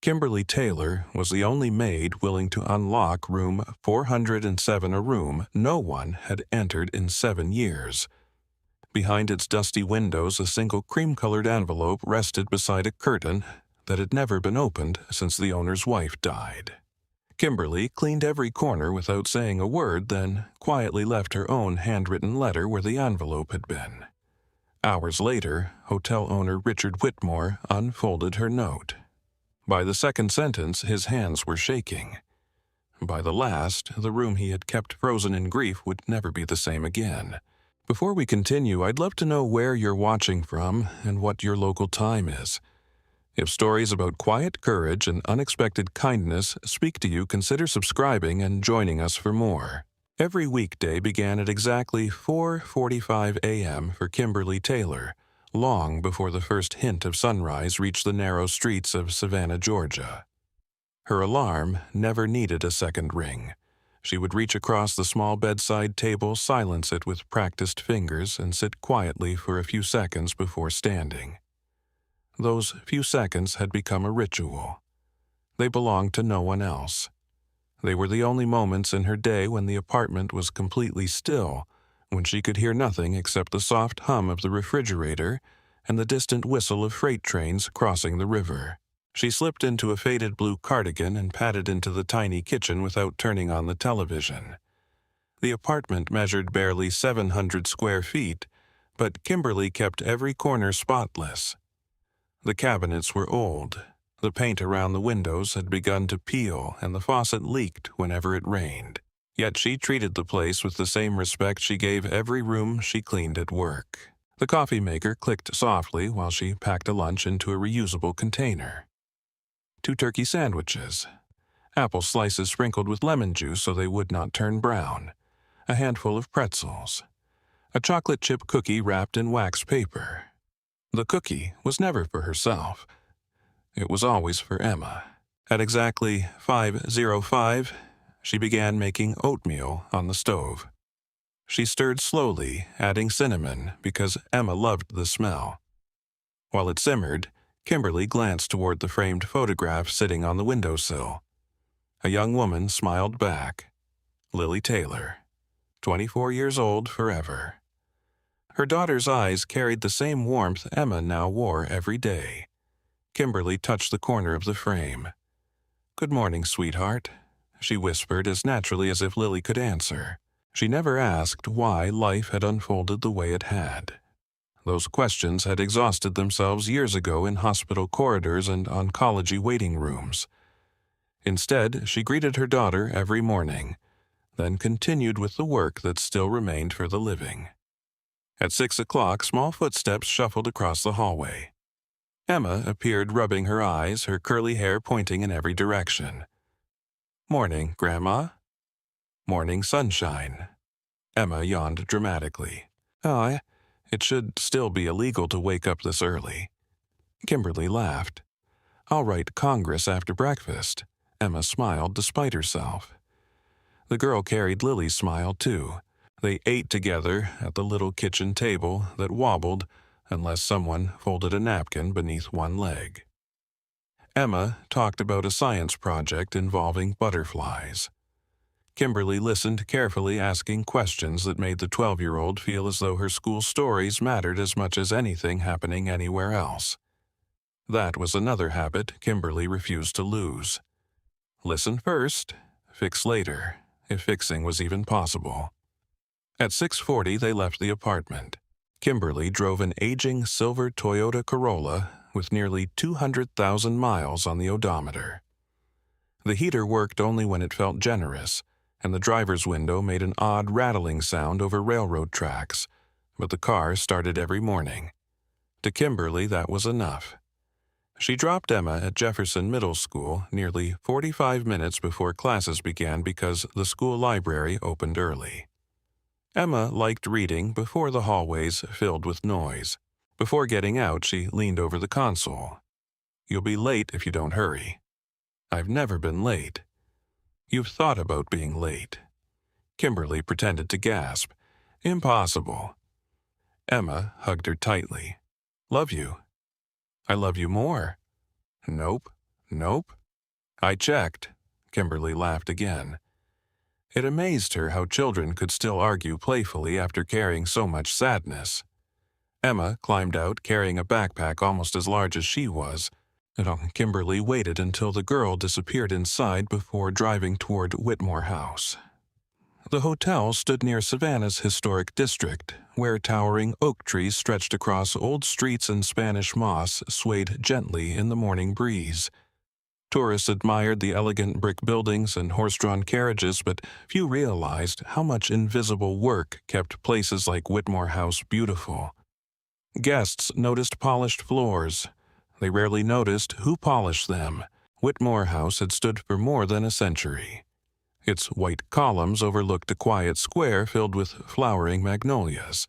Kimberly Taylor was the only maid willing to unlock room 407, a room no one had entered in 7 years. Behind its dusty windows, a single cream-colored envelope rested beside a curtain that had never been opened since the owner's wife died. Kimberly cleaned every corner without saying a word, then quietly left her own handwritten letter where the envelope had been. Hours later, hotel owner Richard Whitmore unfolded her note. By the second sentence, his hands were shaking. By the last, the room he had kept frozen in grief would never be the same again. Before we continue, I'd love to know where you're watching from and what your local time is. If stories about quiet courage and unexpected kindness speak to you, consider subscribing and joining us for more. Every weekday began at exactly 4:45 a.m. for Kimberly Taylor, long before the first hint of sunrise reached the narrow streets of Savannah, Georgia. Her alarm never needed a second ring. She would reach across the small bedside table, silence it with practiced fingers, and sit quietly for a few seconds before standing. Those few seconds had become a ritual. They belonged to no one else. They were the only moments in her day when the apartment was completely still, when she could hear nothing except the soft hum of the refrigerator and the distant whistle of freight trains crossing the river. She slipped into a faded blue cardigan and padded into the tiny kitchen without turning on the television. The apartment measured barely 700 square feet, but Kimberly kept every corner spotless. The cabinets were old. The paint around the windows had begun to peel, and the faucet leaked whenever it rained. Yet she treated the place with the same respect she gave every room she cleaned at work. The coffee maker clicked softly while she packed a lunch into a reusable container. 2 turkey sandwiches, apple slices sprinkled with lemon juice so they would not turn brown, a handful of pretzels, a chocolate chip cookie wrapped in wax paper. The cookie was never for herself. It was always for Emma. At exactly 5:05, she began making oatmeal on the stove. She stirred slowly, adding cinnamon because Emma loved the smell. While it simmered, Kimberly glanced toward the framed photograph sitting on the windowsill. A young woman smiled back. Lily Taylor, 24 years old forever. Her daughter's eyes carried the same warmth Emma now wore every day. Kimberly touched the corner of the frame. "Good morning, sweetheart," she whispered as naturally as if Lily could answer. She never asked why life had unfolded the way it had. Those questions had exhausted themselves years ago in hospital corridors and oncology waiting rooms. Instead, she greeted her daughter every morning, then continued with the work that still remained for the living. At 6 o'clock, small footsteps shuffled across the hallway. Emma appeared, rubbing her eyes, her curly hair pointing in every direction. "Morning, Grandma." "Morning, sunshine." Emma yawned dramatically. "Oh, it should still be illegal to wake up this early." Kimberly laughed. "I'll write Congress after breakfast." Emma smiled despite herself. The girl carried Lily's smile, too. They ate together at the little kitchen table that wobbled unless someone folded a napkin beneath one leg. Emma talked about a science project involving butterflies. Kimberly listened carefully, asking questions that made the 12-year-old feel as though her school stories mattered as much as anything happening anywhere else. That was another habit Kimberly refused to lose. Listen first, fix later, if fixing was even possible. At 6:40, they left the apartment. Kimberly drove an aging silver Toyota Corolla with nearly 200,000 miles on the odometer. The heater worked only when it felt generous, and the driver's window made an odd rattling sound over railroad tracks, but the car started every morning. To Kimberly, that was enough. She dropped Emma at Jefferson Middle School nearly 45 minutes before classes began because the school library opened early. Emma liked reading before the hallways filled with noise. Before getting out, she leaned over the console. "You'll be late if you don't hurry." "I've never been late." "You've thought about being late." Kimberly pretended to gasp. "Impossible." Emma hugged her tightly. "Love you." "I love you more." "Nope, Nope. I checked. Kimberly laughed again. It amazed her how children could still argue playfully after carrying so much sadness. Emma climbed out carrying a backpack almost as large as she was, and Kimberly waited until the girl disappeared inside before driving toward Whitmore House. The hotel stood near Savannah's historic district, where towering oak trees stretched across old streets and Spanish moss swayed gently in the morning breeze. Tourists admired the elegant brick buildings and horse-drawn carriages, but few realized how much invisible work kept places like Whitmore House beautiful. Guests noticed polished floors. They rarely noticed who polished them. Whitmore House had stood for more than a century. Its white columns overlooked a quiet square filled with flowering magnolias.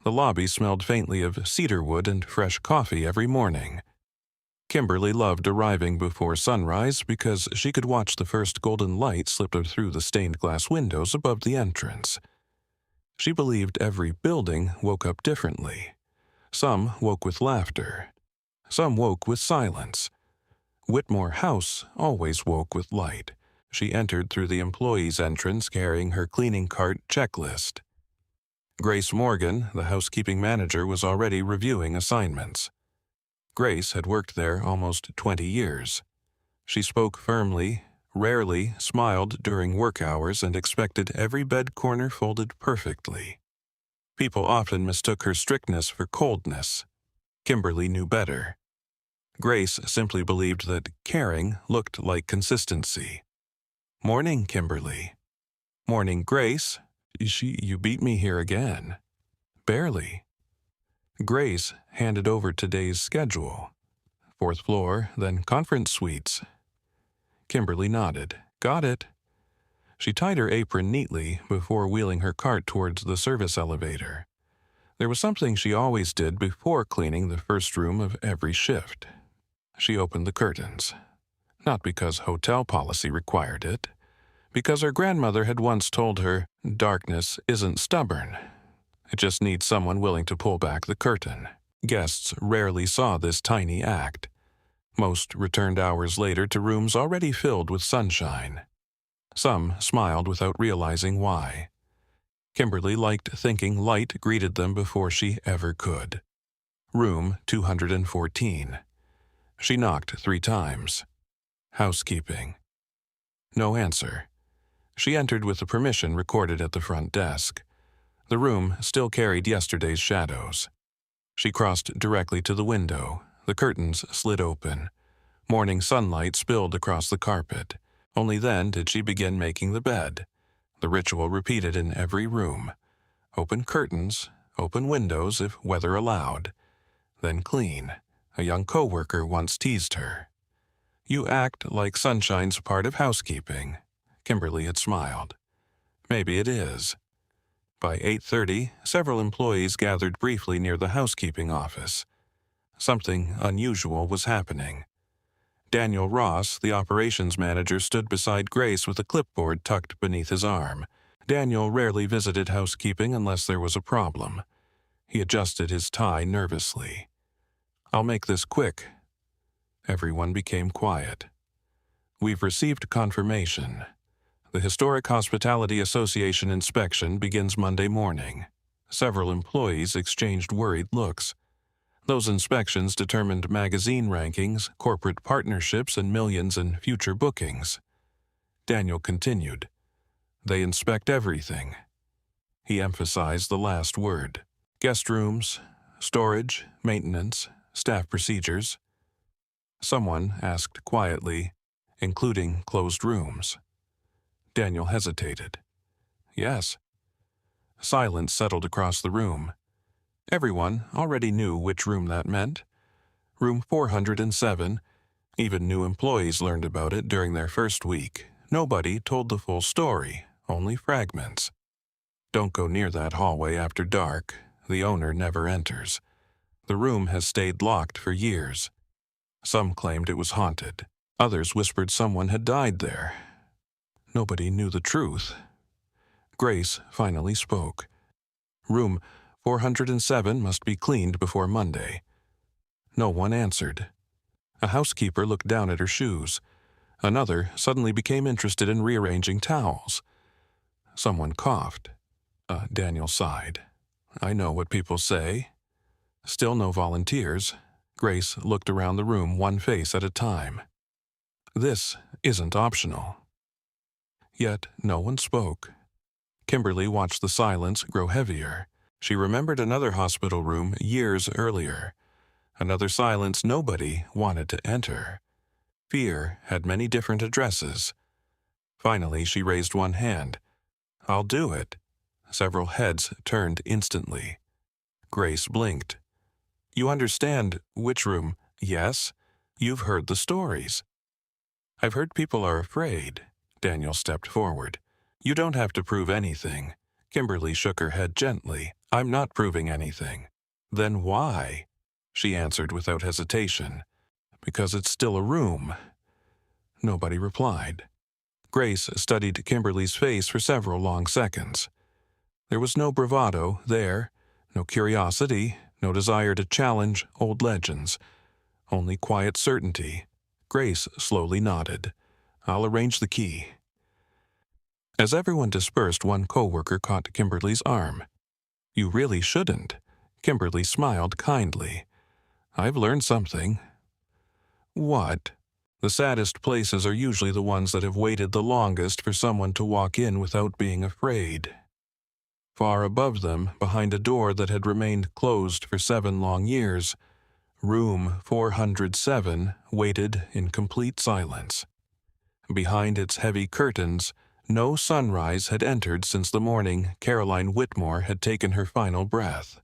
The lobby smelled faintly of cedarwood and fresh coffee every morning. Kimberly loved arriving before sunrise because she could watch the first golden light slip through the stained glass windows above the entrance. She believed every building woke up differently. Some woke with laughter. Some woke with silence. Whitmore House always woke with light. She entered through the employee's entrance carrying her cleaning cart checklist. Grace Morgan, the housekeeping manager, was already reviewing assignments. Grace had worked there almost 20 years. She spoke firmly, rarely smiled during work hours, and expected every bed corner folded perfectly. People often mistook her strictness for coldness. Kimberly knew better. Grace simply believed that caring looked like consistency. "Morning, Kimberly." "Morning, Grace. You beat me here again." "Barely." Grace handed over today's schedule. 4th floor, then conference suites. Kimberly nodded. "Got it." She tied her apron neatly before wheeling her cart towards the service elevator. There was something she always did before cleaning the first room of every shift. She opened the curtains. Not because hotel policy required it. Because her grandmother had once told her, darkness isn't stubborn. It just needs someone willing to pull back the curtain. Guests rarely saw this tiny act. Most returned hours later to rooms already filled with sunshine. Some smiled without realizing why. Kimberly liked thinking light greeted them before she ever could. Room 214. She knocked 3 times. Housekeeping. No answer. She entered with the permission recorded at the front desk. The room still carried yesterday's shadows. She crossed directly to the window. The curtains slid open. Morning sunlight spilled across the carpet. Only then did she begin making the bed. The ritual repeated in every room. Open curtains, open windows if weather allowed. Then clean. A young coworker once teased her. "You act like sunshine's part of housekeeping." Kimberly had smiled. Maybe it is. By 8:30, several employees gathered briefly near the housekeeping office. Something unusual was happening. Daniel Ross, the operations manager, stood beside Grace with a clipboard tucked beneath his arm. Daniel rarely visited housekeeping unless there was a problem. He adjusted his tie nervously. "I'll make this quick." Everyone became quiet. "We've received confirmation. The Historic Hospitality Association inspection begins Monday morning." Several employees exchanged worried looks. Those inspections determined magazine rankings, corporate partnerships, and millions in future bookings. Daniel continued. "They inspect everything." He emphasized the last word. "Guest rooms, storage, maintenance, staff procedures." Someone asked quietly, "Including closed rooms?" Daniel hesitated. "Yes." Silence settled across the room. Everyone already knew which room that meant. Room 407. Even new employees learned about it during their first week. Nobody told the full story, only fragments. "Don't go near that hallway after dark. The owner never enters. The room has stayed locked for years." Some claimed it was haunted. Others whispered someone had died there. Nobody knew the truth. Grace finally spoke. "Room 407 must be cleaned before Monday." No one answered. A housekeeper looked down at her shoes. Another suddenly became interested in rearranging towels. Someone coughed. Daniel sighed. "I know what people say." Still no volunteers. Grace looked around the room, one face at a time. "This isn't optional." Yet no one spoke. Kimberly watched the silence grow heavier. She remembered another hospital room years earlier. Another silence nobody wanted to enter. Fear had many different addresses. Finally, she raised one hand. "I'll do it." Several heads turned instantly. Grace blinked. "You understand which room?" "Yes." "You've heard the stories." "I've heard people are afraid." Daniel stepped forward. "You don't have to prove anything." Kimberly shook her head gently. "I'm not proving anything." "Then why?" She answered without hesitation. "Because it's still a room." Nobody replied. Grace studied Kimberly's face for several long seconds. There was no bravado there, no curiosity, no desire to challenge old legends. Only quiet certainty. Grace slowly nodded. "I'll arrange the key." As everyone dispersed, one coworker caught Kimberly's arm. "You really shouldn't." Kimberly smiled kindly. "I've learned something." "What?" "The saddest places are usually the ones that have waited the longest for someone to walk in without being afraid." Far above them, behind a door that had remained closed for 7 long years, room 407 waited in complete silence. Behind its heavy curtains, no sunrise had entered since the morning Caroline Whitmore had taken her final breath.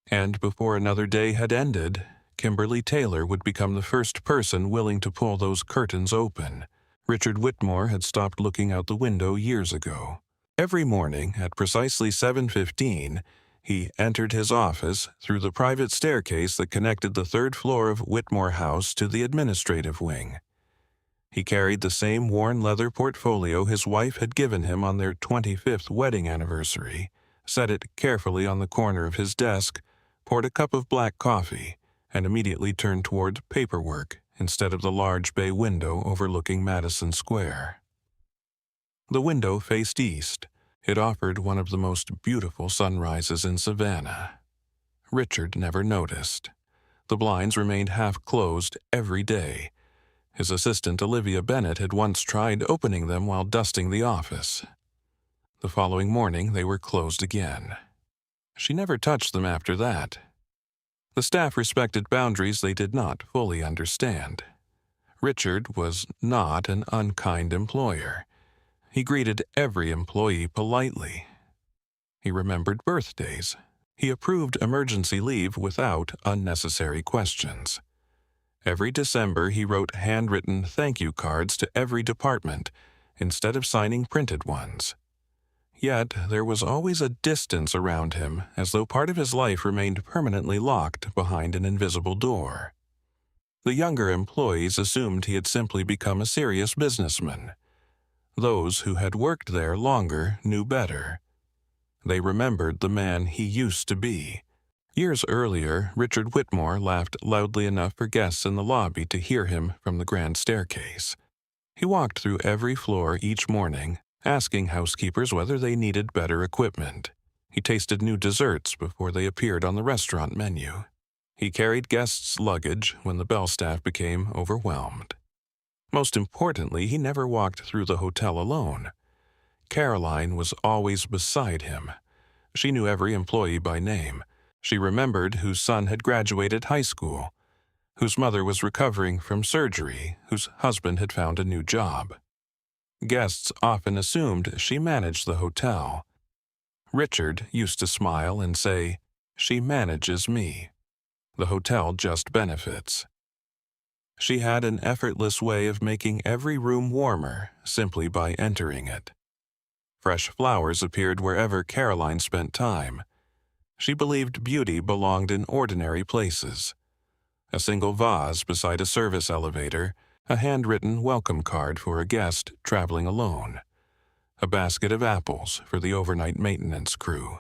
And before another day had ended, Kimberly Taylor would become the first person willing to pull those curtains open. Richard Whitmore had stopped looking out the window years ago. Every morning at precisely 7:15, he entered his office through the private staircase that connected the 3rd floor of Whitmore House to the administrative wing. He carried the same worn leather portfolio his wife had given him on their 25th wedding anniversary, set it carefully on the corner of his desk, poured a cup of black coffee, and immediately turned toward paperwork instead of the large bay window overlooking Madison Square. The window faced east. It offered one of the most beautiful sunrises in Savannah. Richard never noticed. The blinds remained half-closed every day. His assistant Olivia Bennett had once tried opening them while dusting the office. The following morning they were closed again. She never touched them after that. The staff respected boundaries they did not fully understand. Richard was not an unkind employer. He greeted every employee politely. He remembered birthdays. He approved emergency leave without unnecessary questions. Every December he wrote handwritten thank you cards to every department instead of signing printed ones. Yet there was always a distance around him, as though part of his life remained permanently locked behind an invisible door. The younger employees assumed he had simply become a serious businessman. Those who had worked there longer knew better. They remembered the man he used to be. Years earlier, Richard Whitmore laughed loudly enough for guests in the lobby to hear him from the grand staircase. He walked through every floor each morning, asking housekeepers whether they needed better equipment. He tasted new desserts before they appeared on the restaurant menu. He carried guests' luggage when the bell staff became overwhelmed. Most importantly, he never walked through the hotel alone. Caroline was always beside him. She knew every employee by name. She remembered whose son had graduated high school, whose mother was recovering from surgery, whose husband had found a new job. Guests often assumed she managed the hotel. Richard used to smile and say, "She manages me. The hotel just benefits." She had an effortless way of making every room warmer simply by entering it. Fresh flowers appeared wherever Caroline spent time. She believed beauty belonged in ordinary places. A single vase beside a service elevator, a handwritten welcome card for a guest traveling alone, a basket of apples for the overnight maintenance crew.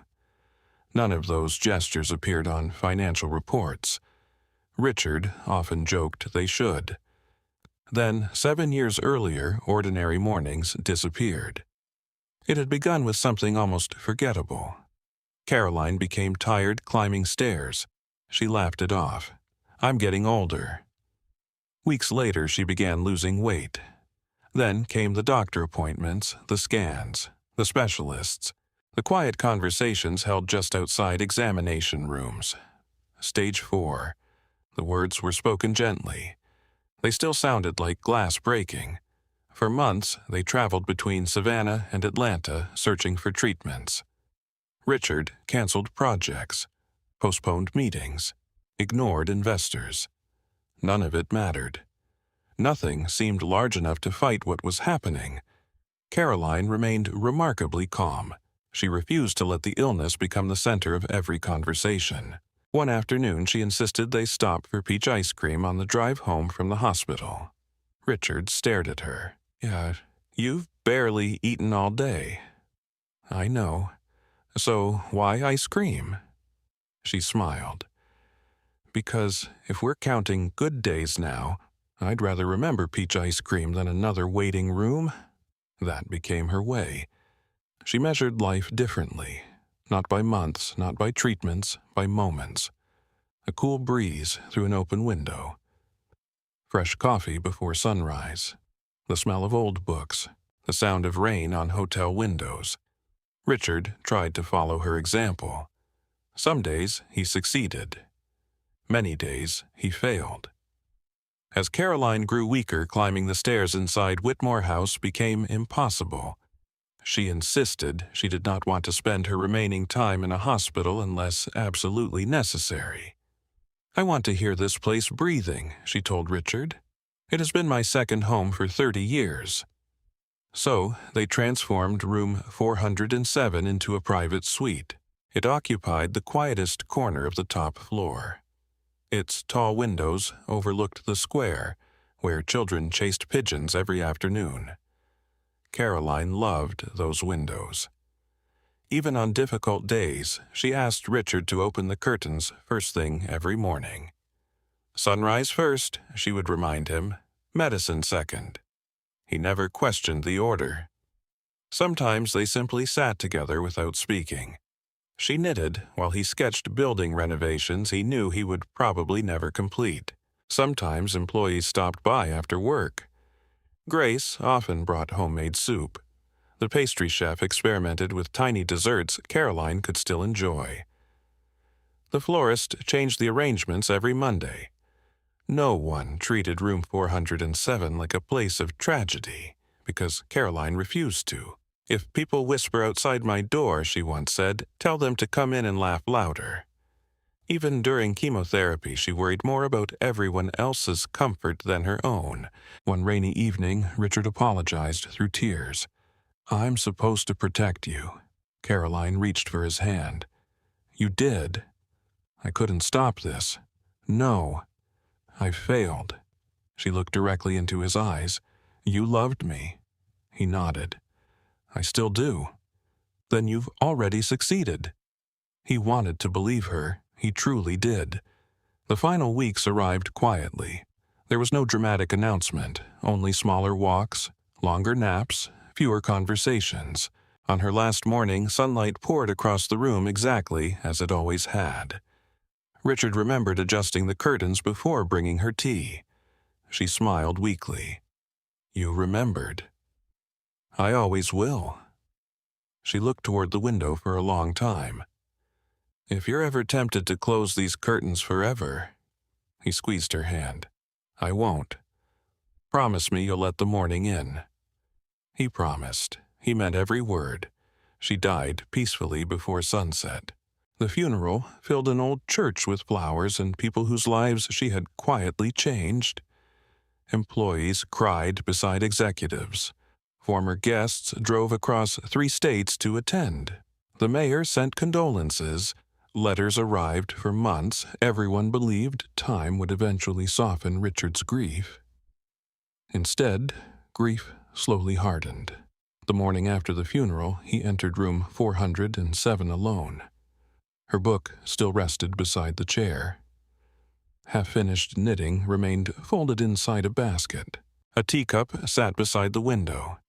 None of those gestures appeared on financial reports. Richard often joked they should. Then, 7 years earlier, ordinary mornings disappeared. It had begun with something almost forgettable. Caroline became tired climbing stairs. She laughed it off. "I'm getting older." Weeks later, she began losing weight. Then came the doctor appointments, the scans, the specialists, the quiet conversations held just outside examination rooms. Stage 4. The words were spoken gently. They still sounded like glass breaking. For months, they traveled between Savannah and Atlanta searching for treatments. Richard canceled projects, postponed meetings, ignored investors. None of it mattered. Nothing seemed large enough to fight what was happening. Caroline remained remarkably calm. She refused to let the illness become the center of every conversation. One afternoon, she insisted they stop for peach ice cream on the drive home from the hospital. Richard stared at her. "Yeah, you've barely eaten all day." "I know. So why ice cream?" She smiled. "Because if we're counting good days now, I'd rather remember peach ice cream than another waiting room." That became her way. She measured life differently. Not by months, not by treatments, by moments. A cool breeze through an open window. Fresh coffee before sunrise. The smell of old books. The sound of rain on hotel windows. Richard tried to follow her example. Some days he succeeded. Many days he failed. As Caroline grew weaker, climbing the stairs inside Whitmore House became impossible. She insisted she did not want to spend her remaining time in a hospital unless absolutely necessary. "I want to hear this place breathing," she told Richard. "It has been my second home for 30 years. So they transformed room 407 into a private suite. It occupied the quietest corner of the top floor. Its tall windows overlooked the square, where children chased pigeons every afternoon. Caroline loved those windows. Even on difficult days, she asked Richard to open the curtains first thing every morning. "Sunrise first," she would remind him, "medicine second." He never questioned the order. Sometimes they simply sat together without speaking. She knitted while he sketched building renovations he knew he would probably never complete. Sometimes employees stopped by after work. Grace often brought homemade soup. The pastry chef experimented with tiny desserts Caroline could still enjoy. The florist changed the arrangements every Monday. No one treated room 407 like a place of tragedy, because Caroline refused to. "If people whisper outside my door," she once said, "tell them to come in and laugh louder." Even during chemotherapy, she worried more about everyone else's comfort than her own. One rainy evening, Richard apologized through tears. "I'm supposed to protect you." Caroline reached for his hand. "You did. I couldn't stop this. No. I failed." She looked directly into his eyes. "You loved me." He nodded. "I still do." "Then you've already succeeded." He wanted to believe her. He truly did. The final weeks arrived quietly. There was no dramatic announcement, only smaller walks, longer naps, fewer conversations. On her last morning, sunlight poured across the room exactly as it always had. Richard remembered adjusting the curtains before bringing her tea. She smiled weakly. "You remembered." "I always will." She looked toward the window for a long time. "If you're ever tempted to close these curtains forever," he squeezed her hand, "I won't. Promise me you'll let the morning in." He promised. He meant every word. She died peacefully before sunset. The funeral filled an old church with flowers and people whose lives she had quietly changed. Employees cried beside executives. Former guests drove across 3 states to attend. The mayor sent condolences. Letters arrived for months. Everyone believed time would eventually soften Richard's grief. Instead, grief slowly hardened. The morning after the funeral, he entered room 407 alone. Her book still rested beside the chair. Half-finished knitting remained folded inside a basket. A teacup sat beside the window.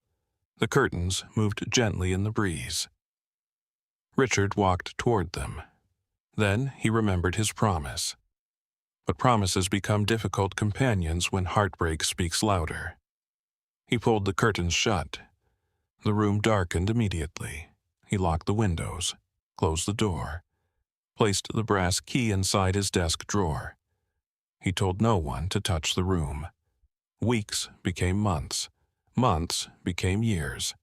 The curtains moved gently in the breeze. Richard walked toward them. Then he remembered his promise. But promises become difficult companions when heartbreak speaks louder. He pulled the curtains shut. The room darkened immediately. He locked the windows, closed the door, placed the brass key inside his desk drawer. He told no one to touch the room. Weeks became months. Months became years.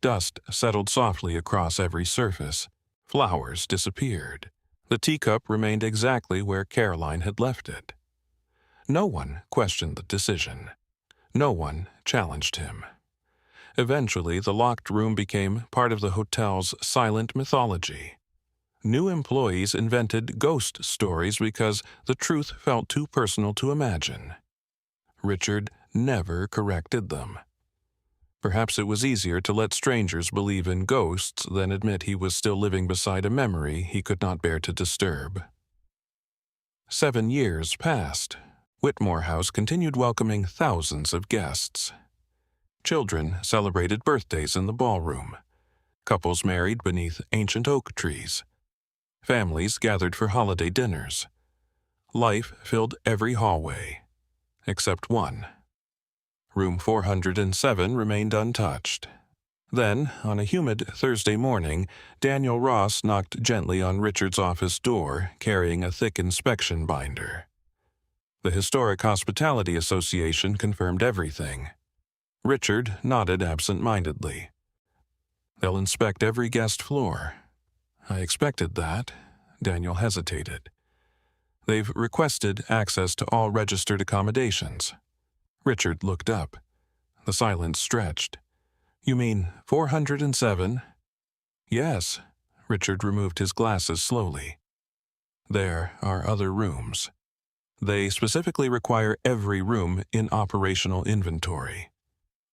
Dust settled softly across every surface. Flowers disappeared. The teacup remained exactly where Caroline had left it. No one questioned the decision. No one challenged him. Eventually, the locked room became part of the hotel's silent mythology. New employees invented ghost stories because the truth felt too personal to imagine. Richard never corrected them. Perhaps it was easier to let strangers believe in ghosts than admit he was still living beside a memory he could not bear to disturb. 7 years passed. Whitmore House continued welcoming thousands of guests. Children celebrated birthdays in the ballroom. Couples married beneath ancient oak trees. Families gathered for holiday dinners. Life filled every hallway, except one. Room 407 remained untouched. Then, on a humid Thursday morning, Daniel Ross knocked gently on Richard's office door, carrying a thick inspection binder. The Historic Hospitality Association confirmed everything. Richard nodded absent-mindedly. "They'll inspect every guest floor." "I expected that." Daniel hesitated. "They've requested access to all registered accommodations." Richard looked up. The silence stretched. "You mean 407? "Yes." Richard removed his glasses slowly. "There are other rooms. They specifically require every room in operational inventory.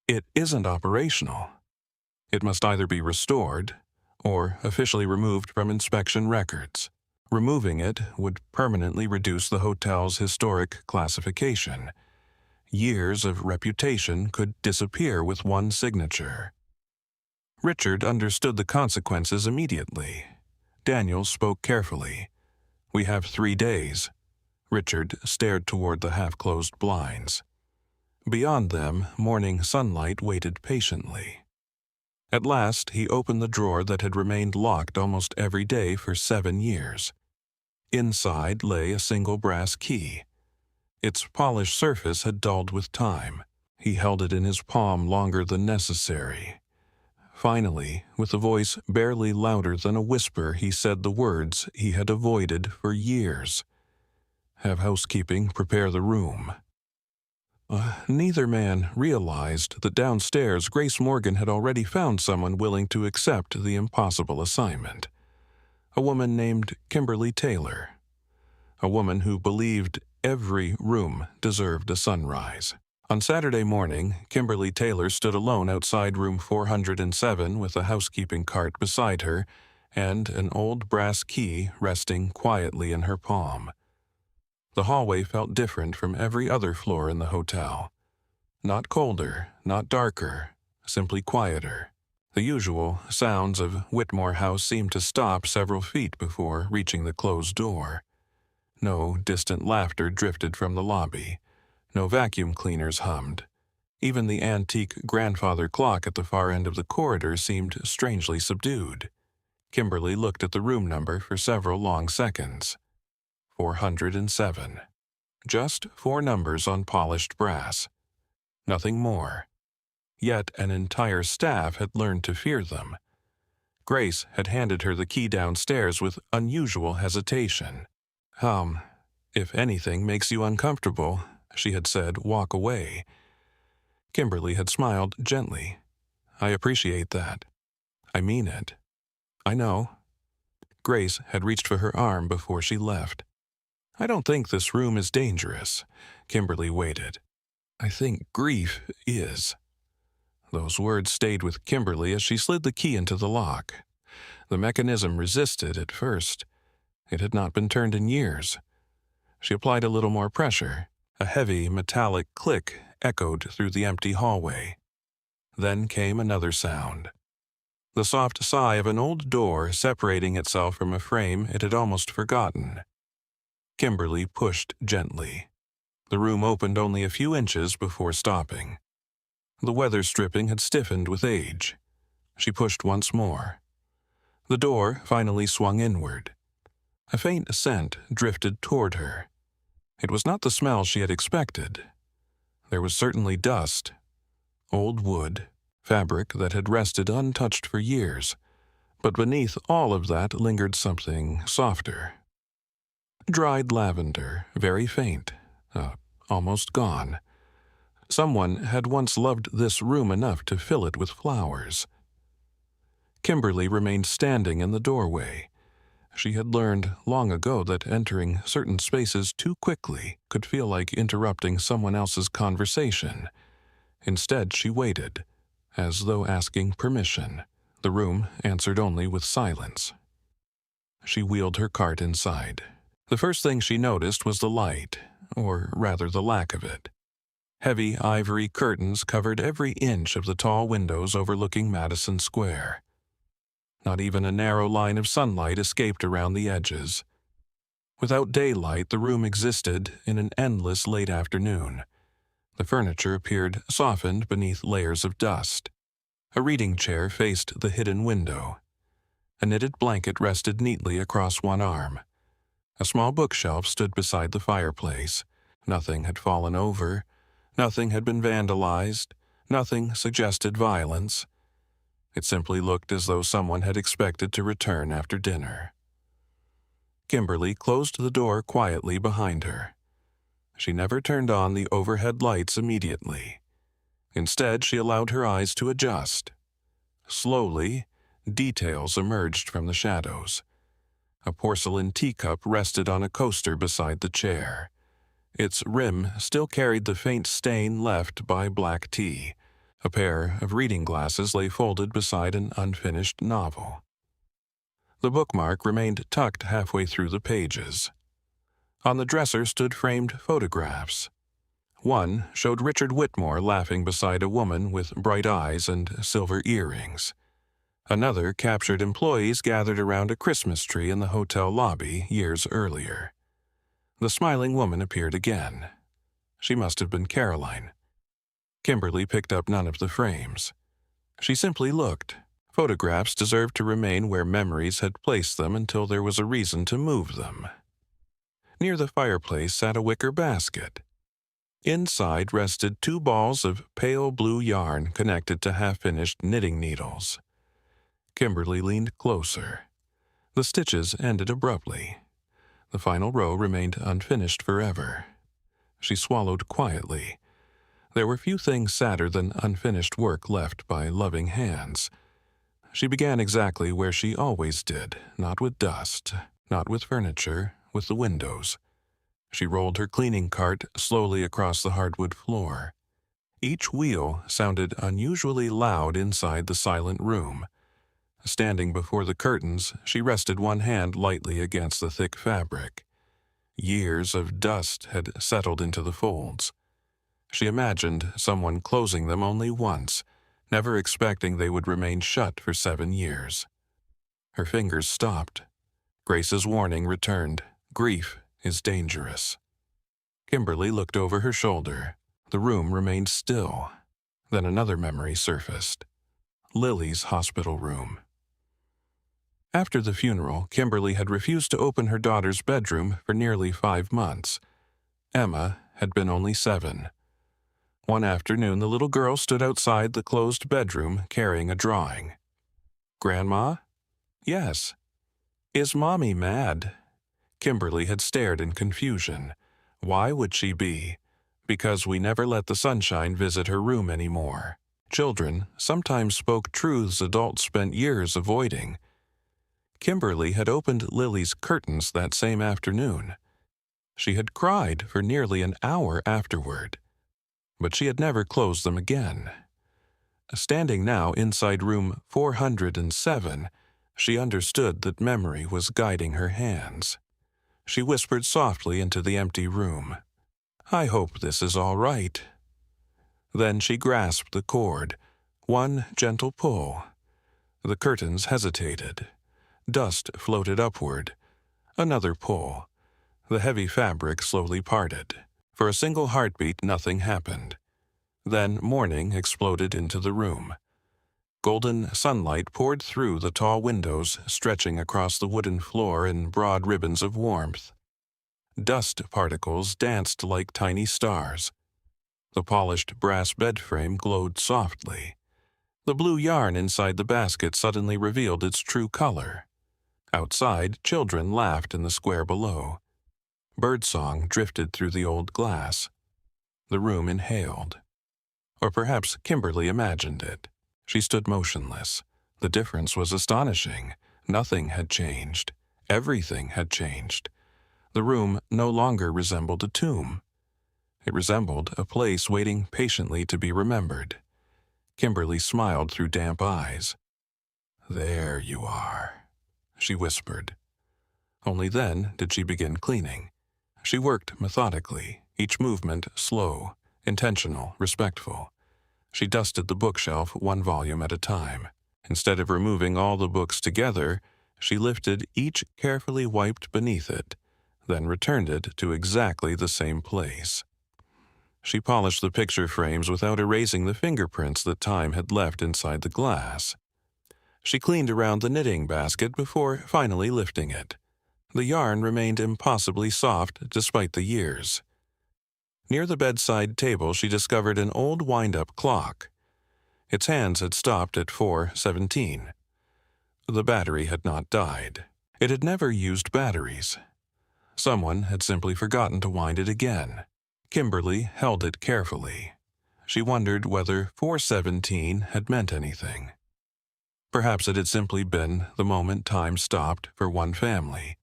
It isn't operational. It must either be restored or officially removed from inspection records. Removing it would permanently reduce the hotel's historic classification. Years of reputation could disappear with one signature." Richard understood the consequences immediately. Daniel spoke carefully. "We have 3 days." Richard stared toward the half-closed blinds. Beyond them, morning sunlight waited patiently. At last, he opened the drawer that had remained locked almost every day for 7 years. Inside lay a single brass key. Its polished surface had dulled with time. He held it in his palm longer than necessary. Finally, with a voice barely louder than a whisper, he said the words he had avoided for years. "Have housekeeping prepare the room." Neither man realized that downstairs Grace Morgan had already found someone willing to accept the impossible assignment. A woman named Kimberly Taylor. A woman who believed every room deserved a sunrise. On Saturday morning, Kimberly Taylor stood alone outside room 407 with a housekeeping cart beside her and an old brass key resting quietly in her palm. The hallway felt different from every other floor in the hotel. Not colder, not darker, simply quieter. The usual sounds of Whitmore House seemed to stop several feet before reaching the closed door. No distant laughter drifted from the lobby. No vacuum cleaners hummed. Even the antique grandfather clock at the far end of the corridor seemed strangely subdued. Kimberly looked at the room number for several long seconds. 407. Just 4 numbers on polished brass. Nothing more. Yet an entire staff had learned to fear them. Grace had handed her the key downstairs with unusual hesitation. If anything makes you uncomfortable," she had said, "walk away." Kimberly had smiled gently. "I appreciate that. I mean it." "I know." Grace had reached for her arm before she left. "I don't think this room is dangerous." Kimberly waited. "I think grief is." Those words stayed with Kimberly as she slid the key into the lock. The mechanism resisted at first. It had not been turned in years. She applied a little more pressure. A heavy, metallic click echoed through the empty hallway. Then came another sound. The soft sigh of an old door separating itself from a frame it had almost forgotten. Kimberly pushed gently. The room opened only a few inches before stopping. The weather stripping had stiffened with age. She pushed once more. The door finally swung inward. A faint scent drifted toward her. It was not the smell she had expected. There was certainly dust, old wood, fabric that had rested untouched for years, but beneath all of that lingered something softer. Dried lavender, very faint, almost gone. Someone had once loved this room enough to fill it with flowers. Kimberly remained standing in the doorway. She had learned long ago that entering certain spaces too quickly could feel like interrupting someone else's conversation. Instead, she waited, as though asking permission. The room answered only with silence. She wheeled her cart inside. The first thing she noticed was the light, or rather the lack of it. Heavy ivory curtains covered every inch of the tall windows overlooking Madison Square. Not even a narrow line of sunlight escaped around the edges. Without daylight, the room existed in an endless late afternoon. The furniture appeared softened beneath layers of dust. A reading chair faced the hidden window. A knitted blanket rested neatly across one arm. A small bookshelf stood beside the fireplace. Nothing had fallen over. Nothing had been vandalized. Nothing suggested violence. It simply looked as though someone had expected to return after dinner. Kimberly closed the door quietly behind her. She never turned on the overhead lights immediately. Instead, she allowed her eyes to adjust. Slowly, details emerged from the shadows. A porcelain teacup rested on a coaster beside the chair. Its rim still carried the faint stain left by black tea. A pair of reading glasses lay folded beside an unfinished novel. The bookmark remained tucked halfway through the pages. On the dresser stood framed photographs. One showed Richard Whitmore laughing beside a woman with bright eyes and silver earrings. Another captured employees gathered around a Christmas tree in the hotel lobby years earlier. The smiling woman appeared again. She must have been Caroline. Kimberly picked up none of the frames. She simply looked. Photographs deserved to remain where memories had placed them until there was a reason to move them. Near the fireplace sat a wicker basket. Inside rested 2 balls of pale blue yarn connected to half-finished knitting needles. Kimberly leaned closer. The stitches ended abruptly. The final row remained unfinished forever. She swallowed quietly. There were few things sadder than unfinished work left by loving hands. She began exactly where she always did, not with dust, not with furniture, with the windows. She rolled her cleaning cart slowly across the hardwood floor. Each wheel sounded unusually loud inside the silent room. Standing before the curtains, she rested one hand lightly against the thick fabric. Years of dust had settled into the folds. She imagined someone closing them only once, never expecting they would remain shut for 7 years. Her fingers stopped. Grace's warning returned. Grief is dangerous. Kimberly looked over her shoulder. The room remained still. Then another memory surfaced. Lily's hospital room. After the funeral, Kimberly had refused to open her daughter's bedroom for nearly 5 months. Emma had been only 7. One afternoon, the little girl stood outside the closed bedroom carrying a drawing. "Grandma?" "Yes." "Is Mommy mad?" Kimberly had stared in confusion. Why would she be? Because we never let the sunshine visit her room anymore. Children sometimes spoke truths adults spent years avoiding. Kimberly had opened Lily's curtains that same afternoon. She had cried for nearly an hour afterward, but she had never closed them again. Standing now inside room 407, she understood that memory was guiding her hands. She whispered softly into the empty room. "I hope this is all right." Then she grasped the cord. One gentle pull. The curtains hesitated. Dust floated upward. Another pull. The heavy fabric slowly parted. For a single heartbeat, nothing happened. Then morning exploded into the room. Golden sunlight poured through the tall windows, stretching across the wooden floor in broad ribbons of warmth. Dust particles danced like tiny stars. The polished brass bed frame glowed softly. The blue yarn inside the basket suddenly revealed its true color. Outside, children laughed in the square below. Birdsong drifted through the old glass. The room inhaled. Or perhaps Kimberly imagined it. She stood motionless. The difference was astonishing. Nothing had changed. Everything had changed. The room no longer resembled a tomb. It resembled a place waiting patiently to be remembered. Kimberly smiled through damp eyes. "There you are," she whispered. Only then did she begin cleaning. She worked methodically, each movement slow, intentional, respectful. She dusted the bookshelf one volume at a time. Instead of removing all the books together, she lifted each carefully wiped beneath it, then returned it to exactly the same place. She polished the picture frames without erasing the fingerprints that time had left inside the glass. She cleaned around the knitting basket before finally lifting it. The yarn remained impossibly soft despite the years. Near the bedside table she discovered an old wind-up clock. Its hands had stopped at 4:17. The battery had not died. It had never used batteries. Someone had simply forgotten to wind it again. Kimberly held it carefully. She wondered whether 4:17 had meant anything. Perhaps it had simply been the moment time stopped for one family.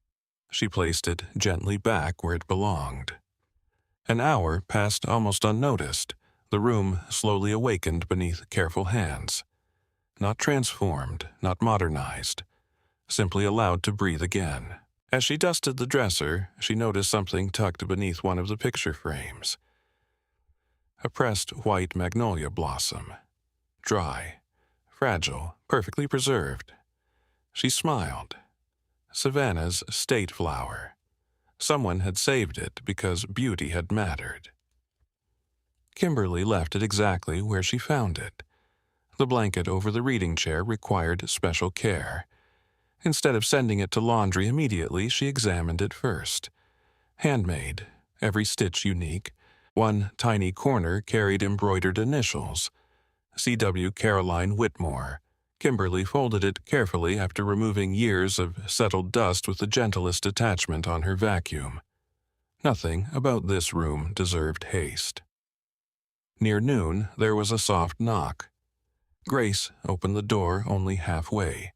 She placed it gently back where it belonged. An hour passed almost unnoticed. The room slowly awakened beneath careful hands. Not transformed, not modernized, simply allowed to breathe again. As she dusted the dresser, she noticed something tucked beneath one of the picture frames. A pressed white magnolia blossom. Dry, fragile, perfectly preserved. She smiled. Savannah's state flower. Someone had saved it because beauty had mattered. Kimberly left it exactly where she found it. The blanket over the reading chair required special care. Instead of sending it to laundry immediately, she examined it first. Handmade, every stitch unique. One tiny corner carried embroidered initials. C.W. Caroline Whitmore. Kimberly folded it carefully after removing years of settled dust with the gentlest attachment on her vacuum. Nothing about this room deserved haste. Near noon, there was a soft knock. Grace opened the door only halfway.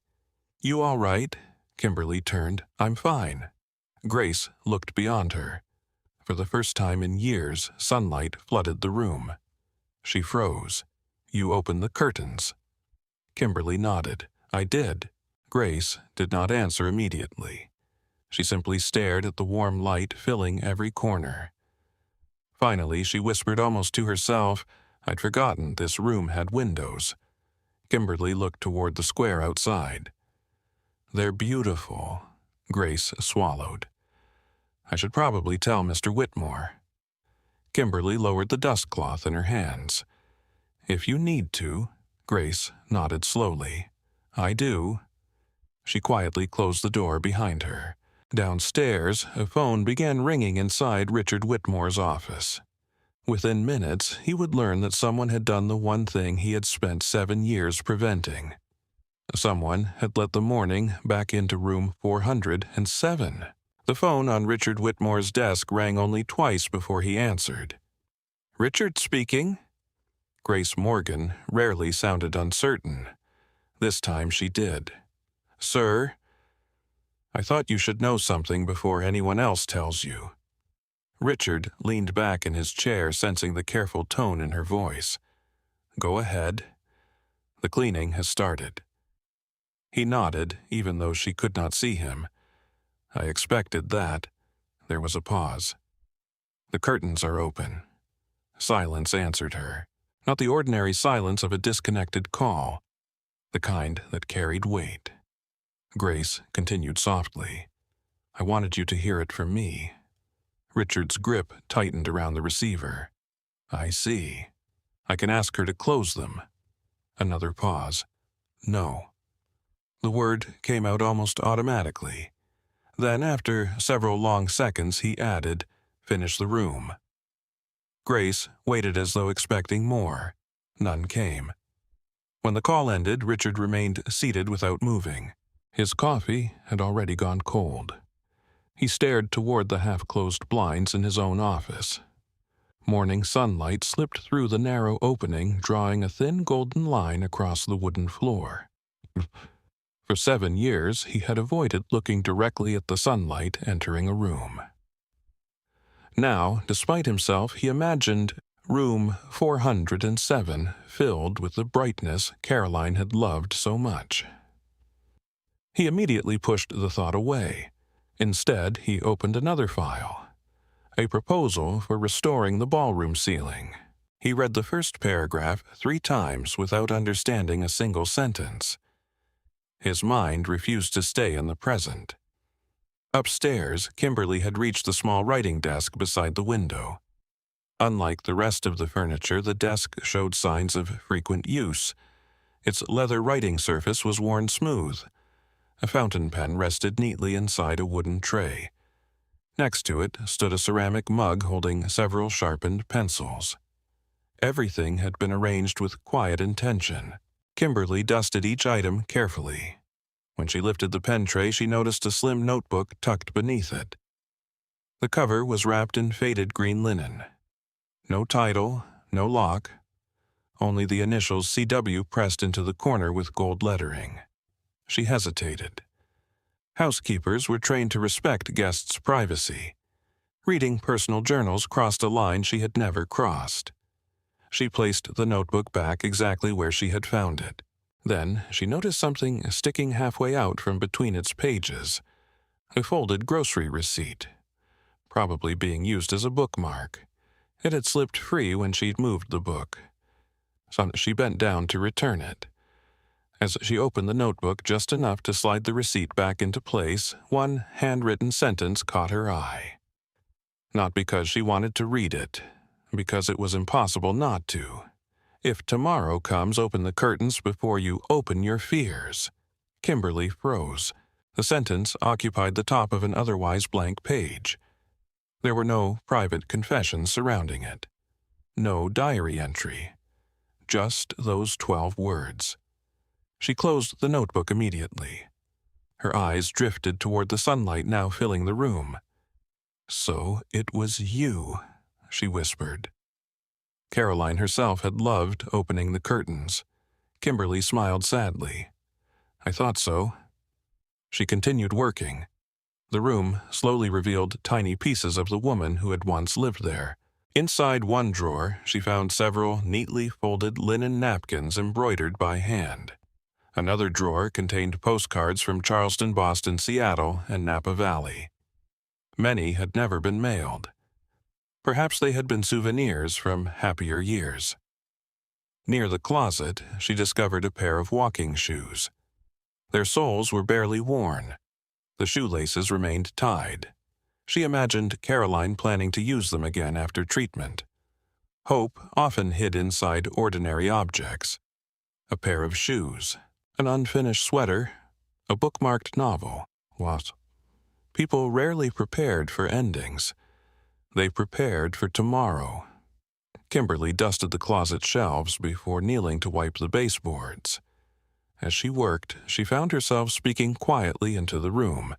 "You all right?" Kimberly turned. "I'm fine." Grace looked beyond her. For the first time in years, sunlight flooded the room. She froze. "You opened the curtains." Kimberly nodded. "I did." Grace did not answer immediately. She simply stared at the warm light filling every corner. Finally, she whispered almost to herself, "I'd forgotten this room had windows." Kimberly looked toward the square outside. "They're beautiful," Grace swallowed. "I should probably tell Mr. Whitmore." Kimberly lowered the dust cloth in her hands. "If you need to," Grace nodded slowly. "I do." She quietly closed the door behind her. Downstairs, a phone began ringing inside Richard Whitmore's office. Within minutes, he would learn that someone had done the one thing he had spent 7 years preventing. Someone had let the morning back into room 407. The phone on Richard Whitmore's desk rang only twice before he answered. "Richard speaking." Grace Morgan rarely sounded uncertain. This time she did. "Sir, I thought you should know something before anyone else tells you." Richard leaned back in his chair, sensing the careful tone in her voice. "Go ahead. The cleaning has started." He nodded, even though she could not see him. "I expected that." There was a pause. "The curtains are open." Silence answered her, not the ordinary silence of a disconnected call, the kind that carried weight. Grace continued softly, "I wanted you to hear it from me." Richard's grip tightened around the receiver. "I see. I can ask her to close them." Another pause. "No." The word came out almost automatically. Then, after several long seconds, he added, "Finish the room." Grace waited as though expecting more. None came. When the call ended, Richard remained seated without moving. His coffee had already gone cold. He stared toward the half-closed blinds in his own office. Morning sunlight slipped through the narrow opening, drawing a thin golden line across the wooden floor. For 7 years, he had avoided looking directly at the sunlight entering a room. Now, despite himself, he imagined room 407 filled with the brightness Caroline had loved so much. He immediately pushed the thought away. Instead, he opened another file. A proposal for restoring the ballroom ceiling. He read the first paragraph 3 times without understanding a single sentence. His mind refused to stay in the present. Upstairs, Kimberly had reached the small writing desk beside the window. Unlike the rest of the furniture, the desk showed signs of frequent use. Its leather writing surface was worn smooth. A fountain pen rested neatly inside a wooden tray. Next to it stood a ceramic mug holding several sharpened pencils. Everything had been arranged with quiet intention. Kimberly dusted each item carefully. When she lifted the pen tray, she noticed a slim notebook tucked beneath it. The cover was wrapped in faded green linen. No title, no lock, only the initials CW pressed into the corner with gold lettering. She hesitated. Housekeepers were trained to respect guests' privacy. Reading personal journals crossed a line she had never crossed. She placed the notebook back exactly where she had found it. Then she noticed something sticking halfway out from between its pages. A folded grocery receipt, probably being used as a bookmark. It had slipped free when she'd moved the book. So she bent down to return it. As she opened the notebook just enough to slide the receipt back into place, one handwritten sentence caught her eye. Not because she wanted to read it, because it was impossible not to. "If tomorrow comes, open the curtains before you open your fears." Kimberly froze. The sentence occupied the top of an otherwise blank page. There were no private confessions surrounding it. No diary entry. Just those 12 words. She closed the notebook immediately. Her eyes drifted toward the sunlight now filling the room. "So it was you," she whispered. Caroline herself had loved opening the curtains. Kimberly smiled sadly. "I thought so." She continued working. The room slowly revealed tiny pieces of the woman who had once lived there. Inside one drawer, she found several neatly folded linen napkins embroidered by hand. Another drawer contained postcards from Charleston, Boston, Seattle, and Napa Valley. Many had never been mailed. Perhaps they had been souvenirs from happier years. Near the closet, she discovered a pair of walking shoes. Their soles were barely worn. The shoelaces remained tied. She imagined Caroline planning to use them again after treatment. Hope often hid inside ordinary objects. A pair of shoes, an unfinished sweater, a bookmarked novel. What? People rarely prepared for endings. They prepared for tomorrow. Kimberly dusted the closet shelves before kneeling to wipe the baseboards. As she worked, she found herself speaking quietly into the room.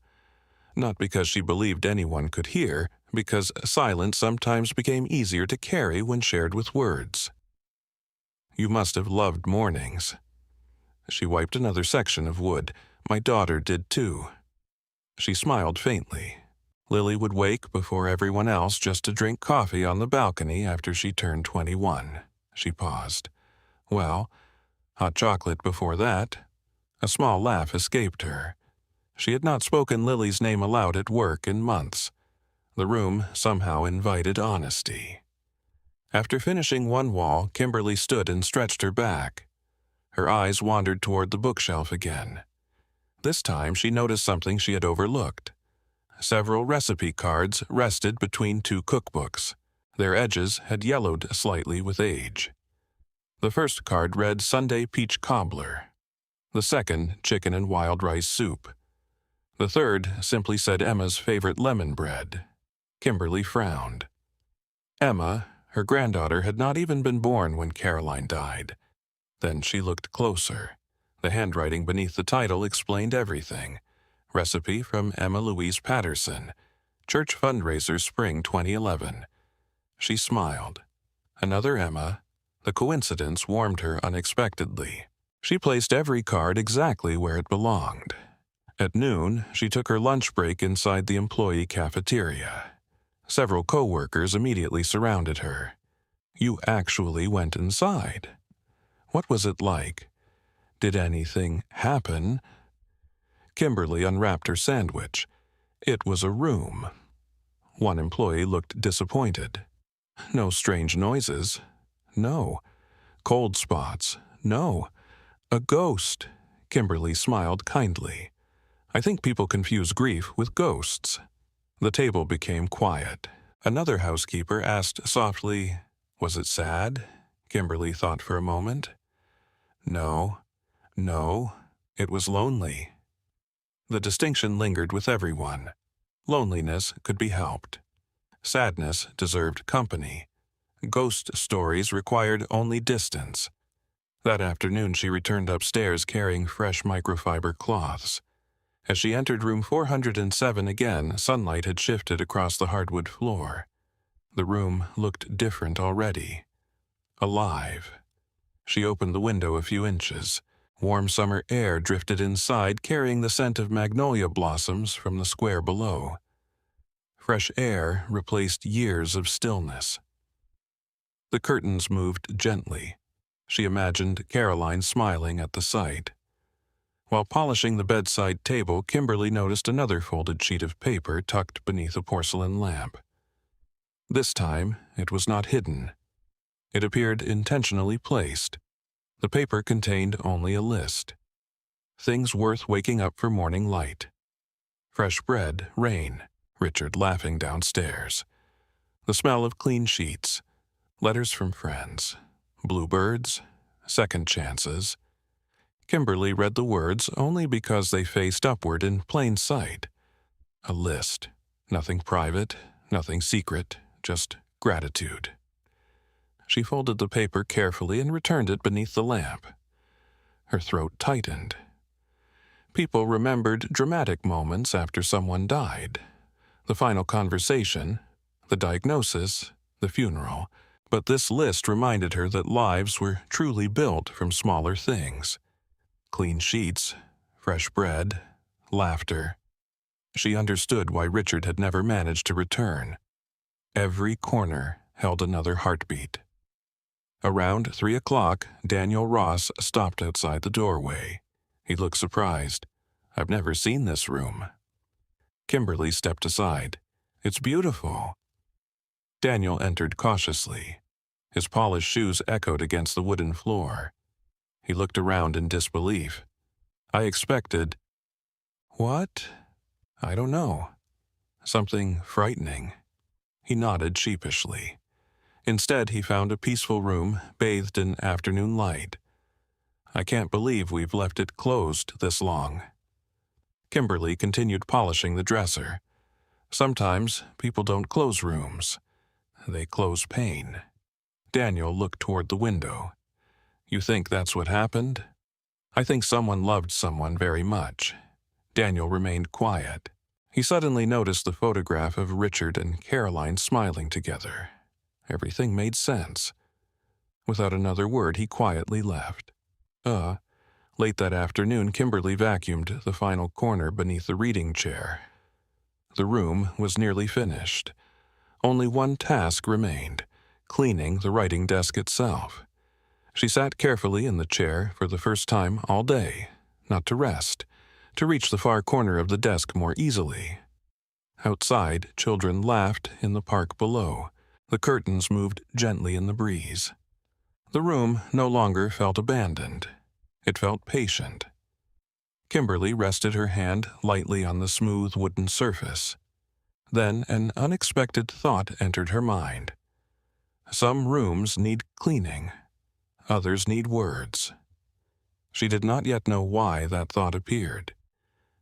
Not because she believed anyone could hear, because silence sometimes became easier to carry when shared with words. "You must have loved mornings." She wiped another section of wood. "My daughter did too." She smiled faintly. Lily would wake before everyone else just to drink coffee on the balcony after she turned 21. She paused. "Well, hot chocolate before that." A small laugh escaped her. She had not spoken Lily's name aloud at work in months. The room somehow invited honesty. After finishing one wall, Kimberly stood and stretched her back. Her eyes wandered toward the bookshelf again. This time she noticed something she had overlooked. Several recipe cards rested between two cookbooks. Their edges had yellowed slightly with age. The first card read Sunday Peach Cobbler. The second, Chicken and Wild Rice Soup. The third simply said Emma's favorite lemon bread. Kimberly frowned. Emma, her granddaughter, had not even been born when Caroline died. Then she looked closer. The handwriting beneath the title explained everything. Recipe from Emma Louise Patterson. Church fundraiser spring 2011. She smiled. Another Emma. The coincidence warmed her unexpectedly. She placed every card exactly where it belonged. At noon, she took her lunch break inside the employee cafeteria. Several co-workers immediately surrounded her. You actually went inside. What was it like? Did anything happen? Kimberly unwrapped her sandwich. It was a room. One employee looked disappointed. No strange noises. No. Cold spots. No. A ghost. Kimberly smiled kindly. I think people confuse grief with ghosts. The table became quiet. Another housekeeper asked softly, "Was it sad?" Kimberly thought for a moment. No, it was lonely. The distinction lingered with everyone. Loneliness could be helped. Sadness deserved company. Ghost stories required only distance. That afternoon she returned upstairs carrying fresh microfiber cloths. As she entered room 407 again, sunlight had shifted across the hardwood floor. The room looked different already. Alive. She opened the window a few inches. Warm summer air drifted inside, carrying the scent of magnolia blossoms from the square below. Fresh air replaced years of stillness. The curtains moved gently. She imagined Caroline smiling at the sight. While polishing the bedside table, Kimberly noticed another folded sheet of paper tucked beneath a porcelain lamp. This time, it was not hidden. It appeared intentionally placed. The paper contained only a list. Things worth waking up for morning light. Fresh bread, rain, Richard laughing downstairs. The smell of clean sheets, letters from friends, bluebirds, second chances. Kimberly read the words only because they faced upward in plain sight. A list. Nothing private, nothing secret, just gratitude. She folded the paper carefully and returned it beneath the lamp. Her throat tightened. People remembered dramatic moments after someone died. The final conversation, the diagnosis, the funeral. But this list reminded her that lives were truly built from smaller things. Clean sheets, fresh bread, laughter. She understood why Richard had never managed to return. Every corner held another heartbeat. Around 3 o'clock, Daniel Ross stopped outside the doorway. He looked surprised. "I've never seen this room." Kimberly stepped aside. "It's beautiful." Daniel entered cautiously. His polished shoes echoed against the wooden floor. He looked around in disbelief. "I expected—" "What?" "I don't know. Something frightening." He nodded sheepishly. Instead, he found a peaceful room bathed in afternoon light. "I can't believe we've left it closed this long." Kimberly continued polishing the dresser. Sometimes people don't close rooms. They close pain. Daniel looked toward the window. "You think that's what happened?" "I think someone loved someone very much." Daniel remained quiet. He suddenly noticed the photograph of Richard and Caroline smiling together. Everything made sense. Without another word, he quietly left. Late that afternoon, Kimberly vacuumed the final corner beneath the reading chair. The room was nearly finished. Only one task remained, cleaning the writing desk itself. She sat carefully in the chair for the first time all day, not to rest, to reach the far corner of the desk more easily. Outside, children laughed in the park below. The curtains moved gently in the breeze. The room no longer felt abandoned. It felt patient. Kimberly rested her hand lightly on the smooth wooden surface. Then an unexpected thought entered her mind. Some rooms need cleaning. Others need words. She did not yet know why that thought appeared.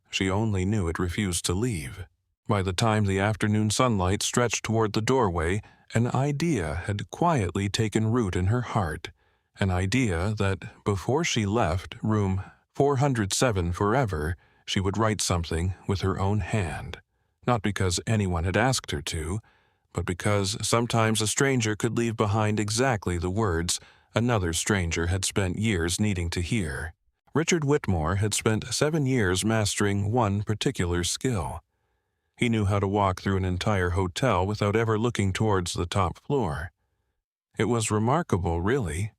She only knew it refused to leave. By the time the afternoon sunlight stretched toward the doorway, an idea had quietly taken root in her heart, an idea that, before she left room 407 forever, she would write something with her own hand. Not because anyone had asked her to, but because sometimes a stranger could leave behind exactly the words another stranger had spent years needing to hear. Richard Whitmore had spent 7 years mastering one particular skill. He knew how to walk through an entire hotel without ever looking towards the top floor. It was remarkable, really.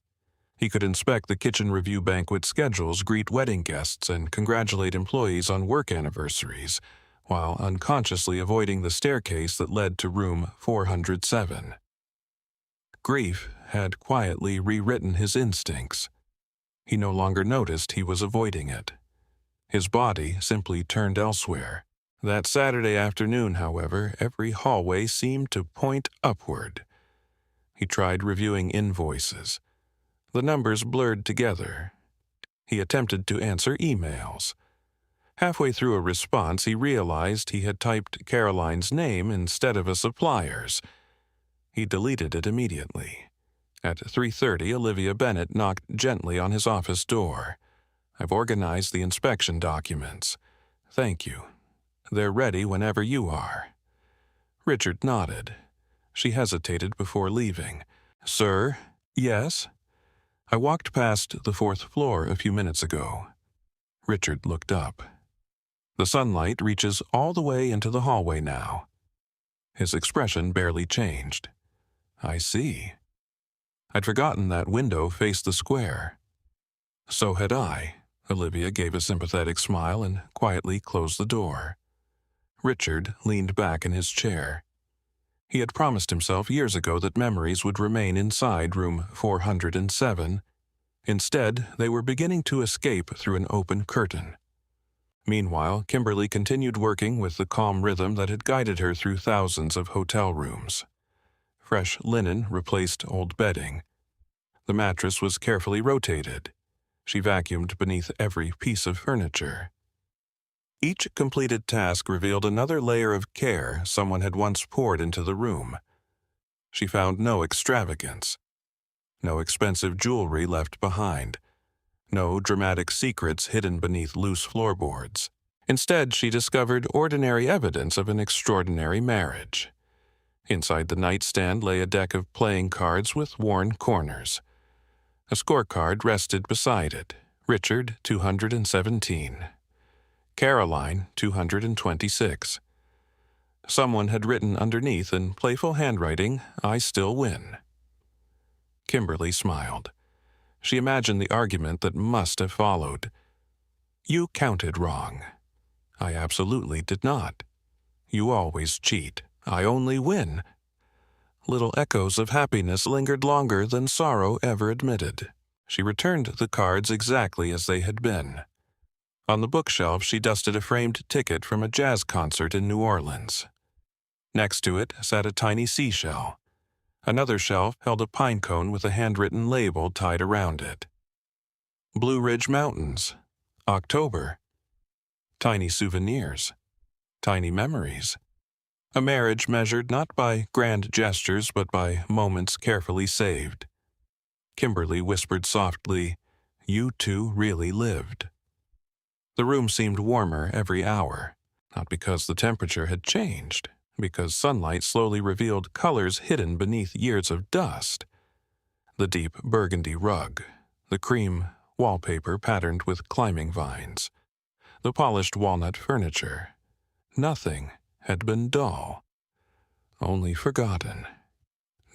He could inspect the kitchen review banquet schedules, greet wedding guests, and congratulate employees on work anniversaries, while unconsciously avoiding the staircase that led to room 407. Grief had quietly rewritten his instincts. He no longer noticed he was avoiding it. His body simply turned elsewhere. That Saturday afternoon, however, every hallway seemed to point upward. He tried reviewing invoices. The numbers blurred together. He attempted to answer emails. Halfway through a response, he realized he had typed Caroline's name instead of a supplier's. He deleted it immediately. At 3:30, Olivia Bennett knocked gently on his office door. "I've organized the inspection documents. Thank you. They're ready whenever you are." Richard nodded. She hesitated before leaving. "Sir?" "Yes?" "I walked past the 4th floor a few minutes ago." Richard looked up. "The sunlight reaches all the way into the hallway now." His expression barely changed. "I see. I'd forgotten that window faced the square." "So had I." Olivia gave a sympathetic smile and quietly closed the door. Richard leaned back in his chair. He had promised himself years ago that memories would remain inside room 407. Instead, they were beginning to escape through an open curtain. Meanwhile, Kimberly continued working with the calm rhythm that had guided her through thousands of hotel rooms. Fresh linen replaced old bedding. The mattress was carefully rotated. She vacuumed beneath every piece of furniture. Each completed task revealed another layer of care someone had once poured into the room. She found no extravagance, no expensive jewelry left behind, no dramatic secrets hidden beneath loose floorboards. Instead, she discovered ordinary evidence of an extraordinary marriage. Inside the nightstand lay a deck of playing cards with worn corners. A scorecard rested beside it. Richard, 217. Caroline, 226. Someone had written underneath in playful handwriting, "I still win." Kimberly smiled. She imagined the argument that must have followed. "You counted wrong." "I absolutely did not." "You always cheat." "I only win." Little echoes of happiness lingered longer than sorrow ever admitted. She returned the cards exactly as they had been. On the bookshelf, she dusted a framed ticket from a jazz concert in New Orleans. Next to it sat a tiny seashell. Another shelf held a pine cone with a handwritten label tied around it. Blue Ridge Mountains. October. Tiny souvenirs. Tiny memories. A marriage measured not by grand gestures but by moments carefully saved. Kimberly whispered softly, "You two really lived." The room seemed warmer every hour, not because the temperature had changed, because sunlight slowly revealed colors hidden beneath years of dust. The deep burgundy rug, the cream wallpaper patterned with climbing vines, the polished walnut furniture. Nothing had been dull, only forgotten.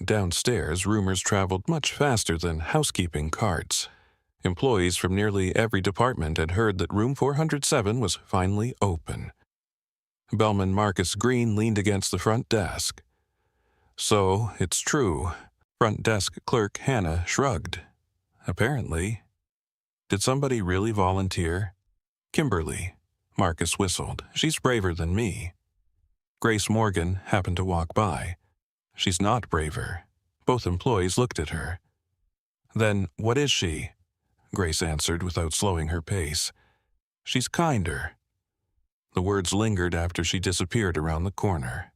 Downstairs, rumors traveled much faster than housekeeping carts. Employees from nearly every department had heard that room 407 was finally open. Bellman Marcus Green leaned against the front desk. So, it's true. Front desk clerk Hannah shrugged. Apparently. Did somebody really volunteer? Kimberly. Marcus whistled. She's braver than me. Grace Morgan happened to walk by. She's not braver. Both employees looked at her. Then, what is she? Grace answered without slowing her pace. She's kinder. The words lingered after she disappeared around the corner.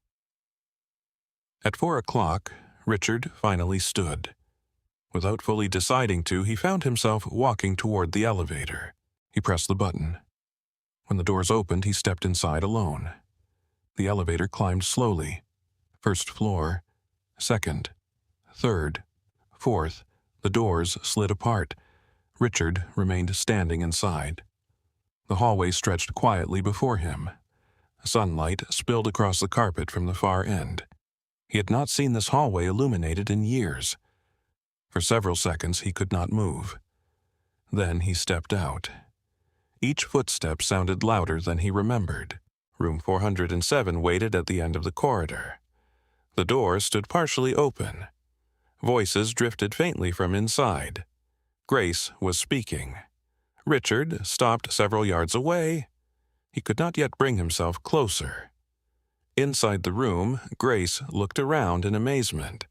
At 4 o'clock, Richard finally stood. Without fully deciding to, he found himself walking toward the elevator. He pressed the button. When the doors opened, he stepped inside alone. The elevator climbed slowly. First floor, second, third, fourth. The doors slid apart. Richard remained standing inside. The hallway stretched quietly before him. Sunlight spilled across the carpet from the far end. He had not seen this hallway illuminated in years. For several seconds he could not move. Then he stepped out. Each footstep sounded louder than he remembered. Room 407 waited at the end of the corridor. The door stood partially open. Voices drifted faintly from inside. Grace was speaking. Richard stopped several yards away. He could not yet bring himself closer. Inside the room, Grace looked around in amazement.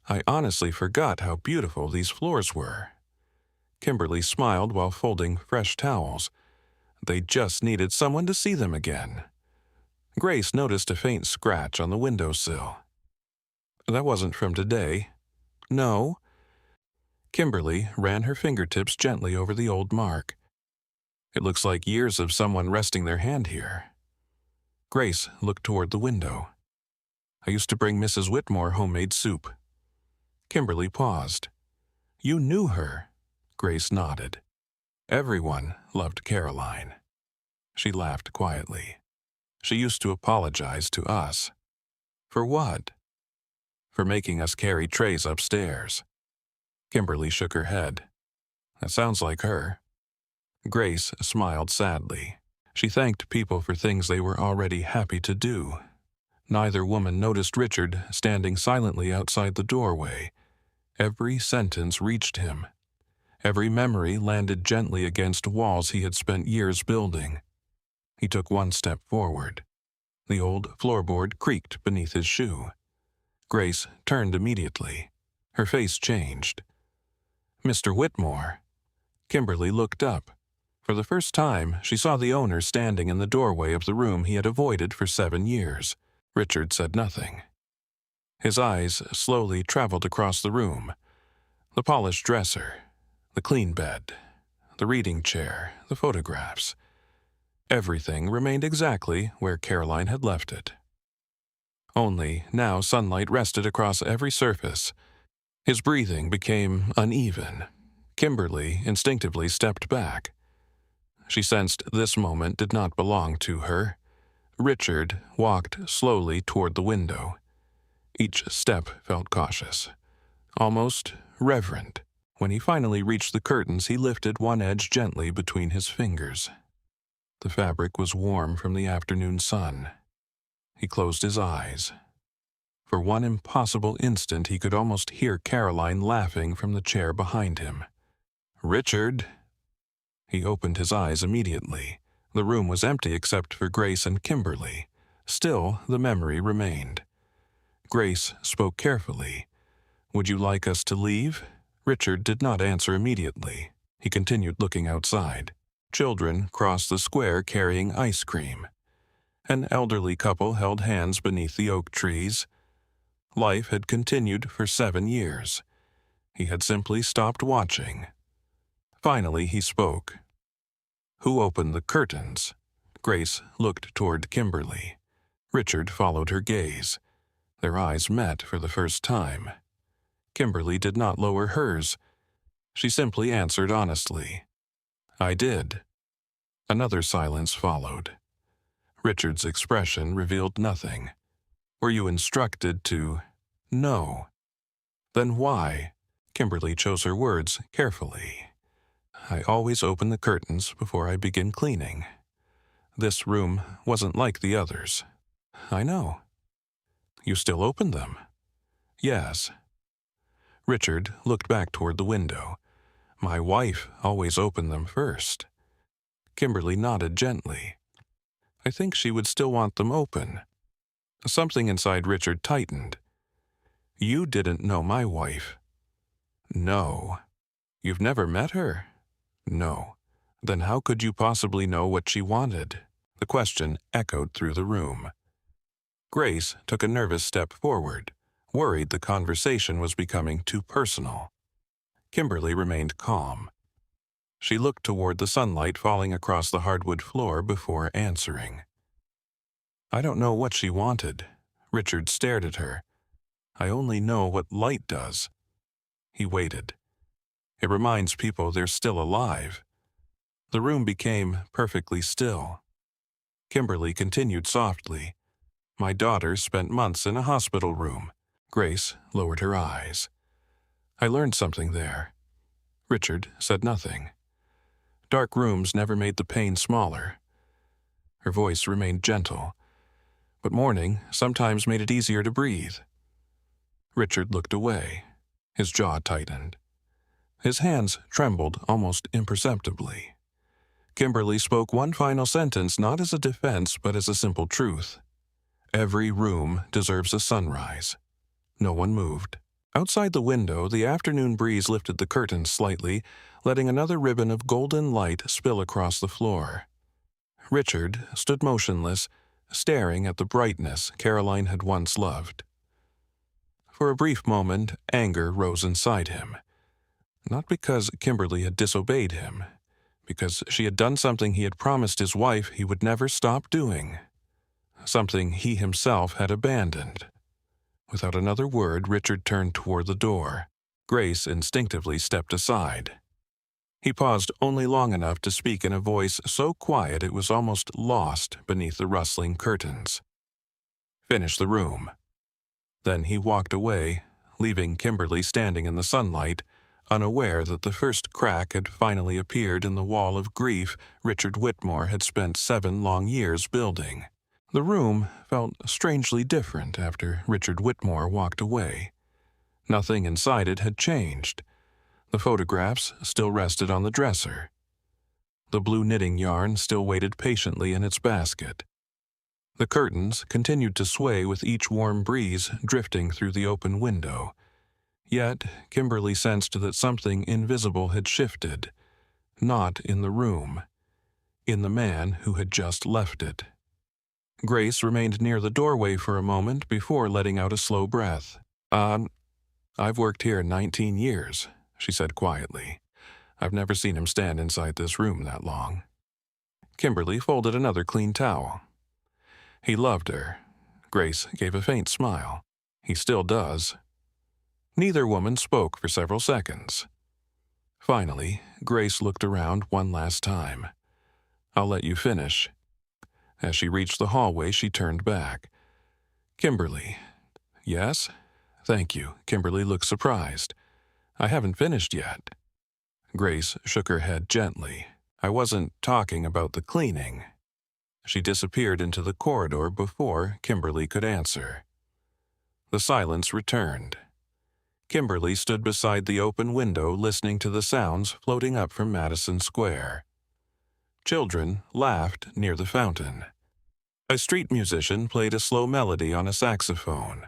I honestly forgot how beautiful these floors were. Kimberly smiled while folding fresh towels. They just needed someone to see them again. Grace noticed a faint scratch on the windowsill. That wasn't from today. No. Kimberly ran her fingertips gently over the old mark. It looks like years of someone resting their hand here. Grace looked toward the window. I used to bring Mrs. Whitmore homemade soup. Kimberly paused. You knew her? Grace nodded. Everyone loved Caroline. She laughed quietly. She used to apologize to us. For what? For making us carry trays upstairs. Kimberly shook her head. That sounds like her. Grace smiled sadly. She thanked people for things they were already happy to do. Neither woman noticed Richard standing silently outside the doorway. Every sentence reached him. Every memory landed gently against walls he had spent years building. He took one step forward. The old floorboard creaked beneath his shoe. Grace turned immediately. Her face changed. Mr. Whitmore. Kimberly looked up. For the first time, she saw the owner standing in the doorway of the room he had avoided for 7 years. Richard said nothing. His eyes slowly traveled across the room. The polished dresser, the clean bed, the reading chair, the photographs. Everything remained exactly where Caroline had left it. Only now sunlight rested across every surface. His breathing became uneven. Kimberly instinctively stepped back. She sensed this moment did not belong to her. Richard walked slowly toward the window. Each step felt cautious, almost reverent. When he finally reached the curtains, he lifted one edge gently between his fingers. The fabric was warm from the afternoon sun. He closed his eyes. For one impossible instant, he could almost hear Caroline laughing from the chair behind him. Richard! He opened his eyes immediately. The room was empty except for Grace and Kimberly. Still, the memory remained. Grace spoke carefully. Would you like us to leave? Richard did not answer immediately. He continued looking outside. Children crossed the square carrying ice cream. An elderly couple held hands beneath the oak trees. Life had continued for 7 years. He had simply stopped watching. Finally, he spoke. Who opened the curtains? Grace looked toward Kimberly. Richard followed her gaze. Their eyes met for the first time. Kimberly did not lower hers. She simply answered honestly. I did. Another silence followed. Richard's expression revealed nothing. Were you instructed to? No. Then why? Kimberly chose her words carefully. I always open the curtains before I begin cleaning. This room wasn't like the others. I know. You still open them? Yes. Richard looked back toward the window. My wife always opened them first. Kimberly nodded gently. I think she would still want them open. Something inside Richard tightened. You didn't know my wife. No. You've never met her? No. Then how could you possibly know what she wanted? The question echoed through the room. Grace took a nervous step forward, worried the conversation was becoming too personal. Kimberly remained calm. She looked toward the sunlight falling across the hardwood floor before answering. I don't know what she wanted. Richard stared at her. I only know what light does. He waited. It reminds people they're still alive. The room became perfectly still. Kimberly continued softly. My daughter spent months in a hospital room. Grace lowered her eyes. I learned something there. Richard said nothing. Dark rooms never made the pain smaller. Her voice remained gentle, but mourning sometimes made it easier to breathe. Richard looked away. His jaw tightened. His hands trembled almost imperceptibly. Kimberly spoke one final sentence not as a defense but as a simple truth. Every room deserves a sunrise. No one moved. Outside the window, the afternoon breeze lifted the curtains slightly, letting another ribbon of golden light spill across the floor. Richard stood motionless, staring at the brightness Caroline had once loved. For a brief moment, anger rose inside him. Not because Kimberly had disobeyed him, because she had done something he had promised his wife he would never stop doing. Something he himself had abandoned. Without another word, Richard turned toward the door. Grace instinctively stepped aside. He paused only long enough to speak in a voice so quiet it was almost lost beneath the rustling curtains. Finish the room. Then he walked away, leaving Kimberly standing in the sunlight, unaware that the first crack had finally appeared in the wall of grief Richard Whitmore had spent 7 long years building. The room felt strangely different after Richard Whitmore walked away. Nothing inside it had changed. The photographs still rested on the dresser. The blue knitting yarn still waited patiently in its basket. The curtains continued to sway with each warm breeze drifting through the open window. Yet Kimberly sensed that something invisible had shifted, not in the room, in the man who had just left it. Grace remained near the doorway for a moment before letting out a slow breath. I've worked here 19 years, she said quietly. I've never seen him stand inside this room that long. Kimberly folded another clean towel. He loved her. Grace gave a faint smile. He still does. Neither woman spoke for several seconds. Finally, Grace looked around one last time. I'll let you finish. As she reached the hallway, she turned back. Kimberly. Yes? Thank you. Kimberly looked surprised. I haven't finished yet. Grace shook her head gently. I wasn't talking about the cleaning. She disappeared into the corridor before Kimberly could answer. The silence returned. Kimberly stood beside the open window listening to the sounds floating up from Madison Square. Children laughed near the fountain. A street musician played a slow melody on a saxophone.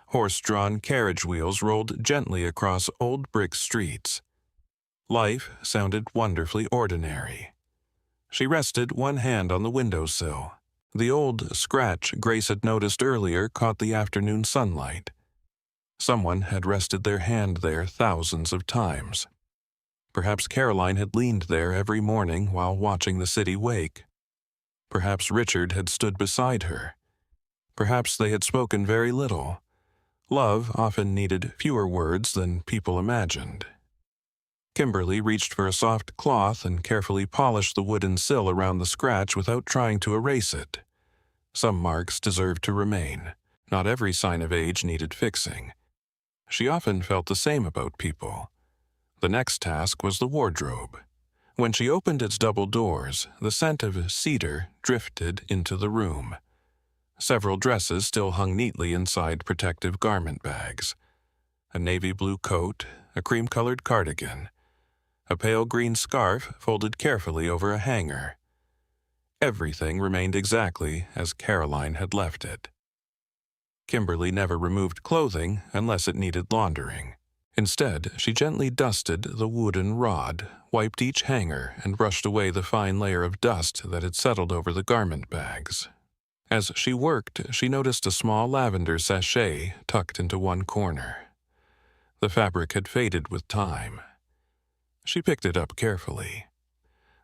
Horse-drawn carriage wheels rolled gently across old brick streets. Life sounded wonderfully ordinary. She rested one hand on the windowsill. The old scratch Grace had noticed earlier caught the afternoon sunlight. Someone had rested their hand there thousands of times. Perhaps Caroline had leaned there every morning while watching the city wake. Perhaps Richard had stood beside her. Perhaps they had spoken very little. Love often needed fewer words than people imagined. Kimberly reached for a soft cloth and carefully polished the wooden sill around the scratch without trying to erase it. Some marks deserved to remain. Not every sign of age needed fixing. She often felt the same about people. The next task was the wardrobe. When she opened its double doors, the scent of cedar drifted into the room. Several dresses still hung neatly inside protective garment bags. A navy blue coat, a cream-colored cardigan, a pale green scarf folded carefully over a hanger. Everything remained exactly as Caroline had left it. Kimberly never removed clothing unless it needed laundering. Instead, she gently dusted the wooden rod, wiped each hanger, and brushed away the fine layer of dust that had settled over the garment bags. As she worked, she noticed a small lavender sachet tucked into one corner. The fabric had faded with time. She picked it up carefully.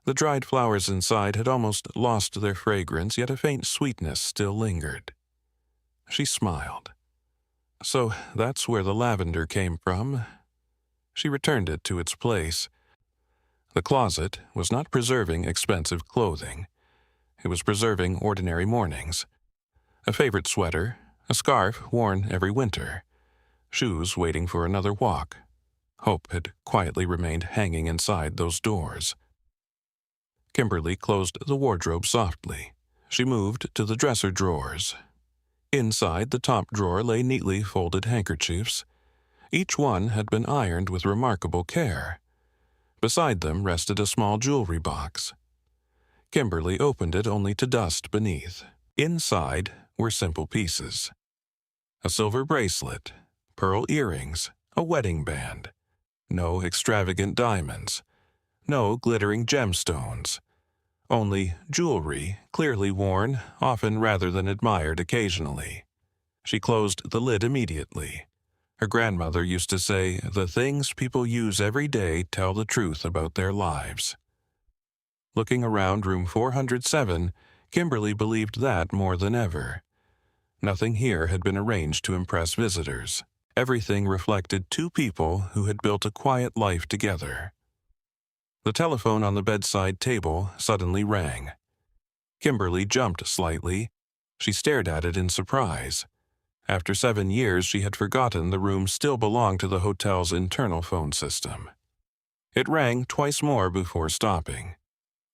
The dried flowers inside had almost lost their fragrance, yet a faint sweetness still lingered. She smiled. So that's where the lavender came from. She returned it to its place. The closet was not preserving expensive clothing. It was preserving ordinary mornings. A favorite sweater, a scarf worn every winter, shoes waiting for another walk. Hope had quietly remained hanging inside those doors. Kimberly closed the wardrobe softly. She moved to the dresser drawers. Inside the top drawer lay neatly folded handkerchiefs. Each one had been ironed with remarkable care. Beside them rested a small jewelry box. Kimberly opened it only to dust beneath. Inside were simple pieces. A silver bracelet, pearl earrings, a wedding band. No extravagant diamonds. No glittering gemstones. Only jewelry, clearly worn, often rather than admired occasionally. She closed the lid immediately. Her grandmother used to say, "The things people use every day tell the truth about their lives." Looking around room 407, Kimberly believed that more than ever. Nothing here had been arranged to impress visitors. Everything reflected two people who had built a quiet life together. The telephone on the bedside table suddenly rang. Kimberly jumped slightly. She stared at it in surprise. After 7 years, she had forgotten the room still belonged to the hotel's internal phone system. It rang twice more before stopping.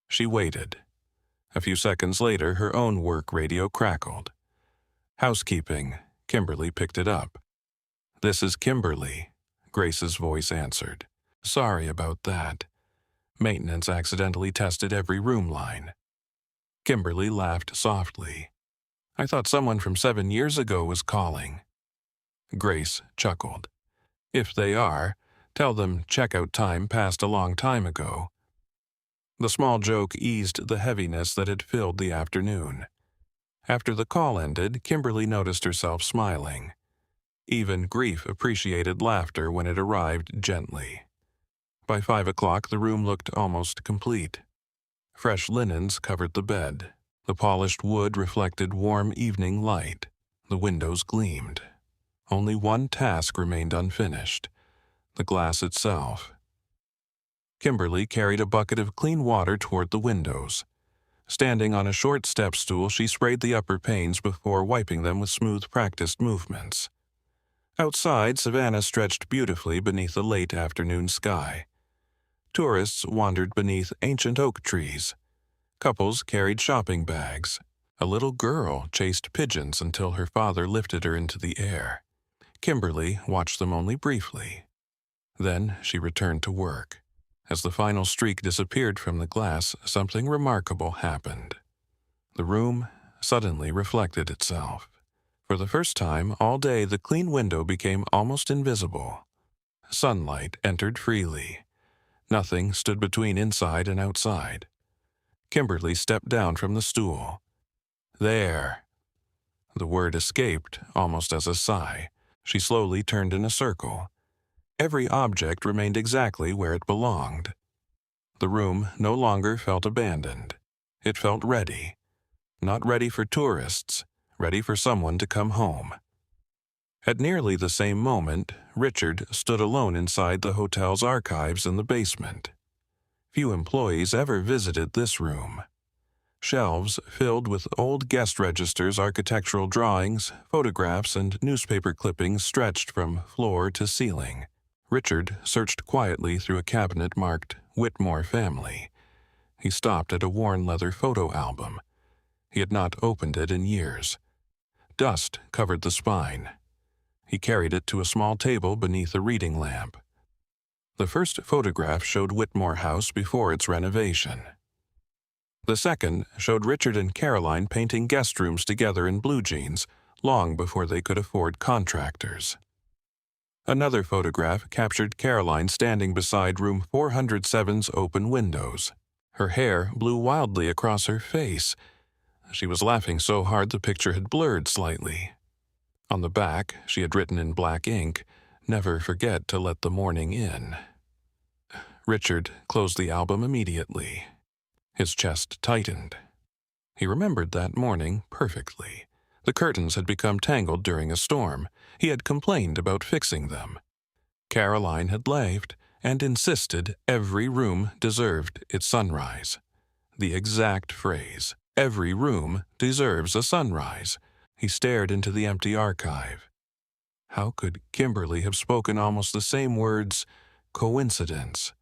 She waited. A few seconds later, her own work radio crackled. "Housekeeping." Kimberly picked it up. "This is Kimberly," Grace's voice answered. "Sorry about that. Maintenance accidentally tested every room line." Kimberly laughed softly. "I thought someone from 7 years ago was calling." Grace chuckled. "If they are, tell them checkout time passed a long time ago." The small joke eased the heaviness that had filled the afternoon. After the call ended, Kimberly noticed herself smiling. Even grief appreciated laughter when it arrived gently. By 5 o'clock, the room looked almost complete. Fresh linens covered the bed. The polished wood reflected warm evening light. The windows gleamed. Only one task remained unfinished: the glass itself. Kimberly carried a bucket of clean water toward the windows. Standing on a short step stool, she sprayed the upper panes before wiping them with smooth, practiced movements. Outside, Savannah stretched beautifully beneath the late afternoon sky. Tourists wandered beneath ancient oak trees. Couples carried shopping bags. A little girl chased pigeons until her father lifted her into the air. Kimberly watched them only briefly. Then she returned to work. As the final streak disappeared from the glass, something remarkable happened. The room suddenly reflected itself. For the first time all day, the clean window became almost invisible. Sunlight entered freely. Nothing stood between inside and outside. Kimberly stepped down from the stool. "There." The word escaped almost as a sigh. She slowly turned in a circle. Every object remained exactly where it belonged. The room no longer felt abandoned. It felt ready. Not ready for tourists, ready for someone to come home. At nearly the same moment, Richard stood alone inside the hotel's archives in the basement. Few employees ever visited this room. Shelves filled with old guest registers, architectural drawings, photographs, and newspaper clippings stretched from floor to ceiling. Richard searched quietly through a cabinet marked Whitmore family. He stopped at a worn leather photo album. He had not opened it in years. Dust covered the spine. He carried it to a small table beneath a reading lamp. The first photograph showed Whitmore House before its renovation. The second showed Richard and Caroline painting guest rooms together in blue jeans long before they could afford contractors. Another photograph captured Caroline standing beside room 407's open windows. Her hair blew wildly across her face. She was laughing so hard the picture had blurred slightly. On the back, she had written in black ink, "Never forget to let the morning in." Richard closed the album immediately. His chest tightened. He remembered that morning perfectly. The curtains had become tangled during a storm. He had complained about fixing them. Caroline had laughed and insisted every room deserved its sunrise. The exact phrase, "Every room deserves a sunrise." He stared into the empty archive. How could Kimberly have spoken almost the same words? Coincidence?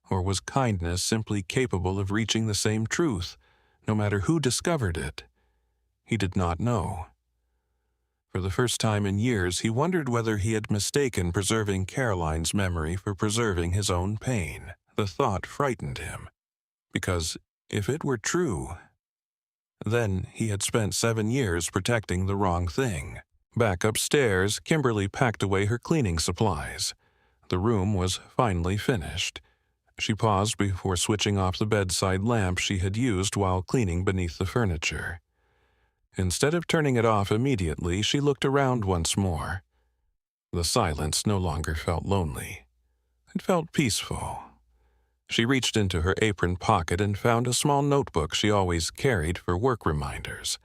Or was kindness simply capable of reaching the same truth, no matter who discovered it? He did not know. For the first time in years, he wondered whether he had mistaken preserving Caroline's memory for preserving his own pain. The thought frightened him, because if it were true, then he had spent 7 years protecting the wrong thing. Back upstairs, Kimberly packed away her cleaning supplies. The room was finally finished. She paused before switching off the bedside lamp she had used while cleaning beneath the furniture. Instead of turning it off immediately, she looked around once more. The silence no longer felt lonely. It felt peaceful. She reached into her apron pocket and found a small notebook she always carried for work reminders.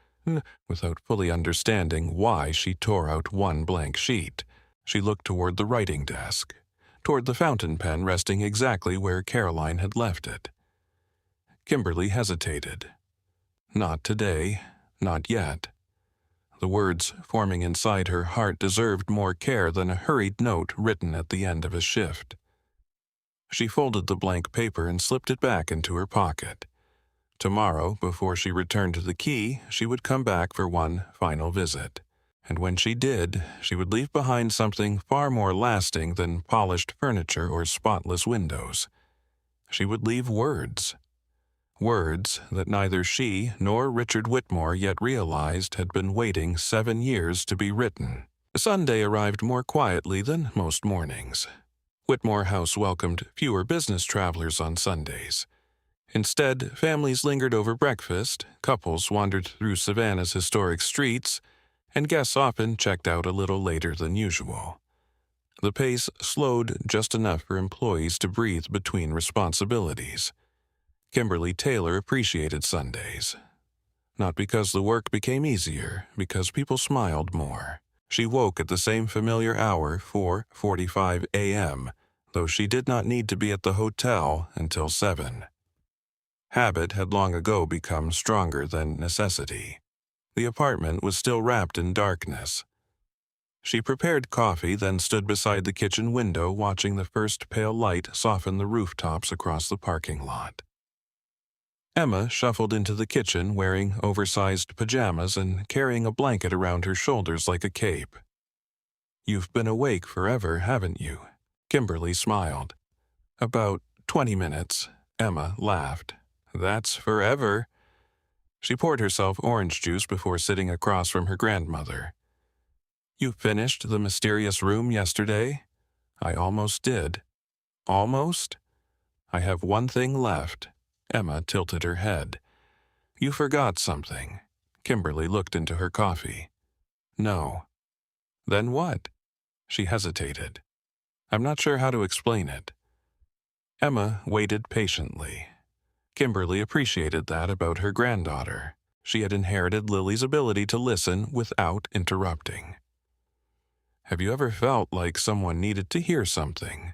Without fully understanding why she tore out one blank sheet, she looked toward the writing desk, toward the fountain pen resting exactly where Caroline had left it. Kimberly hesitated. Not today, not yet. The words forming inside her heart deserved more care than a hurried note written at the end of a shift. She folded the blank paper and slipped it back into her pocket. Tomorrow, before she returned to the quay, she would come back for one final visit. And when she did, she would leave behind something far more lasting than polished furniture or spotless windows. She would leave words. Words that neither she nor Richard Whitmore yet realized had been waiting 7 years to be written. Sunday arrived more quietly than most mornings. Whitmore House welcomed fewer business travelers on Sundays. Instead, families lingered over breakfast, couples wandered through Savannah's historic streets, and guests often checked out a little later than usual. The pace slowed just enough for employees to breathe between responsibilities. Kimberly Taylor appreciated Sundays. Not because the work became easier, because people smiled more. She woke at the same familiar hour, 4:45 a.m., though she did not need to be at the hotel until 7. Habit had long ago become stronger than necessity. The apartment was still wrapped in darkness. She prepared coffee, then stood beside the kitchen window watching the first pale light soften the rooftops across the parking lot. Emma shuffled into the kitchen wearing oversized pajamas and carrying a blanket around her shoulders like a cape. "You've been awake forever, haven't you?" Kimberly smiled. "About 20 minutes," Emma laughed. "That's forever." She poured herself orange juice before sitting across from her grandmother. "You finished the mysterious room yesterday?" "I almost did." "Almost?" "I have one thing left." Emma tilted her head. "You forgot something." Kimberly looked into her coffee. "No." "Then what?" She hesitated. "I'm not sure how to explain it." Emma waited patiently. Kimberly appreciated that about her granddaughter. She had inherited Lily's ability to listen without interrupting. "Have you ever felt like someone needed to hear something?"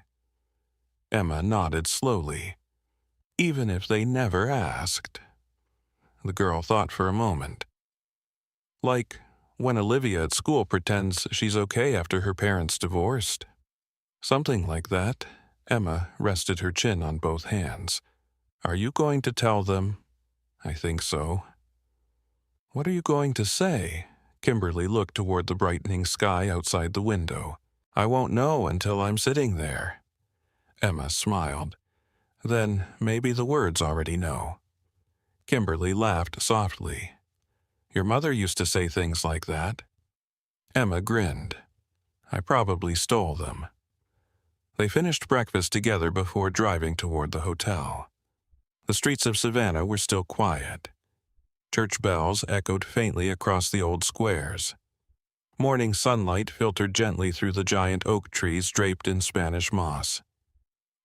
Emma nodded slowly. "Even if they never asked." The girl thought for a moment. "Like when Olivia at school pretends she's okay after her parents divorced." "Something like that," Emma rested her chin on both hands. "Are you going to tell them?" "I think so." "What are you going to say?" Kimberly looked toward the brightening sky outside the window. "I won't know until I'm sitting there." Emma smiled. "Then maybe the words already know." Kimberly laughed softly. "Your mother used to say things like that." Emma grinned. "I probably stole them." They finished breakfast together before driving toward the hotel. The streets of Savannah were still quiet. Church bells echoed faintly across the old squares. Morning sunlight filtered gently through the giant oak trees draped in Spanish moss.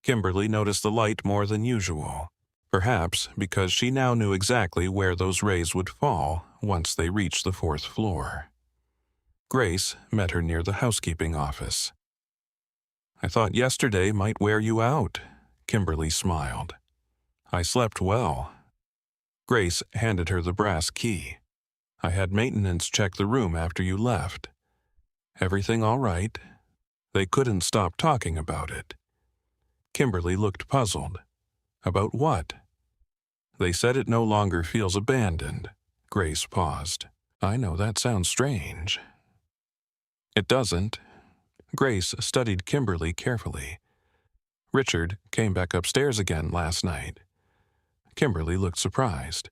Kimberly noticed the light more than usual, perhaps because she now knew exactly where those rays would fall once they reached the 4th floor. Grace met her near the housekeeping office. "I thought yesterday might wear you out," Kimberly smiled. "I slept well." Grace handed her the brass key. "I had maintenance check the room after you left." "Everything all right?" They couldn't stop talking about it. Kimberly looked puzzled. "About what?" "They said it no longer feels abandoned." Grace paused. "I know that sounds strange." "It doesn't." Grace studied Kimberly carefully. "Richard came back upstairs again last night." Kimberly looked surprised.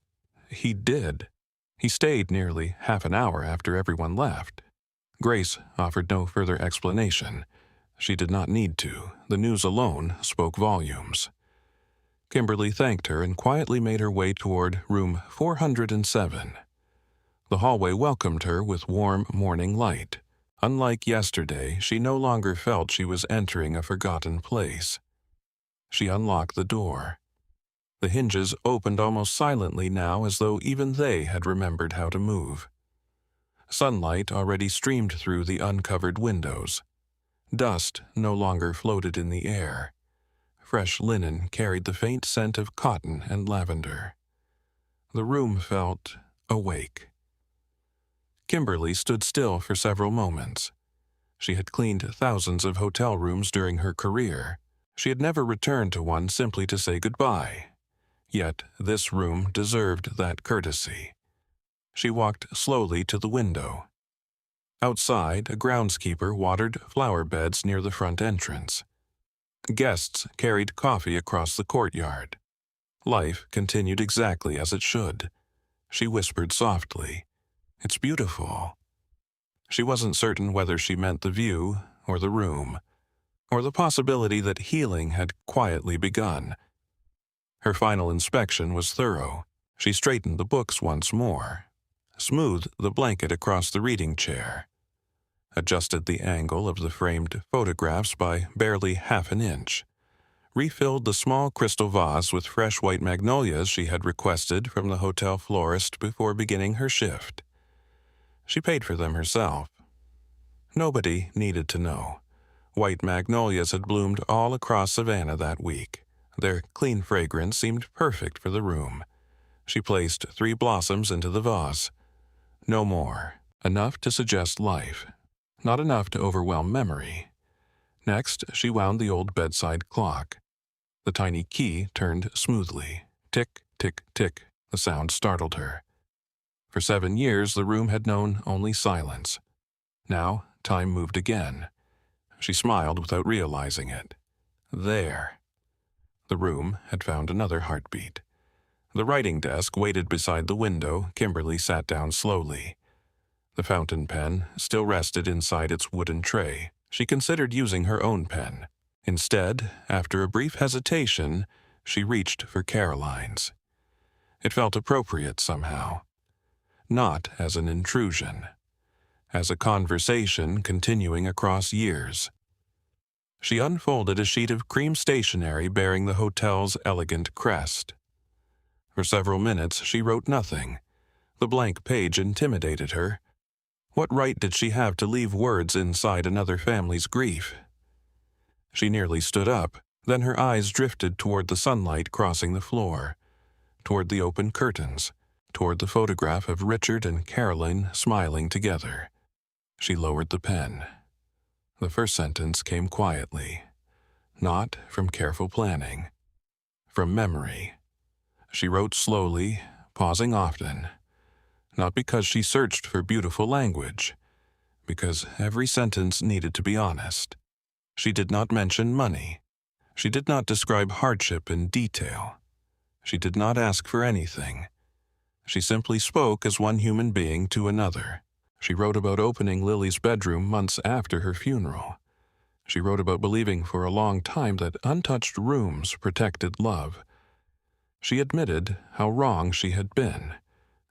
"He did. He stayed nearly half an hour after everyone left." Grace offered no further explanation. She did not need to. The news alone spoke volumes. Kimberly thanked her and quietly made her way toward room 407. The hallway welcomed her with warm morning light. Unlike yesterday, she no longer felt she was entering a forgotten place. She unlocked the door. The hinges opened almost silently now, as though even they had remembered how to move. Sunlight already streamed through the uncovered windows. Dust no longer floated in the air. Fresh linen carried the faint scent of cotton and lavender. The room felt awake. Kimberly stood still for several moments. She had cleaned thousands of hotel rooms during her career. She had never returned to one simply to say goodbye. Yet this room deserved that courtesy. She walked slowly to the window. Outside, a groundskeeper watered flower beds near the front entrance. Guests carried coffee across the courtyard. Life continued exactly as it should. She whispered softly, "It's beautiful." She wasn't certain whether she meant the view or the room, or the possibility that healing had quietly begun. Her final inspection was thorough. She straightened the books once more, smoothed the blanket across the reading chair, adjusted the angle of the framed photographs by barely half an inch, refilled the small crystal vase with fresh white magnolias she had requested from the hotel florist before beginning her shift. She paid for them herself. Nobody needed to know. White magnolias had bloomed all across Savannah that week. Their clean fragrance seemed perfect for the room. She placed 3 blossoms into the vase. No more. Enough to suggest life. Not enough to overwhelm memory. Next, she wound the old bedside clock. The tiny key turned smoothly. Tick, tick, tick. The sound startled her. For 7 years, the room had known only silence. Now, time moved again. She smiled without realizing it. There. The room had found another heartbeat. The writing desk waited beside the window. Kimberly sat down slowly. The fountain pen still rested inside its wooden tray. She considered using her own pen. Instead, after a brief hesitation, she reached for Caroline's. It felt appropriate somehow. Not as an intrusion. As a conversation continuing across years. She unfolded a sheet of cream stationery bearing the hotel's elegant crest. For several minutes she wrote nothing. The blank page intimidated her. What right did she have to leave words inside another family's grief? She nearly stood up, then her eyes drifted toward the sunlight crossing the floor, toward the open curtains, toward the photograph of Richard and Caroline smiling together. She lowered the pen. The first sentence came quietly. not from careful planning. From memory. She wrote slowly, pausing often, not because she searched for beautiful language, because every sentence needed to be honest. She did not mention money. She did not describe hardship in detail. She did not ask for anything. She simply spoke as one human being to another. She wrote about opening Lily's bedroom months after her funeral. She wrote about believing for a long time that untouched rooms protected love. She admitted how wrong she had been.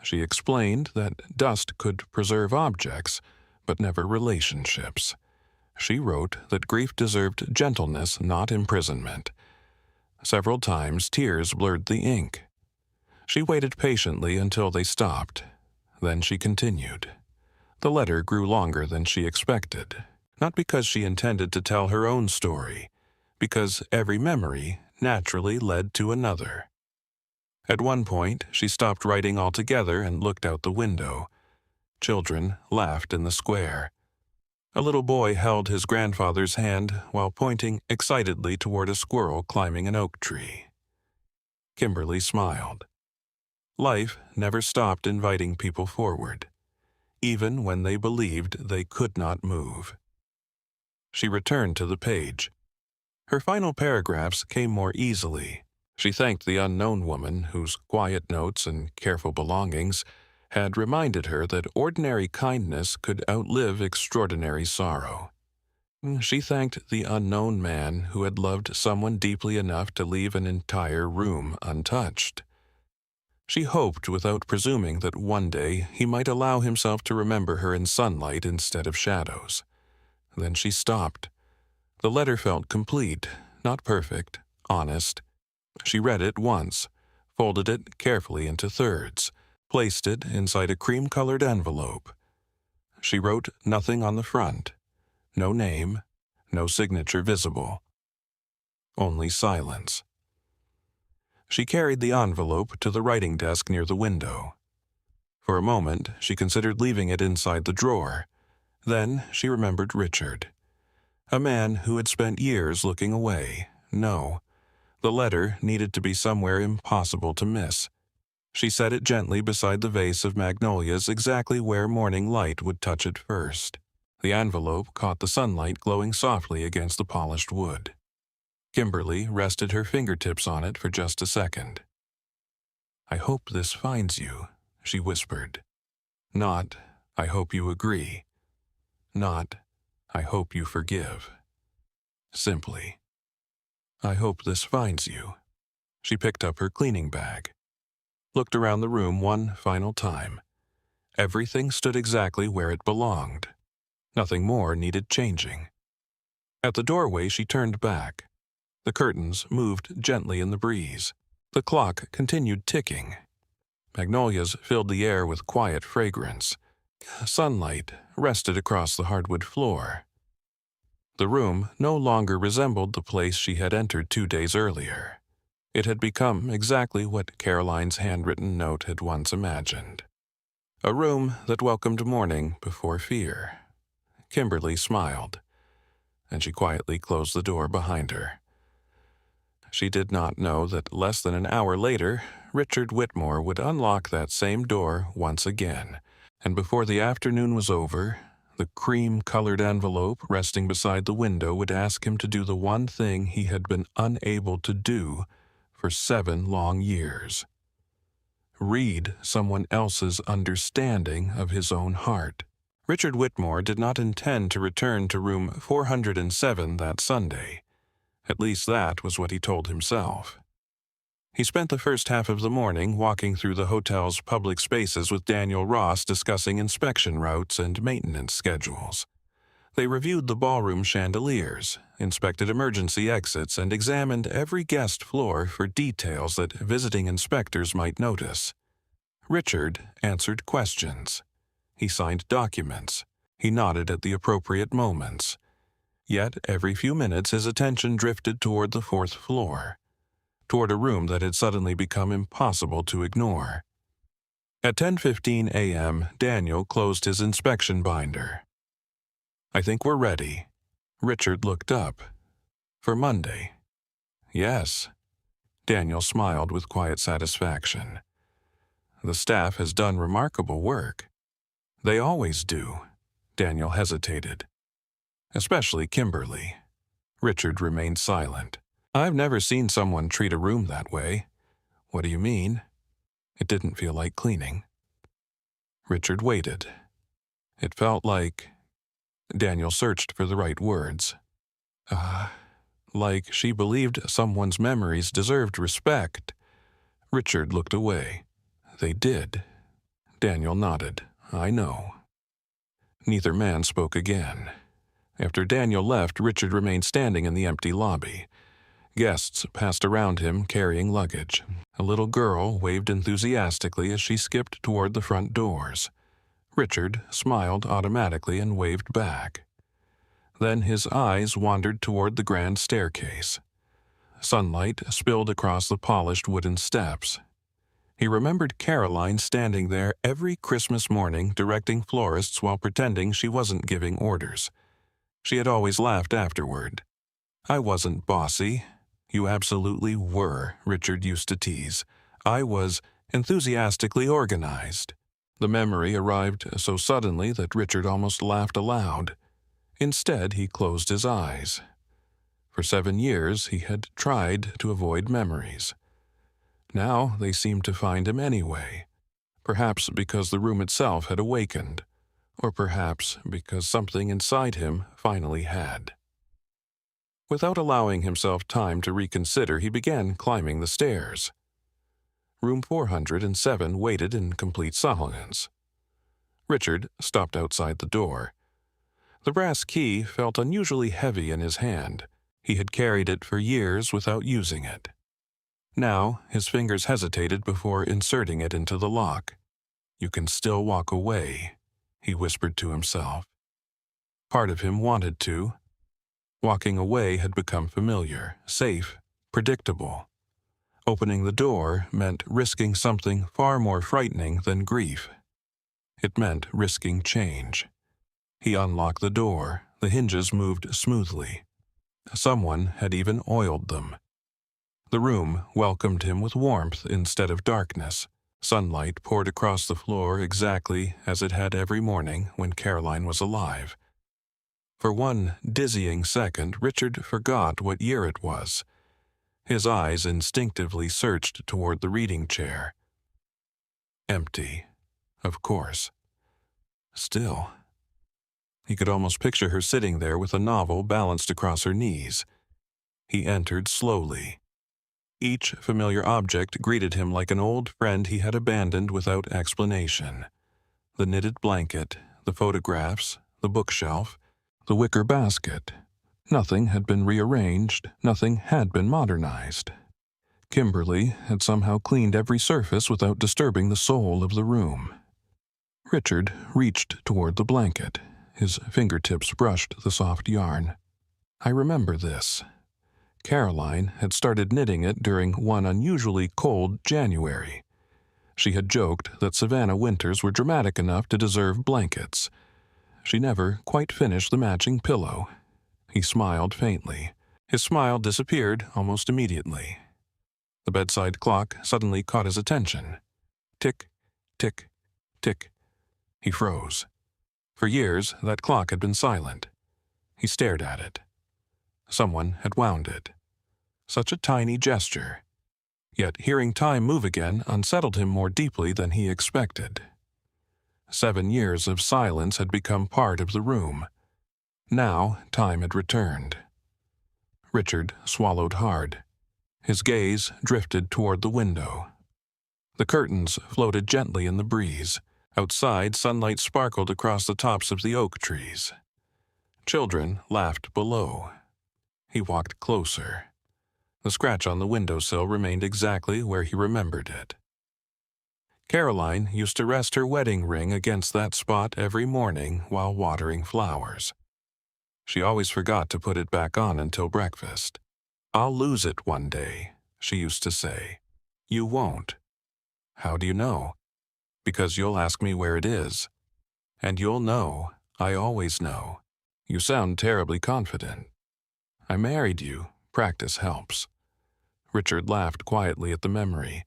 She explained that dust could preserve objects, but never relationships. She wrote that grief deserved gentleness, not imprisonment. Several times, tears blurred the ink. She waited patiently until they stopped. Then she continued. The letter grew longer than she expected, not because she intended to tell her own story, because every memory naturally led to another. At one point, she stopped writing altogether and looked out the window. Children laughed in the square. A little boy held his grandfather's hand while pointing excitedly toward a squirrel climbing an oak tree. Kimberly smiled. Life never stopped inviting people forward, even when they believed they could not move. She returned to the page. Her final paragraphs came more easily. She thanked the unknown woman whose quiet notes and careful belongings had reminded her that ordinary kindness could outlive extraordinary sorrow. She thanked the unknown man who had loved someone deeply enough to leave an entire room untouched. She hoped without presuming that one day he might allow himself to remember her in sunlight instead of shadows. Then she stopped. The letter felt complete, not perfect, honest. She read it once, folded it carefully into thirds, placed it inside a cream-colored envelope. She wrote nothing on the front. No name, no signature visible. Only silence. She carried the envelope to the writing desk near the window. For a moment, she considered leaving it inside the drawer. Then she remembered Richard. A man who had spent years looking away. No, the letter needed to be somewhere impossible to miss. She set it gently beside the vase of magnolias exactly where morning light would touch it first. The envelope caught the sunlight glowing softly against the polished wood. Kimberly rested her fingertips on it for just a second. "I hope this finds you," she whispered. Not, "I hope you agree." Not, "I hope you forgive." Simply, "I hope this finds you." She picked up her cleaning bag, looked around the room one final time. Everything stood exactly where it belonged. Nothing more needed changing. At the doorway, she turned back. The curtains moved gently in the breeze. The clock continued ticking. Magnolias filled the air with quiet fragrance. Sunlight rested across the hardwood floor. The room no longer resembled the place she had entered 2 days earlier. It had become exactly what Caroline's handwritten note had once imagined. A room that welcomed morning before fear. Kimberly smiled, and she quietly closed the door behind her. She did not know that less than an hour later, Richard Whitmore would unlock that same door once again, and before the afternoon was over, the cream-colored envelope resting beside the window would ask him to do the one thing he had been unable to do for 7 long years. Read someone else's understanding of his own heart. Richard Whitmore did not intend to return to room 407 that Sunday. At least that was what he told himself. He spent the first half of the morning walking through the hotel's public spaces with Daniel Ross discussing inspection routes and maintenance schedules. They reviewed the ballroom chandeliers, inspected emergency exits, and examined every guest floor for details that visiting inspectors might notice. Richard answered questions. He signed documents. He nodded at the appropriate moments. Yet every few minutes his attention drifted toward the 4th floor, toward a room that had suddenly become impossible to ignore. At 10:15 a.m., Daniel closed his inspection binder. "I think we're ready." Richard looked up. For Monday. Yes. Daniel smiled with quiet satisfaction. The staff has done remarkable work. They always do. Daniel hesitated. Especially Kimberly. Richard remained silent. I've never seen someone treat a room that way. What do you mean? It didn't feel like cleaning. Richard waited. It felt like... Daniel searched for the right words. Like she believed someone's memories deserved respect. Richard looked away. They did. Daniel nodded. I know. Neither man spoke again. After Daniel left, Richard remained standing in the empty lobby. Guests passed around him carrying luggage. A little girl waved enthusiastically as she skipped toward the front doors. Richard smiled automatically and waved back. Then his eyes wandered toward the grand staircase. Sunlight spilled across the polished wooden steps. He remembered Caroline standing there every Christmas morning directing florists while pretending she wasn't giving orders. She had always laughed afterward. I wasn't bossy. You absolutely were, Richard used to tease. I was enthusiastically organized. The memory arrived so suddenly that Richard almost laughed aloud. Instead, he closed his eyes. For 7 years, he had tried to avoid memories. Now they seemed to find him anyway, perhaps because the room itself had awakened, or perhaps because something inside him finally had. Without allowing himself time to reconsider, he began climbing the stairs. Room 407 waited in complete silence. Richard stopped outside the door. The brass key felt unusually heavy in his hand. He had carried it for years without using it. Now, his fingers hesitated before inserting it into the lock. You can still walk away, he whispered to himself. Part of him wanted to. Walking away had become familiar, safe, predictable. Opening the door meant risking something far more frightening than grief. It meant risking change. He unlocked the door. The hinges moved smoothly. Someone had even oiled them. The room welcomed him with warmth instead of darkness. Sunlight poured across the floor exactly as it had every morning when Caroline was alive. For one dizzying second, Richard forgot what year it was. His eyes instinctively searched toward the reading chair. Empty, of course. Still, he could almost picture her sitting there with a novel balanced across her knees. He entered slowly. Each familiar object greeted him like an old friend he had abandoned without explanation. The knitted blanket, the photographs, the bookshelf, the wicker basket. Nothing had been rearranged, nothing had been modernized. Kimberly had somehow cleaned every surface without disturbing the soul of the room. Richard reached toward the blanket. His fingertips brushed the soft yarn. I remember this. Caroline had started knitting it during one unusually cold January. She had joked that Savannah winters were dramatic enough to deserve blankets. She never quite finished the matching pillow. He smiled faintly. His smile disappeared almost immediately. The bedside clock suddenly caught his attention. Tick, tick, tick. He froze. For years, that clock had been silent. He stared at it. Someone had wound it. Such a tiny gesture. Yet hearing time move again unsettled him more deeply than he expected. 7 years of silence had become part of the room. Now time had returned. Richard swallowed hard. His gaze drifted toward the window. The curtains floated gently in the breeze. Outside, sunlight sparkled across the tops of the oak trees. Children laughed below. He walked closer. The scratch on the windowsill remained exactly where he remembered it. Caroline used to rest her wedding ring against that spot every morning while watering flowers. She always forgot to put it back on until breakfast. I'll lose it one day, she used to say. You won't. How do you know? Because you'll ask me where it is. And you'll know. I always know. You sound terribly confident. I married you. Practice helps." Richard laughed quietly at the memory.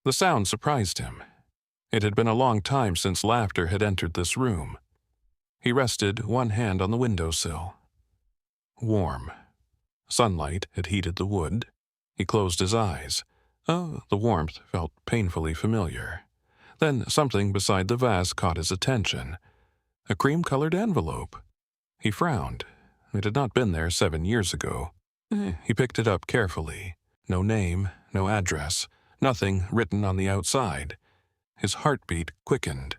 The sound surprised him. It had been a long time since laughter had entered this room. He rested one hand on the windowsill. Warm. Sunlight had heated the wood. He closed his eyes. Oh, the warmth felt painfully familiar. Then something beside the vase caught his attention. A cream-colored envelope. He frowned. It had not been there 7 years ago. He picked it up carefully. No name, no address, nothing written on the outside. His heartbeat quickened.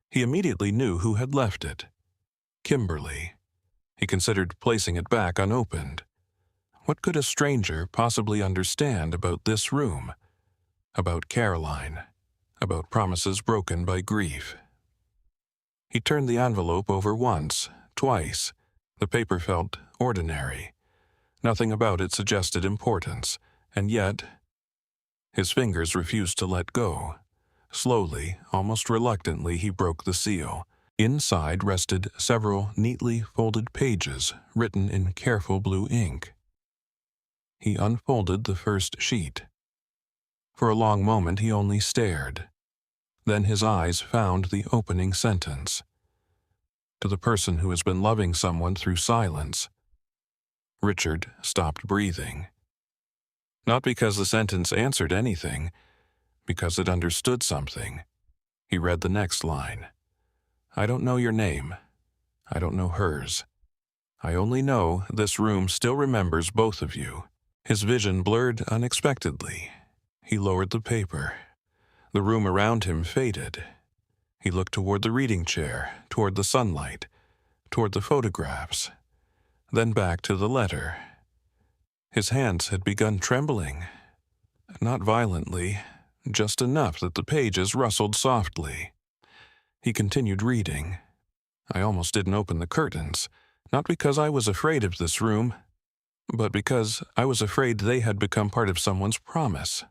He immediately knew who had left it. Kimberly. He considered placing it back unopened. What could a stranger possibly understand about this room? About Caroline? About promises broken by grief? He turned the envelope over once, twice. The paper felt ordinary. Nothing about it suggested importance, and yet his fingers refused to let go. Slowly, almost reluctantly, he broke the seal. Inside rested several neatly folded pages written in careful blue ink. He unfolded the first sheet. For a long moment he only stared. Then his eyes found the opening sentence. To the person who has been loving someone through silence. Richard stopped breathing. Not because the sentence answered anything, because it understood something. He read the next line. I don't know your name. I don't know hers. I only know this room still remembers both of you. His vision blurred unexpectedly. He lowered the paper. The room around him faded. He looked toward the reading chair, toward the sunlight, toward the photographs, then back to the letter. His hands had begun trembling. Not violently, just enough that the pages rustled softly. He continued reading. I almost didn't open the curtains, not because I was afraid of this room, but because I was afraid they had become part of someone's promise.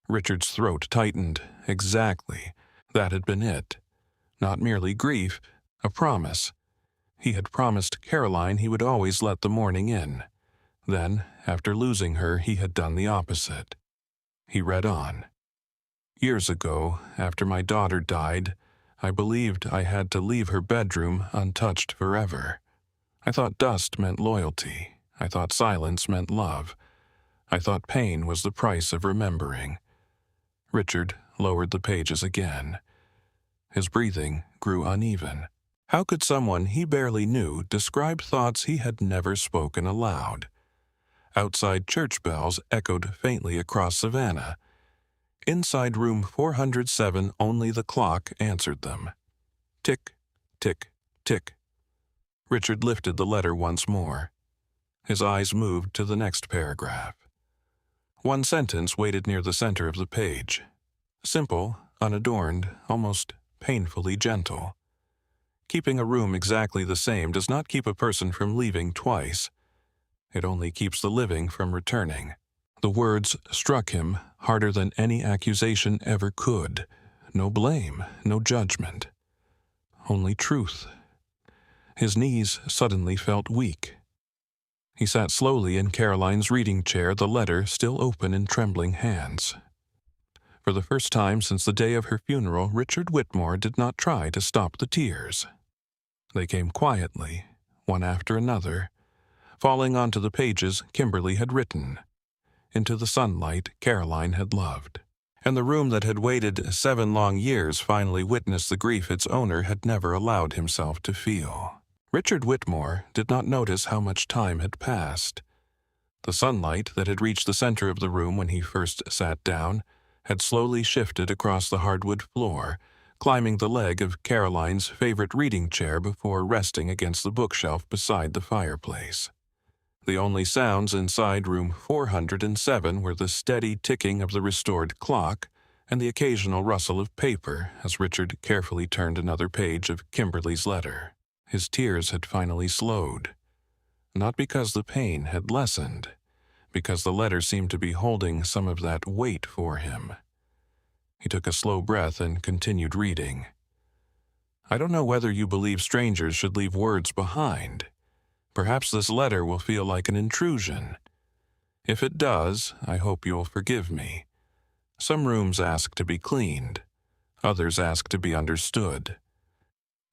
Richard's throat tightened. Exactly. That had been it. Not merely grief, a promise. He had promised Caroline he would always let the morning in. Then, after losing her, he had done the opposite. He read on. Years ago, after my daughter died, I believed I had to leave her bedroom untouched forever. I thought dust meant loyalty. I thought silence meant love. I thought pain was the price of remembering. Richard lowered the pages again. His breathing grew uneven. How could someone he barely knew describe thoughts he had never spoken aloud? Outside church bells echoed faintly across Savannah. Inside room 407 only the clock answered them. Tick, tick, tick. Richard lifted the letter once more. His eyes moved to the next paragraph. One sentence waited near the center of the page. Simple, unadorned, almost painfully gentle. Keeping a room exactly the same does not keep a person from leaving twice. It only keeps the living from returning. The words struck him harder than any accusation ever could. No blame, no judgment. Only truth. His knees suddenly felt weak. He sat slowly in Caroline's reading chair, the letter still open in trembling hands. For the first time since the day of her funeral, Richard Whitmore did not try to stop the tears. They came quietly, one after another, falling onto the pages Kimberly had written, into the sunlight Caroline had loved. And the room that had waited 7 long years finally witnessed the grief its owner had never allowed himself to feel. Richard Whitmore did not notice how much time had passed. The sunlight that had reached the center of the room when he first sat down had slowly shifted across the hardwood floor, climbing the leg of Caroline's favorite reading chair before resting against the bookshelf beside the fireplace. The only sounds inside room 407 were the steady ticking of the restored clock and the occasional rustle of paper as Richard carefully turned another page of Kimberly's letter. His tears had finally slowed. Not because the pain had lessened, because the letter seemed to be holding some of that weight for him. He took a slow breath and continued reading. I don't know whether you believe strangers should leave words behind. Perhaps this letter will feel like an intrusion. If it does, I hope you'll forgive me. Some rooms ask to be cleaned. Others ask to be understood.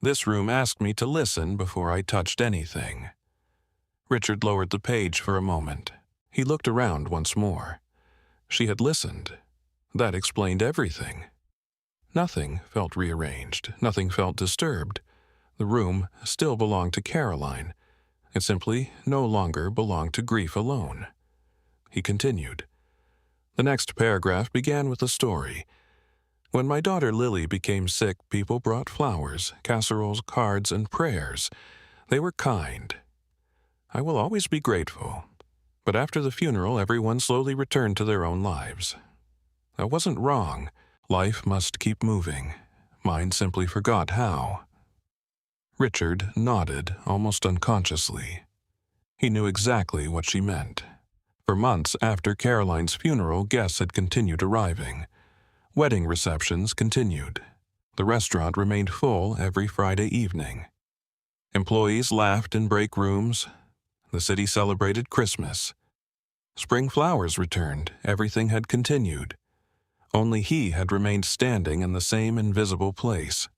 This room asked me to listen before I touched anything. Richard lowered the page for a moment. He looked around once more. She had listened. That explained everything. Nothing felt rearranged. Nothing felt disturbed. The room still belonged to Caroline. It simply no longer belonged to grief alone. He continued. The next paragraph began with a story. When my daughter Lily became sick, people brought flowers, casseroles, cards, and prayers. They were kind. I will always be grateful. But after the funeral, everyone slowly returned to their own lives. That wasn't wrong. Life must keep moving. Mine simply forgot how. Richard nodded, almost unconsciously. He knew exactly what she meant. For months after Caroline's funeral, guests had continued arriving. Wedding receptions continued. The restaurant remained full every Friday evening. Employees laughed in break rooms. The city celebrated Christmas. Spring flowers returned. Everything had continued. Only he had remained standing in the same invisible place.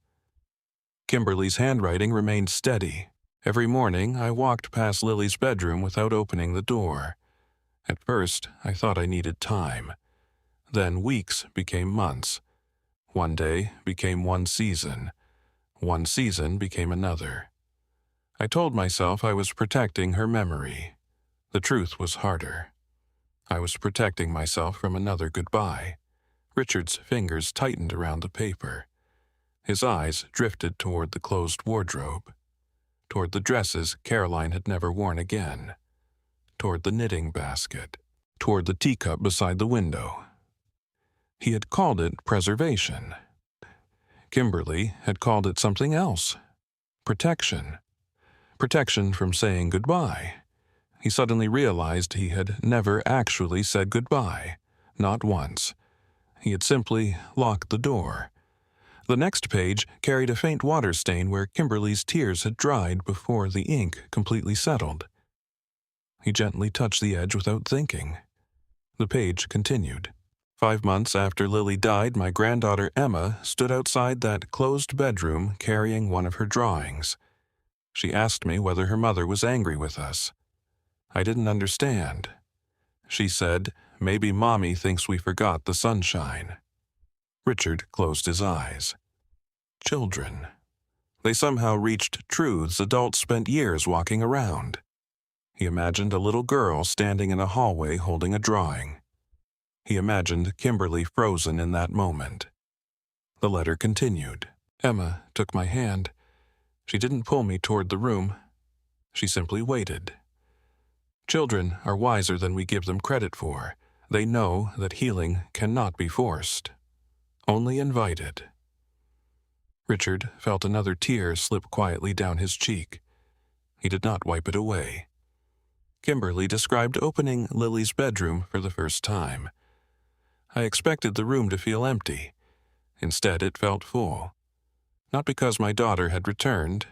Kimberly's handwriting remained steady. Every morning, I walked past Lily's bedroom without opening the door. At first, I thought I needed time. Then weeks became months. One day became one season. One season became another. I told myself I was protecting her memory. The truth was harder. I was protecting myself from another goodbye. Richard's fingers tightened around the paper. His eyes drifted toward the closed wardrobe, toward the dresses Caroline had never worn again, toward the knitting basket, toward the teacup beside the window. He had called it preservation. Kimberly had called it something else. Protection. Protection from saying goodbye. He suddenly realized he had never actually said goodbye. Not once. He had simply locked the door. The next page carried a faint water stain where Kimberly's tears had dried before the ink completely settled. He gently touched the edge without thinking. The page continued. 5 months after Lily died, my granddaughter Emma stood outside that closed bedroom carrying one of her drawings. She asked me whether her mother was angry with us. I didn't understand. She said, "Maybe Mommy thinks we forgot the sunshine." Richard closed his eyes. Children. They somehow reached truths adults spent years walking around. He imagined a little girl standing in a hallway holding a drawing. He imagined Kimberly frozen in that moment. The letter continued. Emma took my hand. She didn't pull me toward the room. She simply waited. Children are wiser than we give them credit for. They know that healing cannot be forced, only invited. Richard felt another tear slip quietly down his cheek. He did not wipe it away. Kimberly described opening Lily's bedroom for the first time. I expected the room to feel empty. Instead, it felt full. Not because my daughter had returned,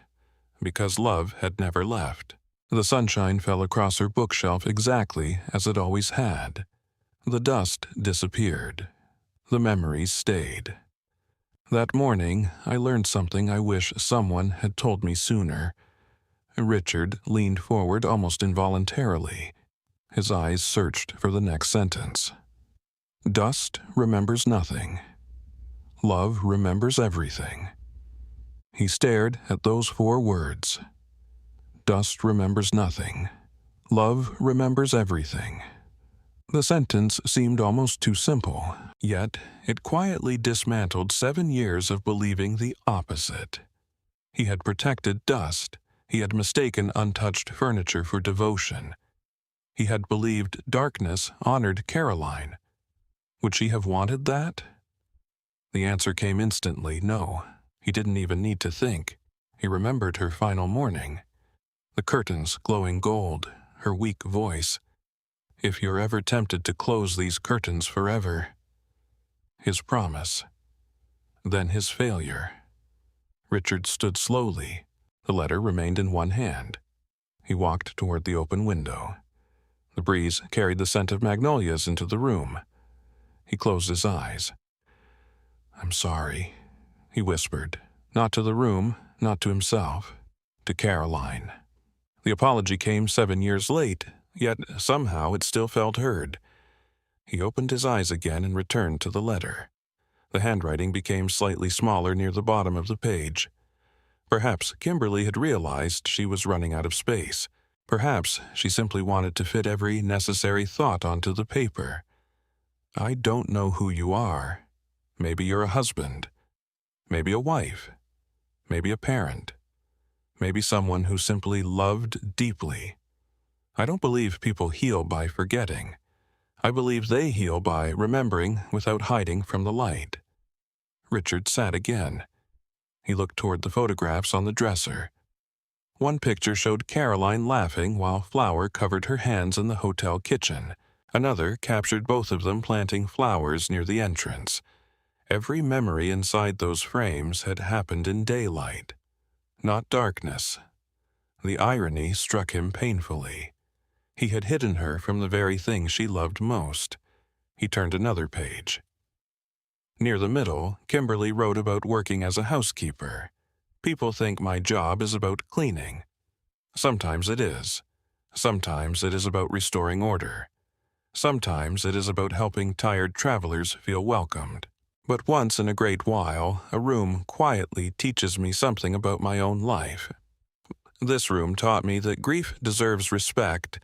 because love had never left. The sunshine fell across her bookshelf exactly as it always had. The dust disappeared. The memories stayed. That morning, I learned something I wish someone had told me sooner. Richard leaned forward almost involuntarily. His eyes searched for the next sentence. Dust remembers nothing. Love remembers everything. He stared at those 4 words. Dust remembers nothing. Love remembers everything. The sentence seemed almost too simple, yet it quietly dismantled 7 years of believing the opposite. He had protected dust. He had mistaken untouched furniture for devotion. He had believed darkness honored Caroline. Would she have wanted that? The answer came instantly, no. He didn't even need to think. He remembered her final morning. The curtains glowing gold, her weak voice. If you're ever tempted to close these curtains forever. His promise. Then his failure. Richard stood slowly. The letter remained in one hand. He walked toward the open window. The breeze carried the scent of magnolias into the room. He closed his eyes. "I'm sorry," he whispered, not to the room, not to himself, to Caroline. The apology came 7 years late, yet somehow it still felt heard. He opened his eyes again and returned to the letter. The handwriting became slightly smaller near the bottom of the page. Perhaps Kimberly had realized she was running out of space. Perhaps she simply wanted to fit every necessary thought onto the paper. "I don't know who you are. Maybe you're a husband. Maybe a wife. Maybe a parent. Maybe someone who simply loved deeply. I don't believe people heal by forgetting. I believe they heal by remembering without hiding from the light." Richard sat again. He looked toward the photographs on the dresser. One picture showed Caroline laughing while flour covered her hands in the hotel kitchen. Another captured both of them planting flowers near the entrance. Every memory inside those frames had happened in daylight, not darkness. The irony struck him painfully. He had hidden her from the very thing she loved most. He turned another page. Near the middle, Kimberly wrote about working as a housekeeper. "People think my job is about cleaning. Sometimes it is. Sometimes it is about restoring order. Sometimes it is about helping tired travelers feel welcomed. But once in a great while, a room quietly teaches me something about my own life. This room taught me that grief deserves respect,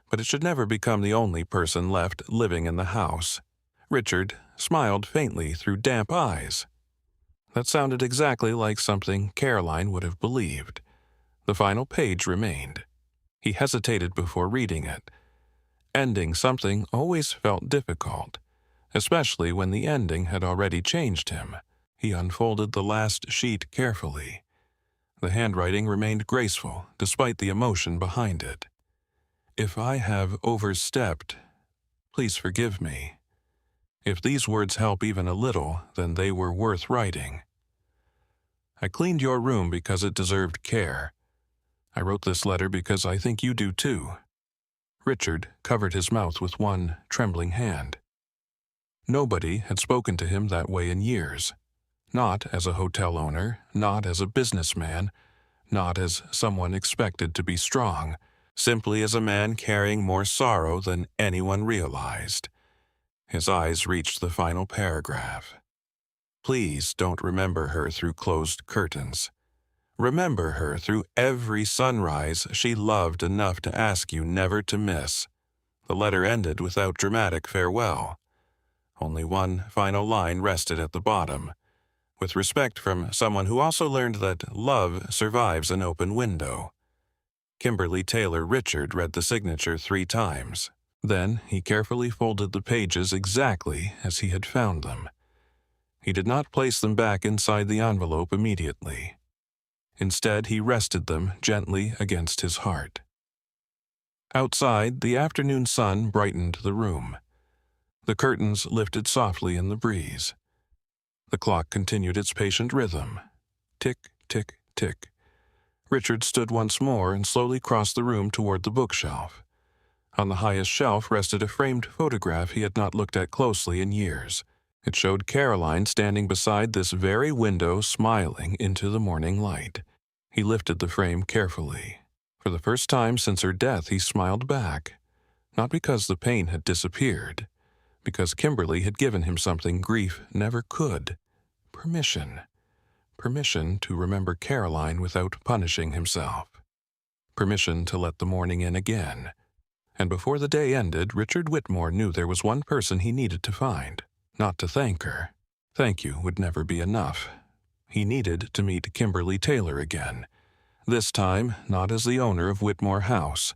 but it should never become the only person left living in the house." Richard smiled faintly through damp eyes. That sounded exactly like something Caroline would have believed. The final page remained. He hesitated before reading it. Ending something always felt difficult, especially when the ending had already changed him. He unfolded the last sheet carefully. The handwriting remained graceful, despite the emotion behind it. "If I have overstepped, please forgive me. If these words help even a little, then they were worth writing. I cleaned your room because it deserved care. I wrote this letter because I think you do too." Richard covered his mouth with one trembling hand. Nobody had spoken to him that way in years. Not as a hotel owner, not as a businessman, not as someone expected to be strong, simply as a man carrying more sorrow than anyone realized. His eyes reached the final paragraph. "Please don't remember her through closed curtains. Remember her through every sunrise she loved enough to ask you never to miss." The letter ended without dramatic farewell. Only one final line rested at the bottom. "With respect from someone who also learned that love survives an open window." Kimberly Taylor. Richard read the signature 3 times. Then he carefully folded the pages exactly as he had found them. He did not place them back inside the envelope immediately. Instead, he rested them gently against his heart. Outside, the afternoon sun brightened the room. The curtains lifted softly in the breeze. The clock continued its patient rhythm. Tick, tick, tick. Richard stood once more and slowly crossed the room toward the bookshelf. On the highest shelf rested a framed photograph he had not looked at closely in years. It showed Caroline standing beside this very window, smiling into the morning light. He lifted the frame carefully. For the first time since her death, he smiled back. Not because the pain had disappeared, because Kimberly had given him something grief never could. Permission. Permission to remember Caroline without punishing himself. Permission to let the morning in again. And before the day ended, Richard Whitmore knew there was one person he needed to find. Not to thank her. Thank you would never be enough. He needed to meet Kimberly Taylor again. This time, not as the owner of Whitmore House,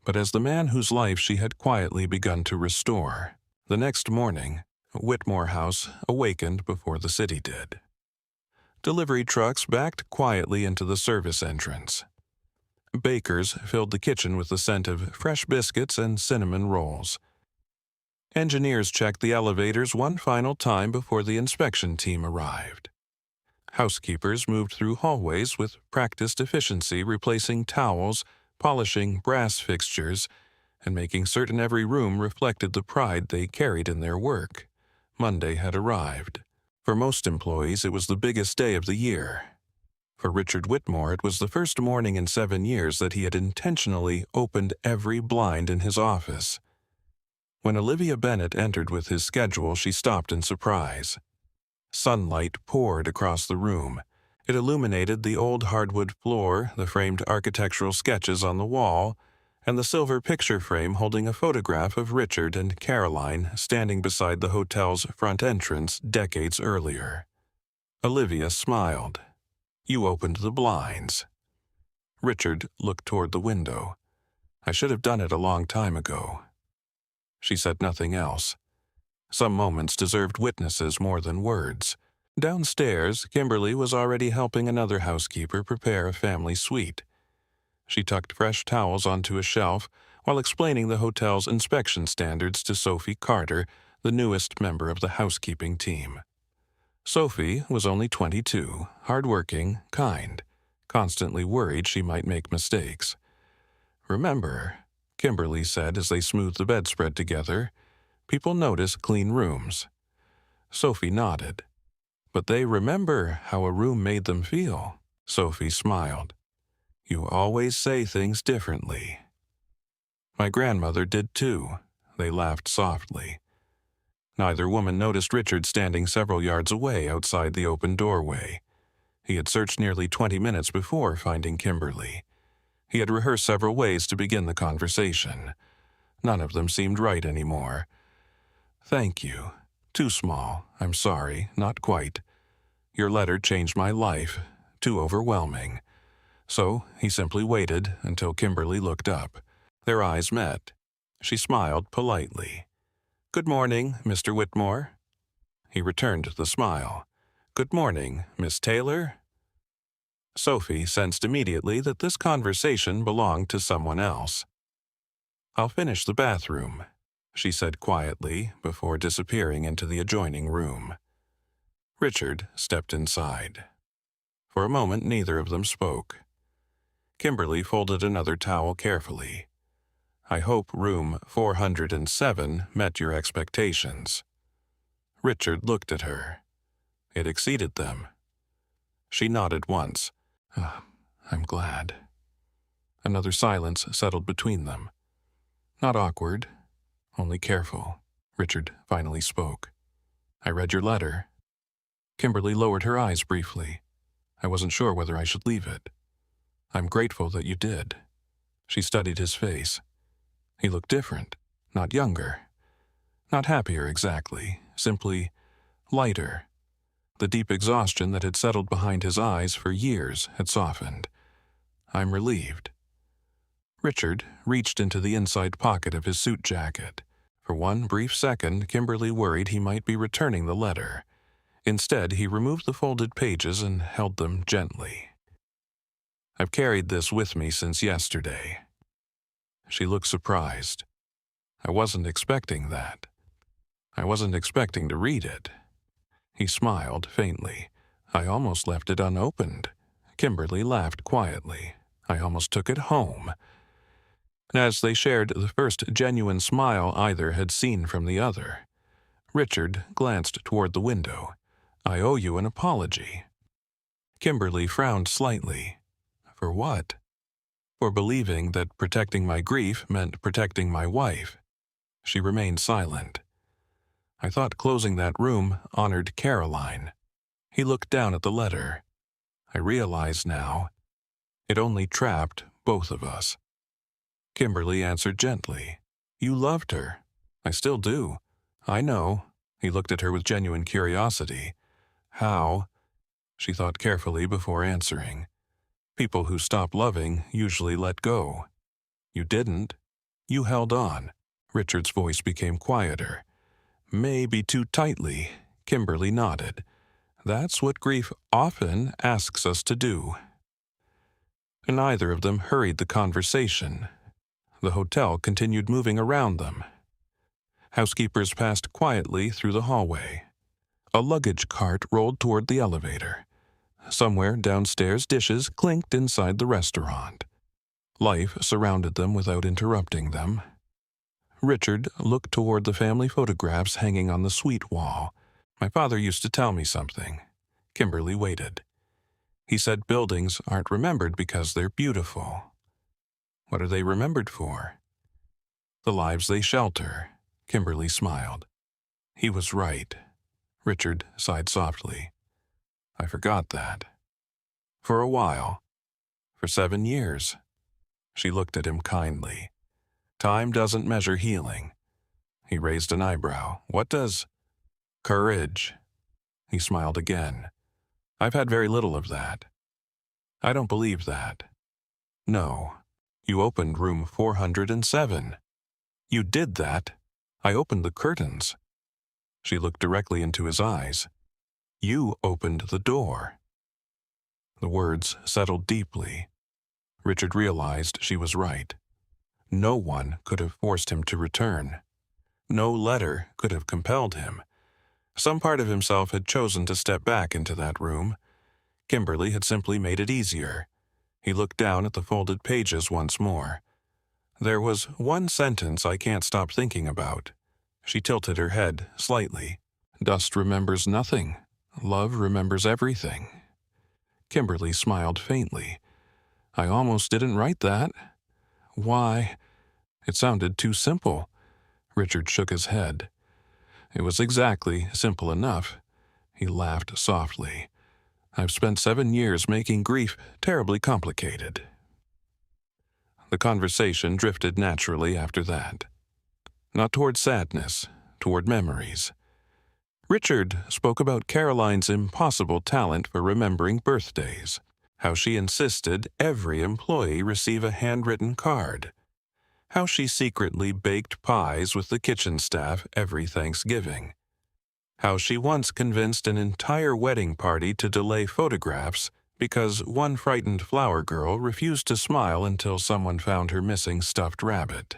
but as the man whose life she had quietly begun to restore. The next morning, Whitmore House awakened before the city did. Delivery trucks backed quietly into the service entrance. Bakers filled the kitchen with the scent of fresh biscuits and cinnamon rolls. Engineers checked the elevators one final time before the inspection team arrived. Housekeepers moved through hallways with practiced efficiency, replacing towels, polishing brass fixtures and making certain every room reflected the pride they carried in their work. Monday had arrived. For most employees, it was the biggest day of the year. For Richard Whitmore, it was the first morning in 7 years that he had intentionally opened every blind in his office. When Olivia Bennet entered with his schedule, she stopped in surprise. Sunlight poured across the room. It illuminated the old hardwood floor, the framed architectural sketches on the wall, and the silver picture frame holding a photograph of Richard and Caroline standing beside the hotel's front entrance decades earlier. Olivia smiled. "You opened the blinds." Richard looked toward the window. "I should have done it a long time ago." She said nothing else. Some moments deserved witnesses more than words. Downstairs, Kimberly was already helping another housekeeper prepare a family suite. She tucked fresh towels onto a shelf while explaining the hotel's inspection standards to Sophie Carter, the newest member of the housekeeping team. Sophie was only 22, hardworking, kind, constantly worried she might make mistakes. "Remember," Kimberly said as they smoothed the bedspread together, "people notice clean rooms." Sophie nodded. "But they remember how a room made them feel." Sophie smiled. "You always say things differently." "My grandmother did too." They laughed softly. Neither woman noticed Richard standing several yards away outside the open doorway. He had searched nearly 20 minutes before finding Kimberly. He had rehearsed several ways to begin the conversation. None of them seemed right anymore. "Thank you. Too small. I'm sorry. Not quite. Your letter changed my life. Too overwhelming." So he simply waited until Kimberly looked up. Their eyes met. She smiled politely. "Good morning, Mr. Whitmore." He returned the smile. "Good morning, Miss Taylor." Sophie sensed immediately that this conversation belonged to someone else. "I'll finish the bathroom," she said quietly before disappearing into the adjoining room. Richard stepped inside. For a moment, neither of them spoke. Kimberly folded another towel carefully. "I hope room 407 met your expectations." Richard looked at her. It exceeded them. She nodded once. "I'm glad." Another silence settled between them. Not awkward, only careful. Richard finally spoke. "I read your letter." Kimberly lowered her eyes briefly. "I wasn't sure whether I should leave it." "I'm grateful that you did." She studied his face. He looked different, not younger. Not happier exactly, simply lighter. The deep exhaustion that had settled behind his eyes for years had softened. "I'm relieved." Richard reached into the inside pocket of his suit jacket. For one brief second, Kimberly worried he might be returning the letter. Instead, he removed the folded pages and held them gently. "I've carried this with me since yesterday." She looked surprised. "I wasn't expecting that. I wasn't expecting to read it." He smiled faintly. "I almost left it unopened." Kimberly laughed quietly. "I almost took it home." As they shared the first genuine smile either had seen from the other, Richard glanced toward the window. "I owe you an apology." Kimberly frowned slightly. "For what?" "For believing that protecting my grief meant protecting my wife." She remained silent. "I thought closing that room honored Caroline." He looked down at the letter. "I realize now. It only trapped both of us." Kimberly answered gently. "You loved her." "I still do." "I know." He looked at her with genuine curiosity. "How?" She thought carefully before answering. "People who stop loving usually let go." "You didn't. You held on." Richard's voice became quieter. "Maybe too tightly." Kimberly nodded. "That's what grief often asks us to do." Neither of them hurried the conversation. The hotel continued moving around them. Housekeepers passed quietly through the hallway. A luggage cart rolled toward the elevator. Somewhere downstairs, dishes clinked inside the restaurant. Life surrounded them without interrupting them. Richard looked toward the family photographs hanging on the suite wall. My father used to tell me something. Kimberly waited. He said buildings aren't remembered because they're beautiful. What are they remembered for? The lives they shelter. Kimberly smiled. He was right. Richard sighed softly. I forgot that. For a while. For 7 years. She looked at him kindly. Time doesn't measure healing. He raised an eyebrow. What does? Courage. He smiled again. I've had very little of that. I don't believe that. No. You opened room 407. You did that. I opened the curtains. She looked directly into his eyes. You opened the door. The words settled deeply. Richard realized she was right. No one could have forced him to return. No letter could have compelled him. Some part of himself had chosen to step back into that room. Kimberly had simply made it easier. He looked down at the folded pages once more. There was one sentence I can't stop thinking about. She tilted her head slightly. Dust remembers nothing. Love remembers everything. Kimberly smiled faintly. I almost didn't write that. Why? It sounded too simple. Richard shook his head. It was exactly simple enough. He laughed softly. I've spent 7 years making grief terribly complicated. The conversation drifted naturally after that. Not toward sadness, toward memories. Richard spoke about Caroline's impossible talent for remembering birthdays, how she insisted every employee receive a handwritten card, how she secretly baked pies with the kitchen staff every Thanksgiving, how she once convinced an entire wedding party to delay photographs because one frightened flower girl refused to smile until someone found her missing stuffed rabbit.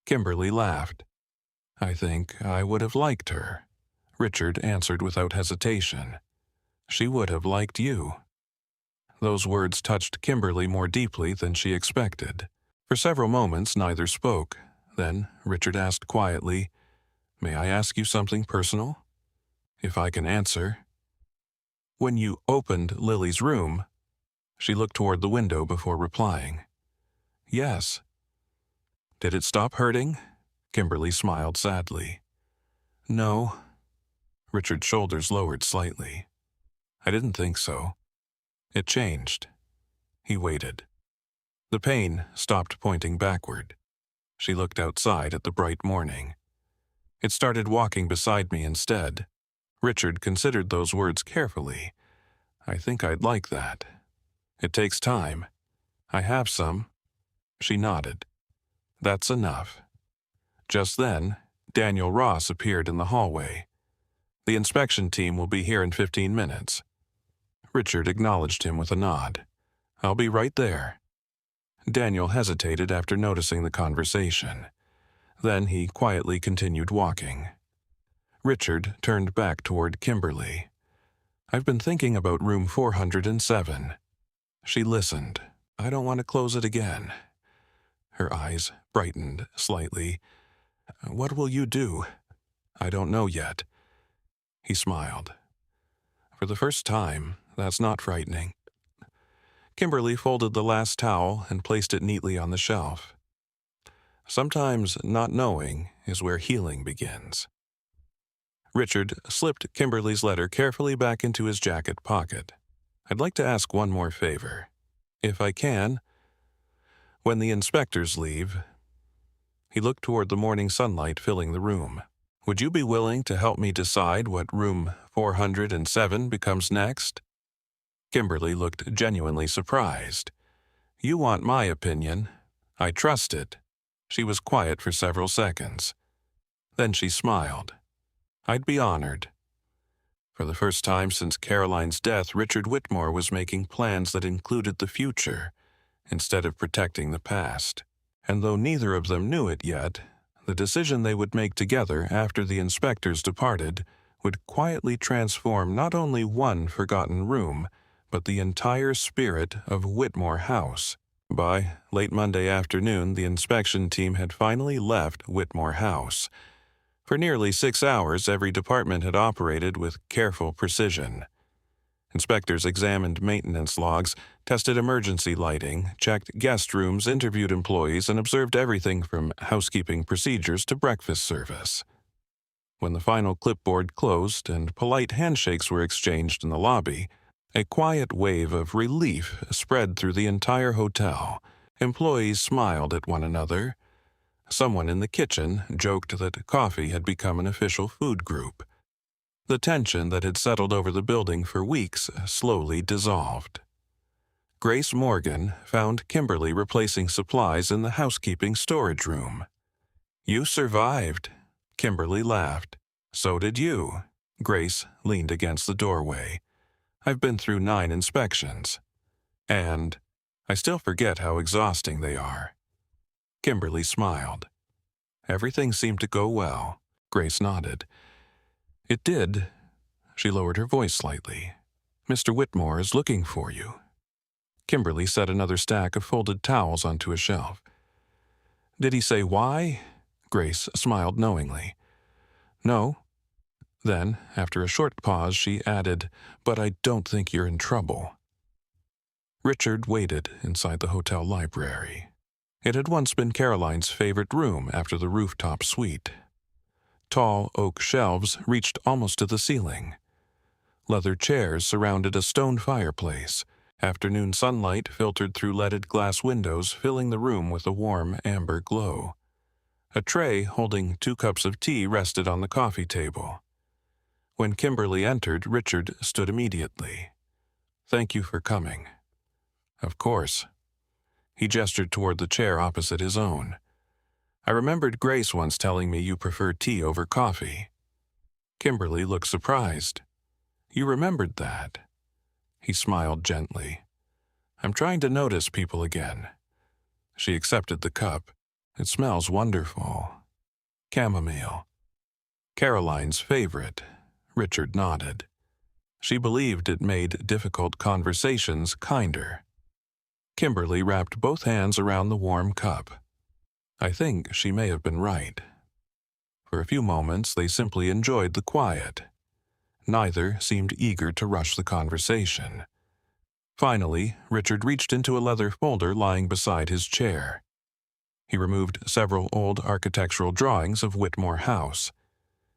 Kimberly laughed. I think I would have liked her. Richard answered without hesitation. She would have liked you. Those words touched Kimberly more deeply than she expected. For several moments neither spoke. Then Richard asked quietly, May I ask you something personal? If I can answer. When you opened Lily's room, she looked toward the window before replying. Yes. Did it stop hurting? Kimberly smiled sadly. No. Richard's shoulders lowered slightly. I didn't think so. It changed. He waited. The pain stopped pointing backward. She looked outside at the bright morning. It started walking beside me instead. Richard considered those words carefully. I think I'd like that. It takes time. I have some. She nodded. That's enough. Just then, Daniel Ross appeared in the hallway. The inspection team will be here in 15 minutes. Richard acknowledged him with a nod. I'll be right there. Daniel hesitated after noticing the conversation. Then he quietly continued walking. Richard turned back toward Kimberly. I've been thinking about room 407. She listened. I don't want to close it again. Her eyes brightened slightly. What will you do? I don't know yet. He smiled. For the first time, that's not frightening. Kimberly folded the last towel and placed it neatly on the shelf. Sometimes not knowing is where healing begins. Richard slipped Kimberly's letter carefully back into his jacket pocket. I'd like to ask one more favor. If I can, when the inspectors leave, he looked toward the morning sunlight filling the room. Would you be willing to help me decide what room 407 becomes next? Kimberly looked genuinely surprised. You want my opinion. I trust it. She was quiet for several seconds. Then she smiled. I'd be honored. For the first time since Caroline's death, Richard Whitmore was making plans that included the future instead of protecting the past. And though neither of them knew it yet, the decision they would make together after the inspectors departed would quietly transform not only one forgotten room, but the entire spirit of Whitmore House. By late Monday afternoon, the inspection team had finally left Whitmore House. For nearly 6 hours, every department had operated with careful precision. Inspectors examined maintenance logs, tested emergency lighting, checked guest rooms, interviewed employees, and observed everything from housekeeping procedures to breakfast service. When the final clipboard closed and polite handshakes were exchanged in the lobby, a quiet wave of relief spread through the entire hotel. Employees smiled at one another. Someone in the kitchen joked that coffee had become an official food group. The tension that had settled over the building for weeks slowly dissolved. Grace Morgan found Kimberly replacing supplies in the housekeeping storage room. "You survived," Kimberly laughed. "So did you." Grace leaned against the doorway. "I've been through 9 inspections. And I still forget how exhausting they are." Kimberly smiled. "Everything seemed to go well." Grace nodded. "It did." She lowered her voice slightly. "Mr. Whitmore is looking for you." Kimberly set another stack of folded towels onto a shelf. "Did he say why?" Grace smiled knowingly. "No." Then, after a short pause, she added, "But I don't think you're in trouble." Richard waited inside the hotel library. It had once been Caroline's favorite room after the rooftop suite. Tall oak shelves reached almost to the ceiling. Leather chairs surrounded a stone fireplace. Afternoon sunlight filtered through leaded glass windows, filling the room with a warm amber glow. A tray holding 2 cups of tea rested on the coffee table. When Kimberly entered, Richard stood immediately. "Thank you for coming." "Of course." He gestured toward the chair opposite his own. "I remembered Grace once telling me you prefer tea over coffee." Kimberly looked surprised. "You remembered that?" He smiled gently. "I'm trying to notice people again." She accepted the cup. "It smells wonderful." "Chamomile." "Caroline's favorite." Richard nodded. She believed it made difficult conversations kinder. Kimberly wrapped both hands around the warm cup. I think she may have been right. For a few moments, they simply enjoyed the quiet. Neither seemed eager to rush the conversation. Finally, Richard reached into a leather folder lying beside his chair. He removed several old architectural drawings of Whitmore House.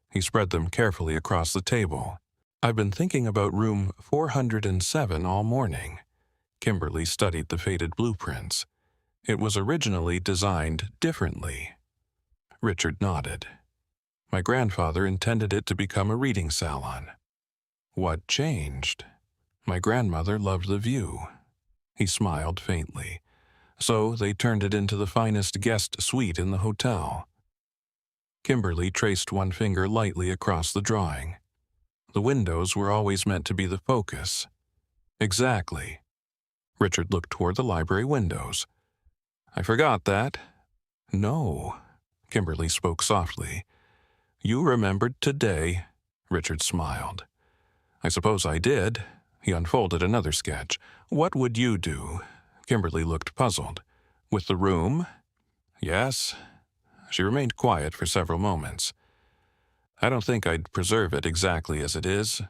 He spread them carefully across the table. "I've been thinking about room 407 all morning." Kimberly studied the faded blueprints. "It was originally designed differently." Richard nodded. "My grandfather intended it to become a reading salon." "What changed?" "My grandmother loved the view." He smiled faintly. "So they turned it into the finest guest suite in the hotel." Kimberly traced one finger lightly across the drawing. "The windows were always meant to be the focus." "Exactly." Richard looked toward the library windows. "I forgot that." "No." Kimberly spoke softly. "You remembered today." Richard smiled. "I suppose I did." He unfolded another sketch. "What would you do?" Kimberly looked puzzled. "With the room?" "Yes." She remained quiet for several moments. "I don't think I'd preserve it exactly as it is."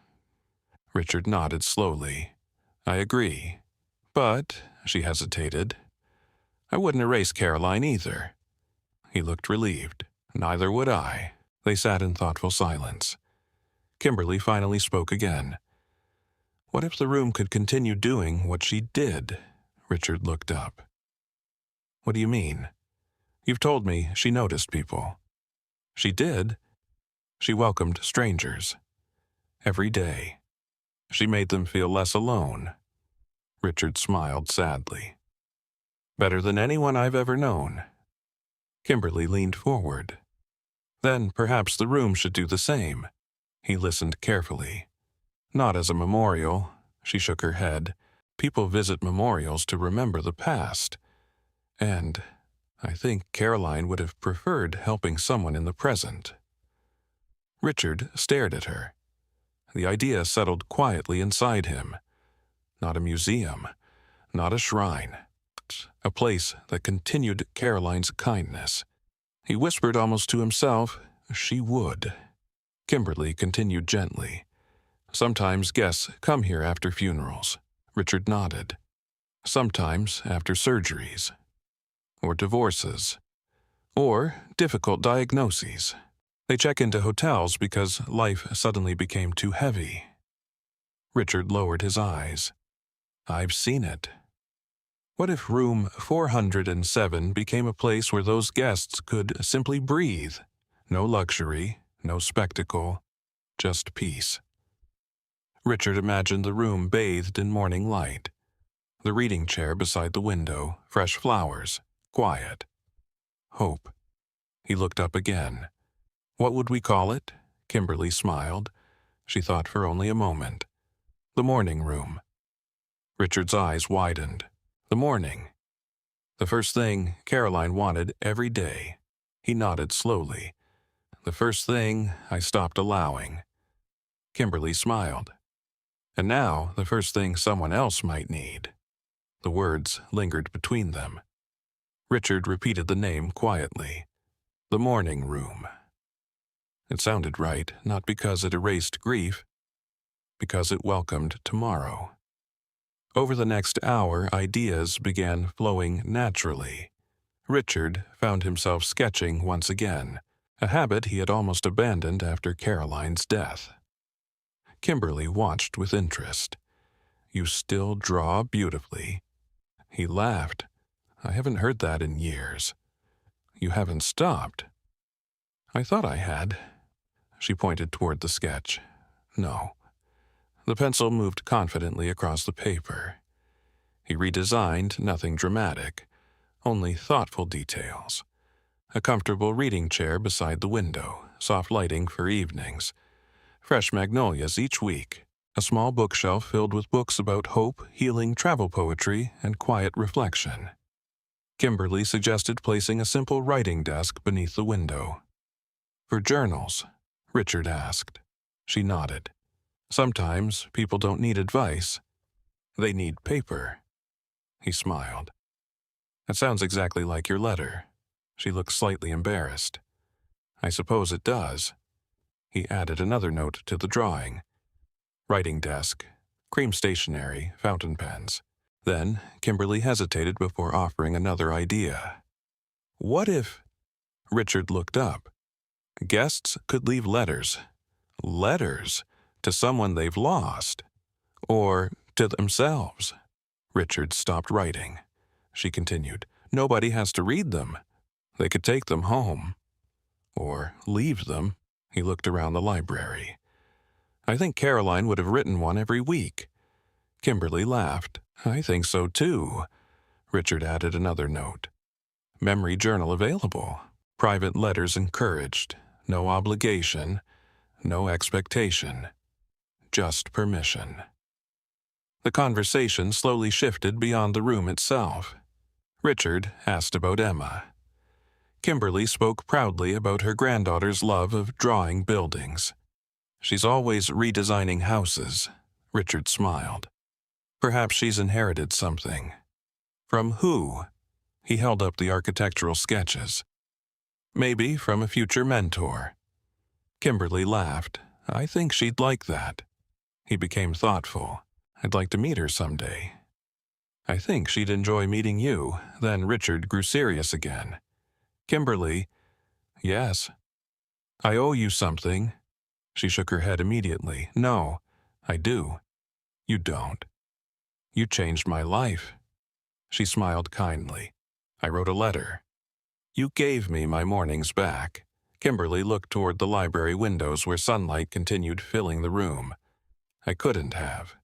Richard nodded slowly. "I agree. But," she hesitated, "I wouldn't erase Caroline either." He looked relieved. "Neither would I." They sat in thoughtful silence. Kimberly finally spoke again. "What if the room could continue doing what she did?" Richard looked up. "What do you mean?" "You've told me she noticed people." "She did." "She welcomed strangers. Every day. She made them feel less alone." Richard smiled sadly. "Better than anyone I've ever known." Kimberly leaned forward. "Then perhaps the room should do the same." He listened carefully. "Not as a memorial." She shook her head. "People visit memorials to remember the past. And I think Caroline would have preferred helping someone in the present." Richard stared at her. The idea settled quietly inside him. Not a museum, not a shrine, guests, a place that continued Caroline's kindness. He whispered almost to himself, she would. Kimberly continued gently. Sometimes guests come here after funerals. Richard nodded. Sometimes after surgeries. Or divorces. Or difficult diagnoses. They check into hotels because life suddenly became too heavy. Richard lowered his eyes. I've seen it. What if room 407 became a place where those guests could simply breathe? No luxury, no spectacle, just peace. Richard imagined the room bathed in morning light. The reading chair beside the window, fresh flowers, quiet. Hope. He looked up again. What would we call it? Kimberly smiled. She thought for only a moment. The morning room. Richard's eyes widened. The morning. The first thing Caroline wanted every day. He nodded slowly. The first thing I stopped allowing. Kimberly smiled. And now the first thing someone else might need. The words lingered between them. Richard repeated the name quietly. The morning room. It sounded right, not because it erased grief, because it welcomed tomorrow. Over the next hour, ideas began flowing naturally. Richard found himself sketching once again, a habit he had almost abandoned after Caroline's death. Kimberly watched with interest. You still draw beautifully. He laughed. I haven't heard that in years. You haven't stopped. I thought I had. She pointed toward the sketch. No. The pencil moved confidently across the paper. He redesigned nothing dramatic, only thoughtful details. A comfortable reading chair beside the window, soft lighting for evenings, fresh magnolias each week, a small bookshelf filled with books about hope, healing, travel poetry, and quiet reflection. Kimberly suggested placing a simple writing desk beneath the window. For journals, Richard asked. She nodded. Sometimes people don't need advice. They need paper. He smiled. That sounds exactly like your letter. She looked slightly embarrassed. I suppose it does. He added another note to the drawing. Writing desk, cream stationery, fountain pens. Then Kimberly hesitated before offering another idea. What if... Richard looked up. Guests could leave letters. Letters to someone they've lost. Or to themselves. Richard stopped writing. She continued. Nobody has to read them. They could take them home. Or leave them. He looked around the library. I think Caroline would have written one every week. Kimberly laughed. I think so too. Richard added another note. Memory journal available. Private letters encouraged. No obligation. No expectation. Just permission. The conversation slowly shifted beyond the room itself. Richard asked about Emma. Kimberly spoke proudly about her granddaughter's love of drawing buildings. She's always redesigning houses. Richard smiled. Perhaps she's inherited something. From who? He held up the architectural sketches. Maybe from a future mentor. Kimberly laughed. I think she'd like that. He became thoughtful. I'd like to meet her someday. I think she'd enjoy meeting you. Then Richard grew serious again. Kimberly, yes. I owe you something. She shook her head immediately. No, I do. You don't. You changed my life. She smiled kindly. I wrote a letter. You gave me my mornings back. Kimberly looked toward the library windows where sunlight continued filling the room. I couldn't have.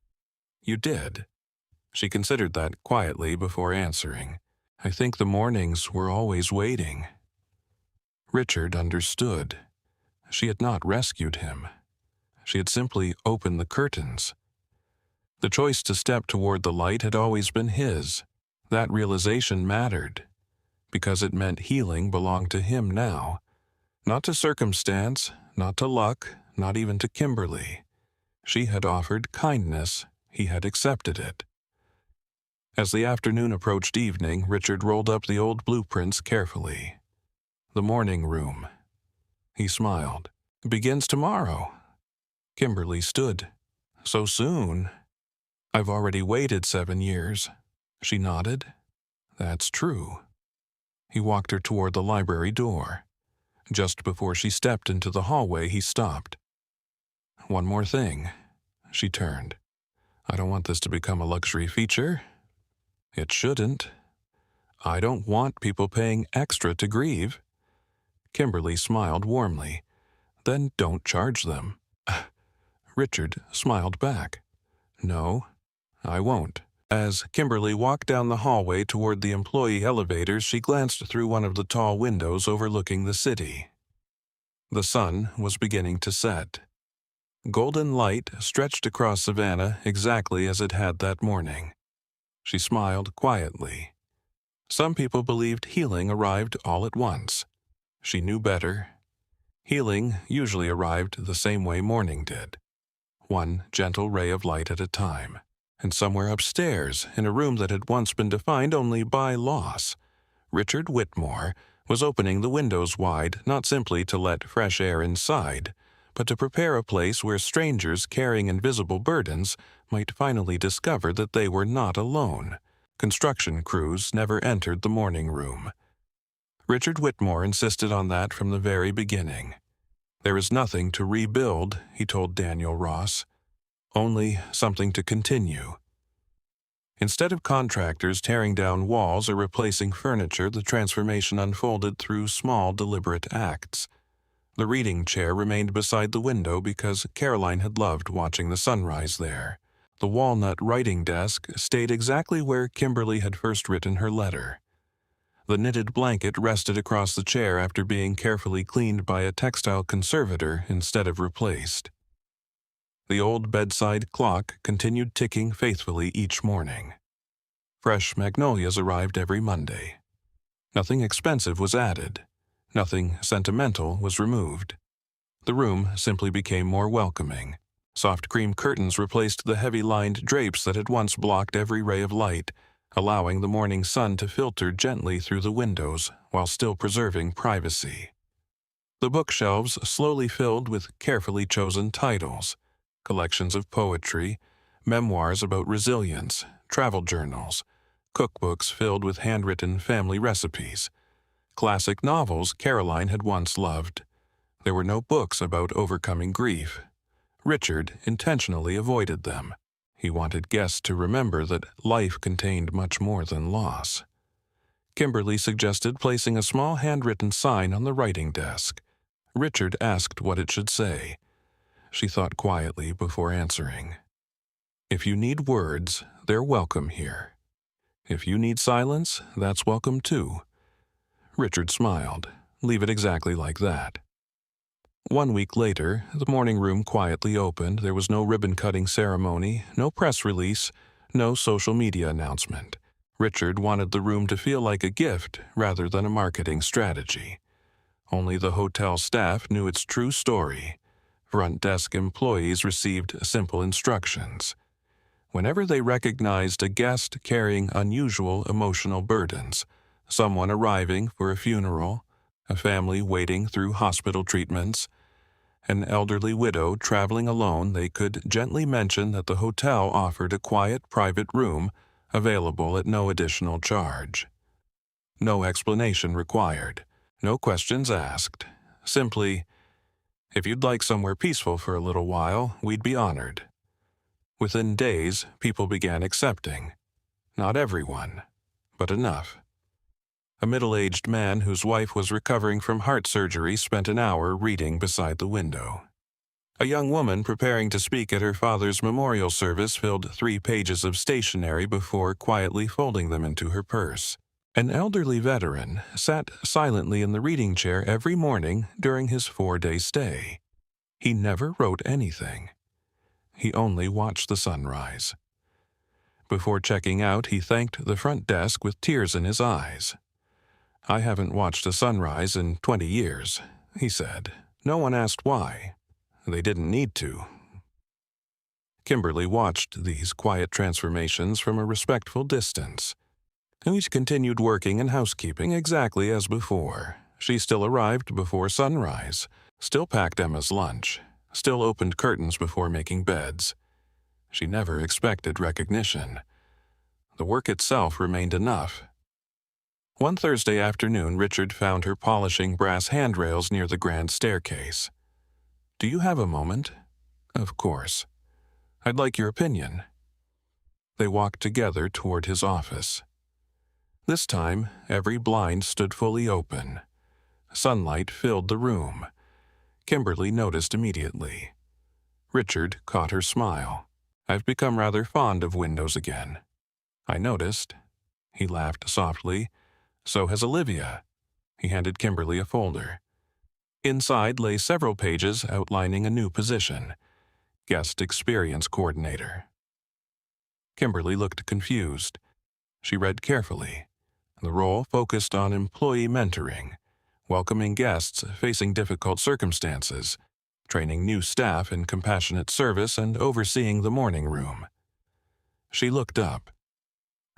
You did. She considered that quietly before answering. I think the mornings were always waiting. Richard understood. She had not rescued him. She had simply opened the curtains. The choice to step toward the light had always been his. That realization mattered, because it meant healing belonged to him now. Not to circumstance, not to luck, not even to Kimberly. She had offered kindness. He had accepted it. As the afternoon approached evening, Richard rolled up the old blueprints carefully. The morning room. He smiled. Begins tomorrow. Kimberly stood. So soon? I've already waited 7 years. She nodded. That's true. He walked her toward the library door. Just before she stepped into the hallway, he stopped. One more thing. She turned. I don't want this to become a luxury feature. It shouldn't. I don't want people paying extra to grieve. Kimberly smiled warmly. Then don't charge them. Richard smiled back. No, I won't. As Kimberly walked down the hallway toward the employee elevators, she glanced through one of the tall windows overlooking the city. The sun was beginning to set. Golden light stretched across Savannah exactly as it had that morning. She smiled quietly. Some people believed healing arrived all at once. She knew better. Healing usually arrived the same way morning did. One gentle ray of light at a time. And somewhere upstairs, in a room that had once been defined only by loss, Richard Whitmore was opening the windows wide not simply to let fresh air inside, but to prepare a place where strangers carrying invisible burdens might finally discover that they were not alone. Construction crews never entered the morning room. Richard Whitmore insisted on that from the very beginning. There is nothing to rebuild, he told Daniel Ross. Only something to continue. Instead of contractors tearing down walls or replacing furniture, the transformation unfolded through small, deliberate acts. The reading chair remained beside the window because Caroline had loved watching the sunrise there. The walnut writing desk stayed exactly where Kimberly had first written her letter. The knitted blanket rested across the chair after being carefully cleaned by a textile conservator instead of replaced. The old bedside clock continued ticking faithfully each morning. Fresh magnolias arrived every Monday. Nothing expensive was added. Nothing sentimental was removed. The room simply became more welcoming. Soft cream curtains replaced the heavy-lined drapes that had once blocked every ray of light, allowing the morning sun to filter gently through the windows while still preserving privacy. The bookshelves slowly filled with carefully chosen titles. Collections of poetry, memoirs about resilience, travel journals, cookbooks filled with handwritten family recipes, classic novels Caroline had once loved. There were no books about overcoming grief. Richard intentionally avoided them. He wanted guests to remember that life contained much more than loss. Kimberly suggested placing a small handwritten sign on the writing desk. Richard asked what it should say. She thought quietly before answering. If you need words, they're welcome here. If you need silence, that's welcome too. Richard smiled. Leave it exactly like that. 1 week later, the morning room quietly opened. There was no ribbon-cutting ceremony, no press release, no social media announcement. Richard wanted the room to feel like a gift rather than a marketing strategy. Only the hotel staff knew its true story. Front desk employees received simple instructions. Whenever they recognized a guest carrying unusual emotional burdens, someone arriving for a funeral, a family waiting through hospital treatments, an elderly widow traveling alone, they could gently mention that the hotel offered a quiet private room available at no additional charge. No explanation required, no questions asked. Simply, if you'd like somewhere peaceful for a little while, we'd be honored. Within days, people began accepting. Not everyone, but enough. A middle-aged man whose wife was recovering from heart surgery spent an hour reading beside the window. A young woman preparing to speak at her father's memorial service filled 3 pages of stationery before quietly folding them into her purse. An elderly veteran sat silently in the reading chair every morning during his 4-day stay. He never wrote anything. He only watched the sunrise. Before checking out, he thanked the front desk with tears in his eyes. I haven't watched a sunrise in 20 years, he said. No one asked why. They didn't need to. Kimberly watched these quiet transformations from a respectful distance. Each continued working and housekeeping exactly as before. She still arrived before sunrise, still packed Emma's lunch, still opened curtains before making beds. She never expected recognition. The work itself remained enough. One Thursday afternoon, Richard found her polishing brass handrails near the grand staircase. "Do you have a moment?" "Of course. I'd like your opinion." They walked together toward his office. This time, every blind stood fully open. Sunlight filled the room. Kimberly noticed immediately. Richard caught her smile. "I've become rather fond of windows again." "I noticed." He laughed softly. "So has Olivia." He handed Kimberly a folder. Inside lay several pages outlining a new position: Guest Experience Coordinator. Kimberly looked confused. She read carefully. The role focused on employee mentoring, welcoming guests facing difficult circumstances, training new staff in compassionate service, and overseeing the morning room. She looked up.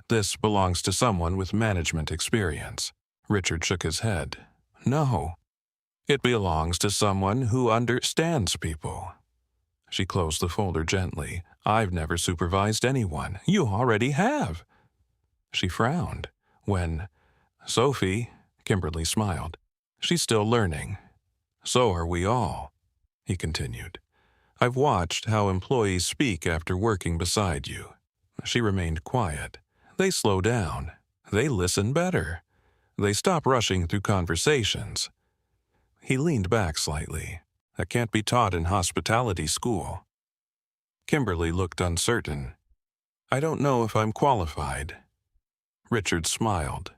"This belongs to someone with management experience." Richard shook his head. "No. It belongs to someone who understands people." She closed the folder gently. "I've never supervised anyone." "You already have." She frowned. "When Sophie," Kimberly smiled. "She's still learning." "So are we all," he continued. "I've watched how employees speak after working beside you." She remained quiet. "They slow down. They listen better. They stop rushing through conversations." He leaned back slightly. "That can't be taught in hospitality school." Kimberly looked uncertain. "I don't know if I'm qualified." Richard smiled.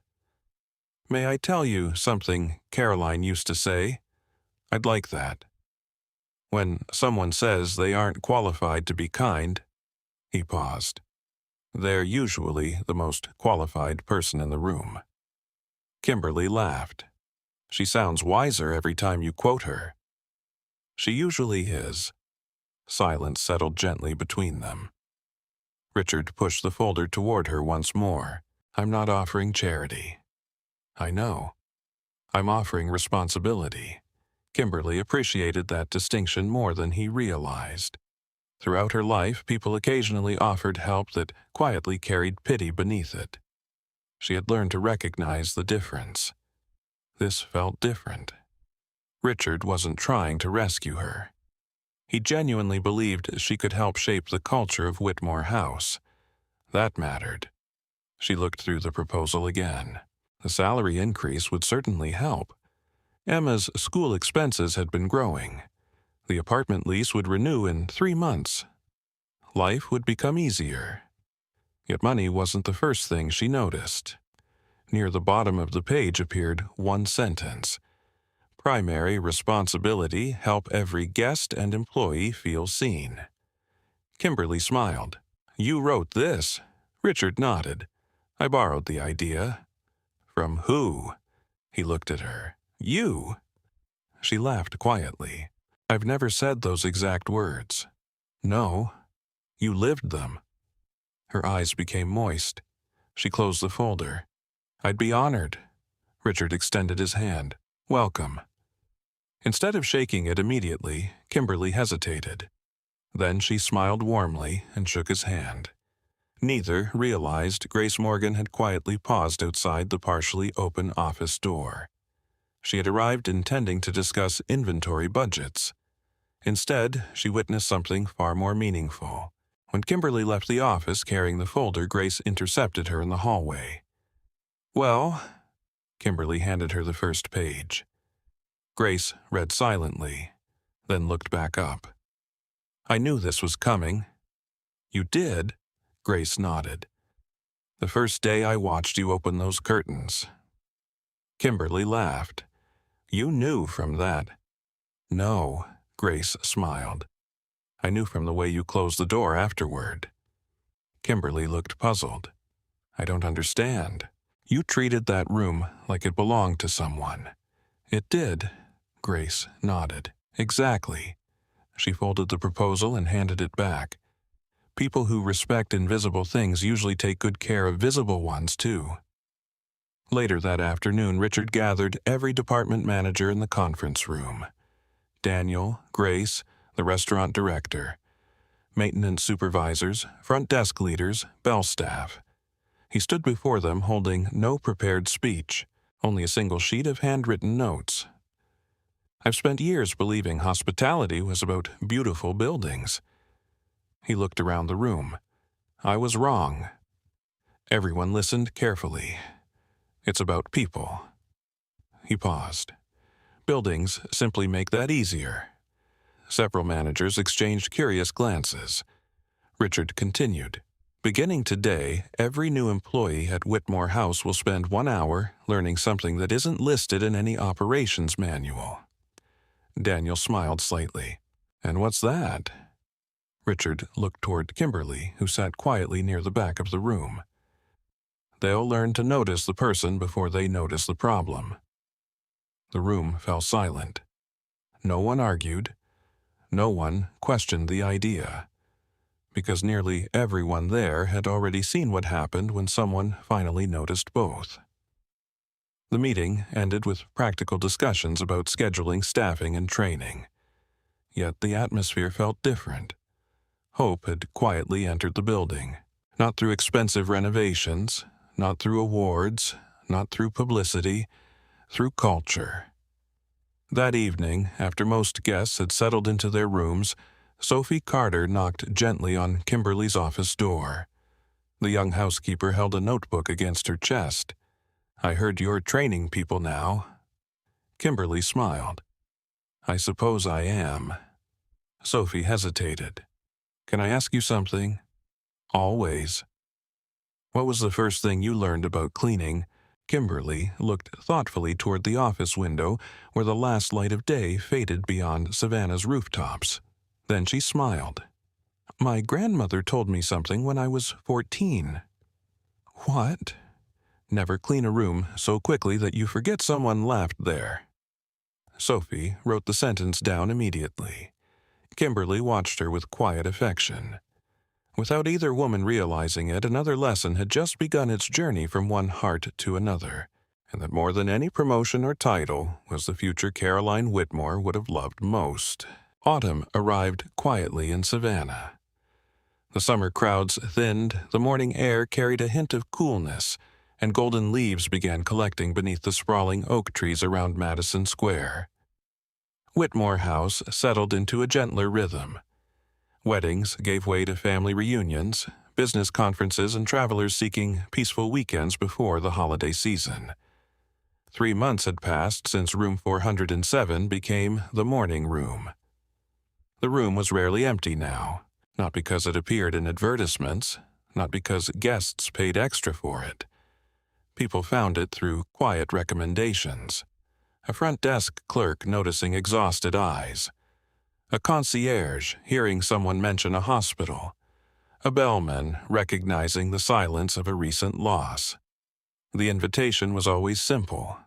"May I tell you something Caroline used to say? I'd like that. When someone says they aren't qualified to be kind," he paused, "they're usually the most qualified person in the room." Kimberly laughed. "She sounds wiser every time you quote her." "She usually is." Silence settled gently between them. Richard pushed the folder toward her once more. "I'm not offering charity." "I know. I'm offering responsibility." Kimberly appreciated that distinction more than he realized. Throughout her life, people occasionally offered help that quietly carried pity beneath it. She had learned to recognize the difference. This felt different. Richard wasn't trying to rescue her. He genuinely believed she could help shape the culture of Whitmore House. That mattered. She looked through the proposal again. The salary increase would certainly help. Emma's school expenses had been growing. The apartment lease would renew in 3 months. Life would become easier. Yet money wasn't the first thing she noticed. Near the bottom of the page appeared one sentence: "Primary responsibility, help every guest and employee feel seen." Kimberly smiled. "You wrote this?" Richard nodded. "I borrowed the idea." "From who?" He looked at her. "You?" She laughed quietly. "I've never said those exact words." "No. You lived them." Her eyes became moist. She closed the folder. "I'd be honored." Richard extended his hand. "Welcome." Instead of shaking it immediately, Kimberly hesitated. Then she smiled warmly and shook his hand. Neither realized Grace Morgan had quietly paused outside the partially open office door. She had arrived intending to discuss inventory budgets. Instead, she witnessed something far more meaningful. When Kimberly left the office carrying the folder, Grace intercepted her in the hallway. "Well," Kimberly handed her the first page. Grace read silently, then looked back up. "I knew this was coming." "You did?" Grace nodded. "The first day I watched you open those curtains." Kimberly laughed. "You knew from that." "No," Grace smiled. "I knew from the way you closed the door afterward." Kimberly looked puzzled. "I don't understand." "You treated that room like it belonged to someone." "It did," Grace nodded. "Exactly." She folded the proposal and handed it back. People who respect invisible things usually take good care of visible ones, too. Later that afternoon, Richard gathered every department manager in the conference room. Daniel, Grace, the restaurant director, maintenance supervisors, front desk leaders, bell staff. He stood before them holding no prepared speech, only a single sheet of handwritten notes. I've spent years believing hospitality was about beautiful buildings. He looked around the room. I was wrong. Everyone listened carefully. It's about people. He paused. Buildings simply make that easier. Several managers exchanged curious glances. Richard continued. Beginning today, every new employee at Whitmore House will spend 1 hour learning something that isn't listed in any operations manual. Daniel smiled slightly. And what's that? Richard looked toward Kimberly, who sat quietly near the back of the room. They'll learn to notice the person before they notice the problem. The room fell silent. No one argued. No one questioned the idea, because nearly everyone there had already seen what happened when someone finally noticed both. The meeting ended with practical discussions about scheduling, staffing, and training. Yet the atmosphere felt different. Hope had quietly entered the building, not through expensive renovations, not through awards, not through publicity, through culture. That evening, after most guests had settled into their rooms, Sophie Carter knocked gently on Kimberly's office door. The young housekeeper held a notebook against her chest. I heard you're training people now. Kimberly smiled. I suppose I am. Sophie hesitated. Can I ask you something? Always. What was the first thing you learned about cleaning? Kimberly looked thoughtfully toward the office window where the last light of day faded beyond Savannah's rooftops. Then she smiled. My grandmother told me something when I was 14. What? Never clean a room so quickly that you forget someone left there. Sophie wrote the sentence down immediately. Kimberly watched her with quiet affection. Without either woman realizing it, another lesson had just begun its journey from one heart to another, and that more than any promotion or title was the future Caroline Whitmore would have loved most. Autumn arrived quietly in Savannah. The summer crowds thinned, the morning air carried a hint of coolness, and golden leaves began collecting beneath the sprawling oak trees around Madison Square. Whitmore House settled into a gentler rhythm. Weddings gave way to family reunions, business conferences, and travelers seeking peaceful weekends before the holiday season. 3 months had passed since room 407 became the morning room. The room was rarely empty now, not because it appeared in advertisements, not because guests paid extra for it. People found it through quiet recommendations. A front desk clerk noticing exhausted eyes. A concierge hearing someone mention a hospital. A bellman recognizing the silence of a recent loss. The invitation was always simple.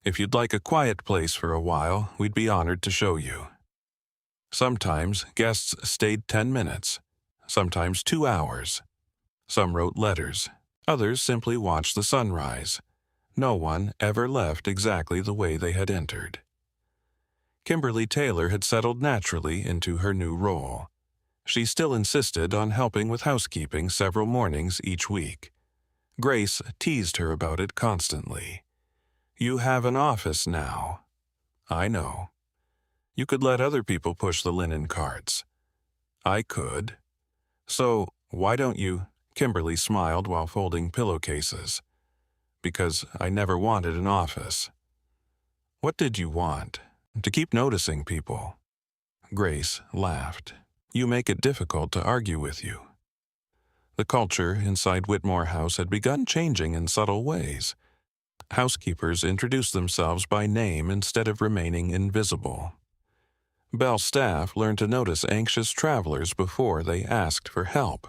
If you'd like a quiet place for a while, we'd be honored to show you. Sometimes guests stayed 10 minutes, sometimes 2 hours. Some wrote letters, others simply watched the sunrise. No one ever left exactly the way they had entered. Kimberly Taylor had settled naturally into her new role. She still insisted on helping with housekeeping several mornings each week. Grace teased her about it constantly. You have an office now. I know. You could let other people push the linen carts. I could. So, why don't you? Kimberly smiled while folding pillowcases. Because I never wanted an office. What did you want? To keep noticing people. Grace laughed. You make it difficult to argue with you. The culture inside Whitmore House had begun changing in subtle ways. Housekeepers introduced themselves by name instead of remaining invisible. Bell staff learned to notice anxious travelers before they asked for help.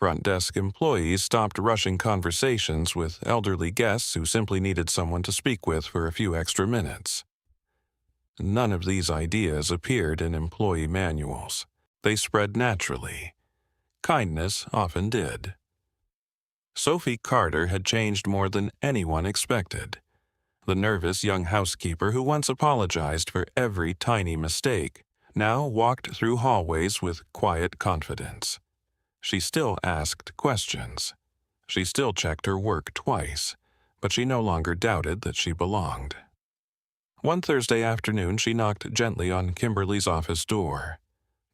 Front desk employees stopped rushing conversations with elderly guests who simply needed someone to speak with for a few extra minutes. None of these ideas appeared in employee manuals. They spread naturally. Kindness often did. Sophie Carter had changed more than anyone expected. The nervous young housekeeper who once apologized for every tiny mistake now walked through hallways with quiet confidence. She still asked questions. She still checked her work twice, but she no longer doubted that she belonged. One Thursday afternoon, she knocked gently on Kimberly's office door.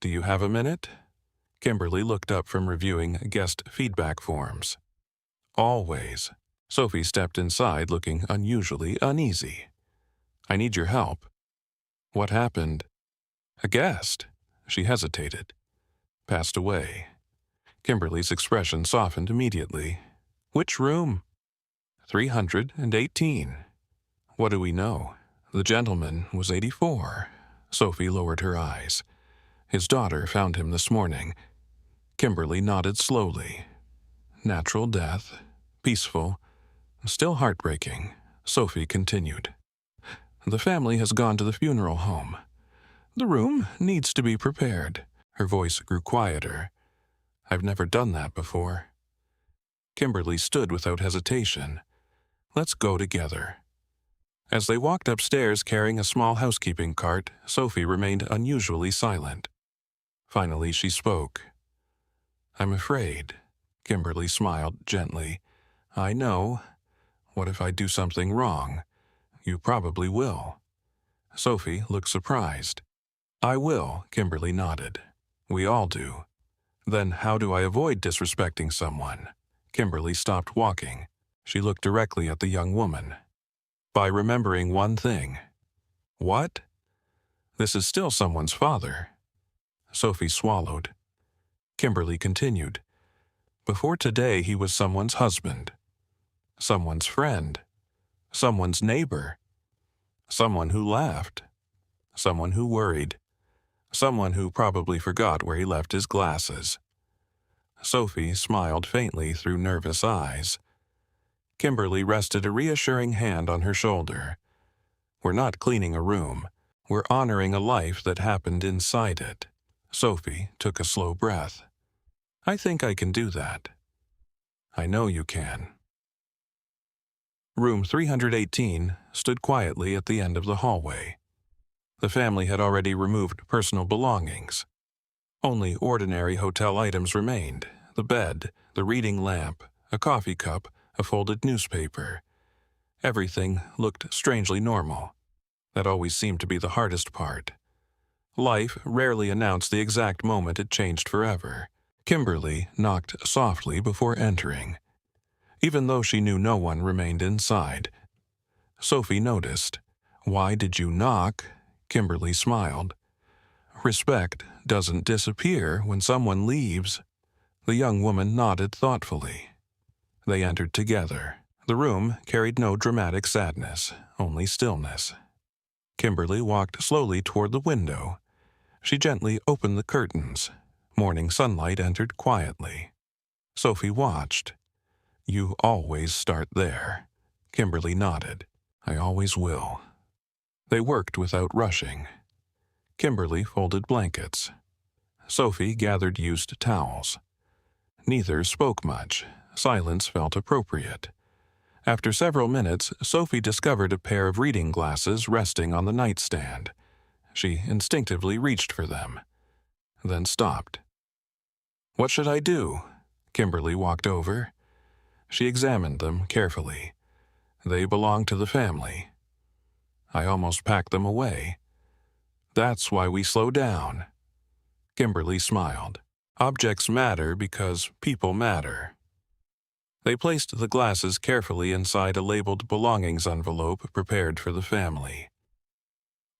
"Do you have a minute?" Kimberly looked up from reviewing guest feedback forms. "Always." Sophie stepped inside, looking unusually uneasy. "I need your help." "What happened?" "A guest." She hesitated. "Passed away." Kimberly's expression softened immediately. "Which room?" 318. "What do we know?" "The gentleman was 84. Sophie lowered her eyes. "His daughter found him this morning." Kimberly nodded slowly. "Natural death. Peaceful. Still heartbreaking." Sophie continued. "The family has gone to the funeral home. The room needs to be prepared." Her voice grew quieter. "I've never done that before." Kimberly stood without hesitation. "Let's go together." As they walked upstairs carrying a small housekeeping cart, Sophie remained unusually silent. Finally, she spoke. "I'm afraid." Kimberly smiled gently. "I know. What if I do something wrong?" "You probably will." Sophie looked surprised. "I will," Kimberly nodded. "We all do." "Then how do I avoid disrespecting someone?" Kimberly stopped walking. She looked directly at the young woman. "By remembering one thing." "What?" "This is still someone's father." Sophie swallowed. Kimberly continued. "Before today, he was someone's husband, someone's friend, someone's neighbor, someone who laughed, someone who worried, someone who probably forgot where he left his glasses." Sophie smiled faintly through nervous eyes. Kimberly rested a reassuring hand on her shoulder. "We're not cleaning a room. We're honoring a life that happened inside it." Sophie took a slow breath. "I think I can do that." "I know you can." Room 318 stood quietly at the end of the hallway. The family had already removed personal belongings. Only ordinary hotel items remained: the bed, the reading lamp, a coffee cup, a folded newspaper. Everything looked strangely normal. That always seemed to be the hardest part. Life rarely announced the exact moment it changed forever. Kimberly knocked softly before entering. Even though she knew no one remained inside. Sophie noticed. "Why did you knock?" Kimberly smiled. "Respect doesn't disappear when someone leaves." The young woman nodded thoughtfully. They entered together. The room carried no dramatic sadness, only stillness. Kimberly walked slowly toward the window. She gently opened the curtains. Morning sunlight entered quietly. Sophie watched. "You always start there." Kimberly nodded. "I always will." They worked without rushing. Kimberly folded blankets. Sophie gathered used towels. Neither spoke much. Silence felt appropriate. After several minutes, Sophie discovered a pair of reading glasses resting on the nightstand. She instinctively reached for them, then stopped. "What should I do?" Kimberly walked over. She examined them carefully. "They belong to the family." "I almost packed them away." "That's why we slow down." Kimberly smiled. "Objects matter because people matter." They placed the glasses carefully inside a labeled belongings envelope prepared for the family.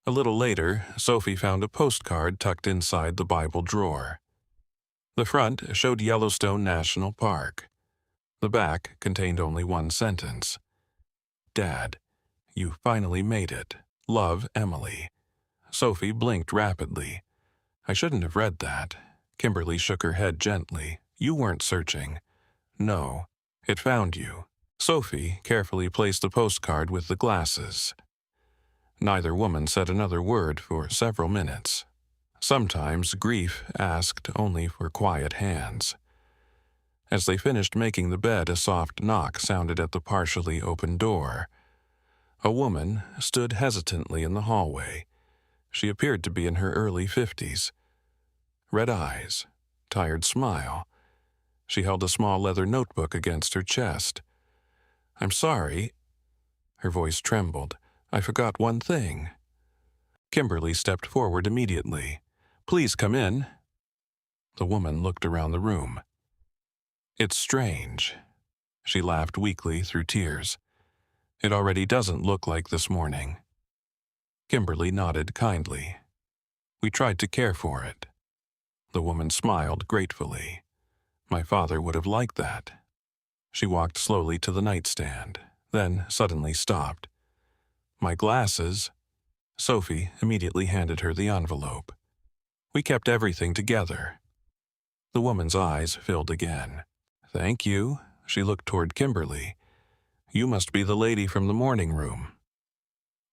A little later, Sophie found a postcard tucked inside the Bible drawer. The front showed Yellowstone National Park. The back contained only one sentence. "Dad, you finally made it. Love, Emily." Sophie blinked rapidly. "I shouldn't have read that." Kimberly shook her head gently. "You weren't searching." "No, it found you." Sophie carefully placed the postcard with the glasses. Neither woman said another word for several minutes. Sometimes grief asked only for quiet hands. As they finished making the bed, a soft knock sounded at the partially open door. A woman stood hesitantly in the hallway. She appeared to be in her early 50s. Red eyes, tired smile. She held a small leather notebook against her chest. "I'm sorry." Her voice trembled. "I forgot one thing." Kimberly stepped forward immediately. "Please come in." The woman looked around the room. "It's strange." She laughed weakly through tears. "It already doesn't look like this morning." Kimberly nodded kindly. "We tried to care for it." The woman smiled gratefully. "My father would have liked that." She walked slowly to the nightstand, then suddenly stopped. "My glasses." Sophie immediately handed her the envelope. "We kept everything together." The woman's eyes filled again. "Thank you." She looked toward Kimberly. "You must be the lady from the morning room."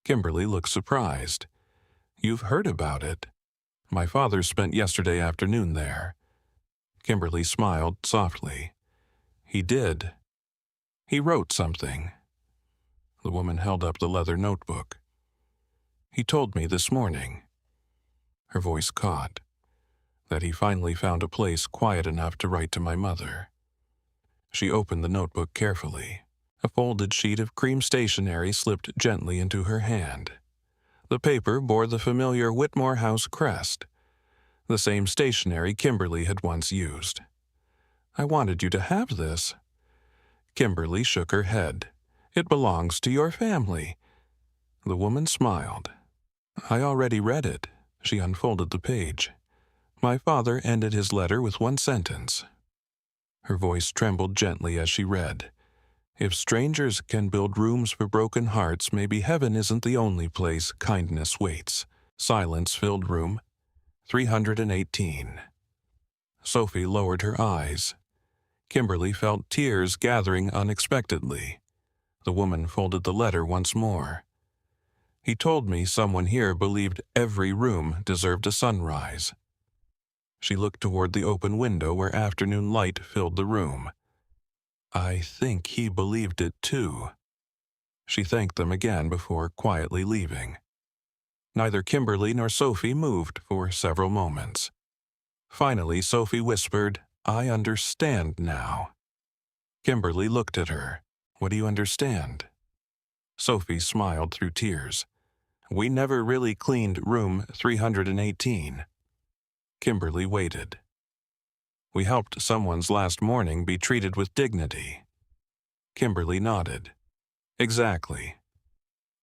Kimberly looked surprised. "You've heard about it." "My father spent yesterday afternoon there." Kimberly smiled softly. "He did. He wrote something." The woman held up the leather notebook. "He told me this morning." Her voice caught. "That he finally found a place quiet enough to write to my mother." She opened the notebook carefully. A folded sheet of cream stationery slipped gently into her hand. The paper bore the familiar Whitmore House crest, the same stationery Kimberly had once used. "I wanted you to have this." Kimberly shook her head. "It belongs to your family." The woman smiled. "I already read it." She unfolded the page. "My father ended his letter with one sentence." Her voice trembled gently as she read. "If strangers can build rooms for broken hearts, maybe heaven isn't the only place kindness waits." Silence-filled room 318. Sophie lowered her eyes. Kimberly felt tears gathering unexpectedly. The woman folded the letter once more. "He told me someone here believed every room deserved a sunrise." She looked toward the open window where afternoon light filled the room. "I think he believed it too." She thanked them again before quietly leaving. Neither Kimberly nor Sophie moved for several moments. Finally, Sophie whispered, "I understand now." Kimberly looked at her. "What do you understand?" Sophie smiled through tears. "We never really cleaned room 318. Kimberly waited. "We helped someone's last morning be treated with dignity." Kimberly nodded. "Exactly."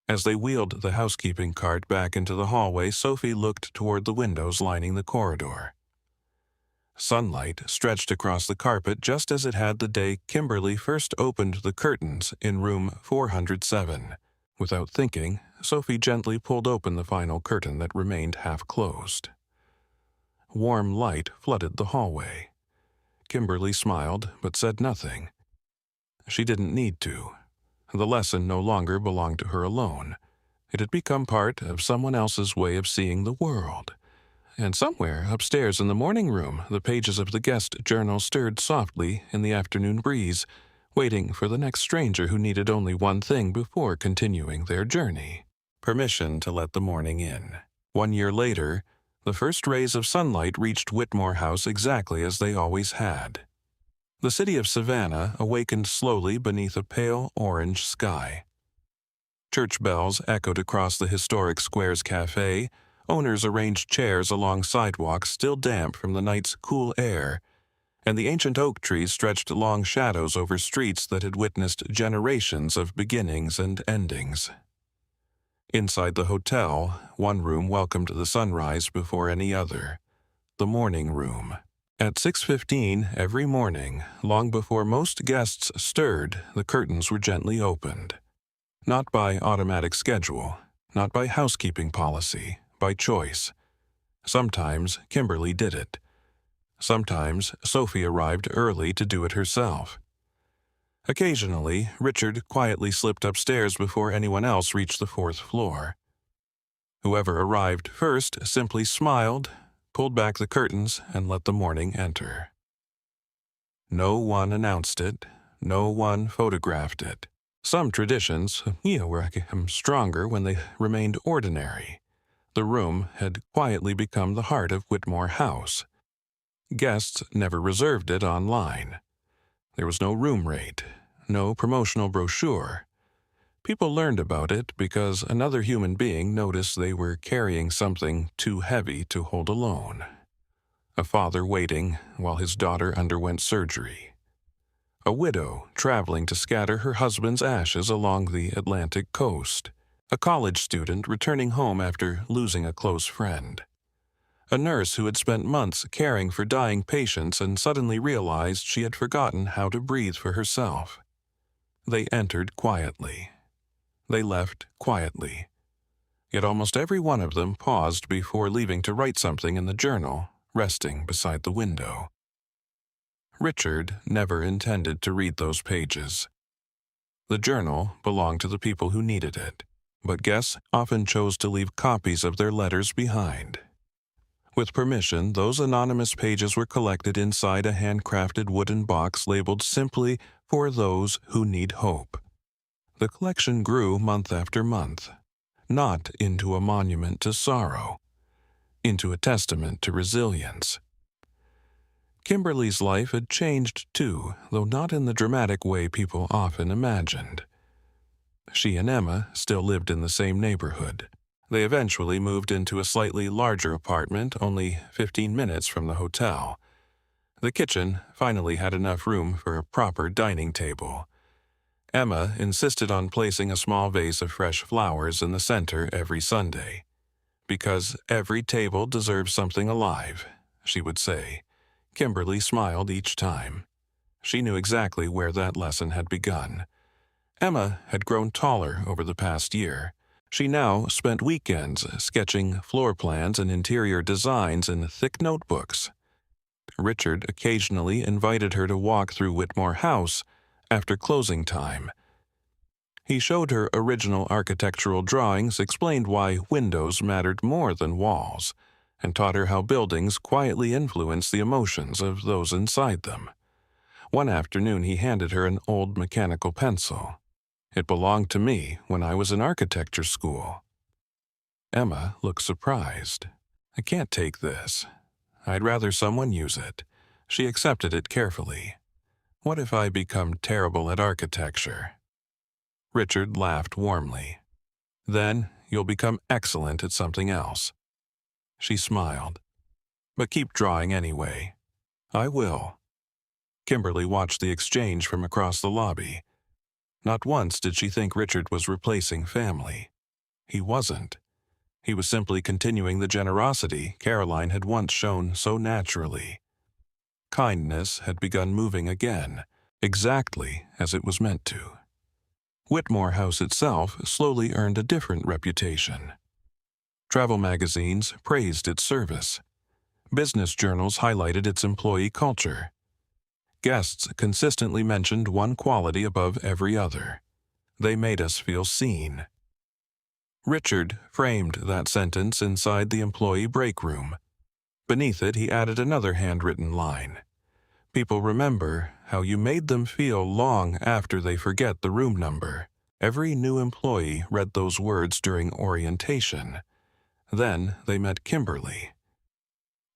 As they wheeled the housekeeping cart back into the hallway, Sophie looked toward the windows lining the corridor. Sunlight stretched across the carpet just as it had the day Kimberly first opened the curtains in room 407. Without thinking, Sophie gently pulled open the final curtain that remained half closed. Warm light flooded the hallway. Kimberly smiled, but said nothing. She didn't need to. The lesson no longer belonged to her alone. It had become part of someone else's way of seeing the world. And somewhere upstairs in the morning room, the pages of the guest journal stirred softly in the afternoon breeze, waiting for the next stranger who needed only one thing before continuing their journey: permission to let the morning in. 1 year later, the first rays of sunlight reached Whitmore House exactly as they always had. The city of Savannah awakened slowly beneath a pale orange sky. Church bells echoed across the historic Squares Cafe. Owners arranged chairs along sidewalks still damp from the night's cool air, and the ancient oak trees stretched long shadows over streets that had witnessed generations of beginnings and endings. Inside the hotel, one room welcomed the sunrise before any other: the morning room. At 6:15 every morning, long before most guests stirred, the curtains were gently opened. Not by automatic schedule, not by housekeeping policy, by choice. Sometimes Kimberly did it. Sometimes Sophie arrived early to do it herself. Occasionally, Richard quietly slipped upstairs before anyone else reached the 4th floor. Whoever arrived first simply smiled, pulled back the curtains, and let the morning enter. No one announced it. No one photographed it. Some traditions, were stronger when they remained ordinary. The room had quietly become the heart of Whitmore House. Guests never reserved it online. There was no room rate, no promotional brochure. People learned about it because another human being noticed they were carrying something too heavy to hold alone. A father waiting while his daughter underwent surgery. A widow traveling to scatter her husband's ashes along the Atlantic coast. A college student returning home after losing a close friend. A nurse who had spent months caring for dying patients and suddenly realized she had forgotten how to breathe for herself. They entered quietly. They left quietly. Yet almost every one of them paused before leaving to write something in the journal, resting beside the window. Richard never intended to read those pages. The journal belonged to the people who needed it, but guests often chose to leave copies of their letters behind. With permission, those anonymous pages were collected inside a handcrafted wooden box labeled simply "For Those Who Need Hope." The collection grew month after month, not into a monument to sorrow, into a testament to resilience. Kimberly's life had changed too, though not in the dramatic way people often imagined. She and Emma still lived in the same neighborhood. They eventually moved into a slightly larger apartment only 15 minutes from the hotel. The kitchen finally had enough room for a proper dining table. Emma insisted on placing a small vase of fresh flowers in the center every Sunday. Because every table deserves something alive, she would say. Kimberly smiled each time. She knew exactly where that lesson had begun. Emma had grown taller over the past year. She now spent weekends sketching floor plans and interior designs in thick notebooks. Richard occasionally invited her to walk through Whitmore House after closing time. He showed her original architectural drawings, explained why windows mattered more than walls, and taught her how buildings quietly influence the emotions of those inside them. One afternoon he handed her an old mechanical pencil. "It belonged to me when I was in architecture school." Emma looked surprised. "I can't take this. I'd rather someone use it." She accepted it carefully. "What if I become terrible at architecture?" Richard laughed warmly. "Then you'll become excellent at something else." She smiled. "But keep drawing anyway." "I will." Kimberly watched the exchange from across the lobby. Not once did she think Richard was replacing family. He wasn't. He was simply continuing the generosity Caroline had once shown so naturally. Kindness had begun moving again, exactly as it was meant to. Whitmore House itself slowly earned a different reputation. Travel magazines praised its service. Business journals highlighted its employee culture. Guests consistently mentioned one quality above every other. They made us feel seen. Richard framed that sentence inside the employee break room. Beneath it, he added another handwritten line. "People remember how you made them feel long after they forget the room number." Every new employee read those words during orientation. Then they met Kimberly.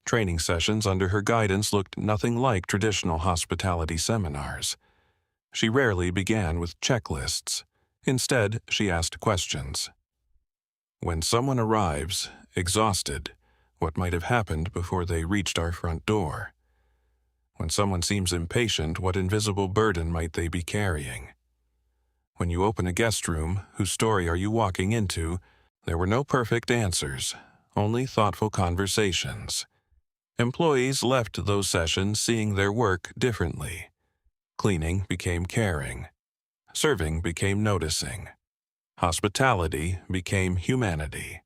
Training sessions under her guidance looked nothing like traditional hospitality seminars. She rarely began with checklists. Instead, she asked questions. When someone arrives, exhausted, what might have happened before they reached our front door? When someone seems impatient, what invisible burden might they be carrying? When you open a guest room, whose story are you walking into? There were no perfect answers, only thoughtful conversations. Employees left those sessions seeing their work differently. Cleaning became caring. Serving became noticing. Hospitality became humanity.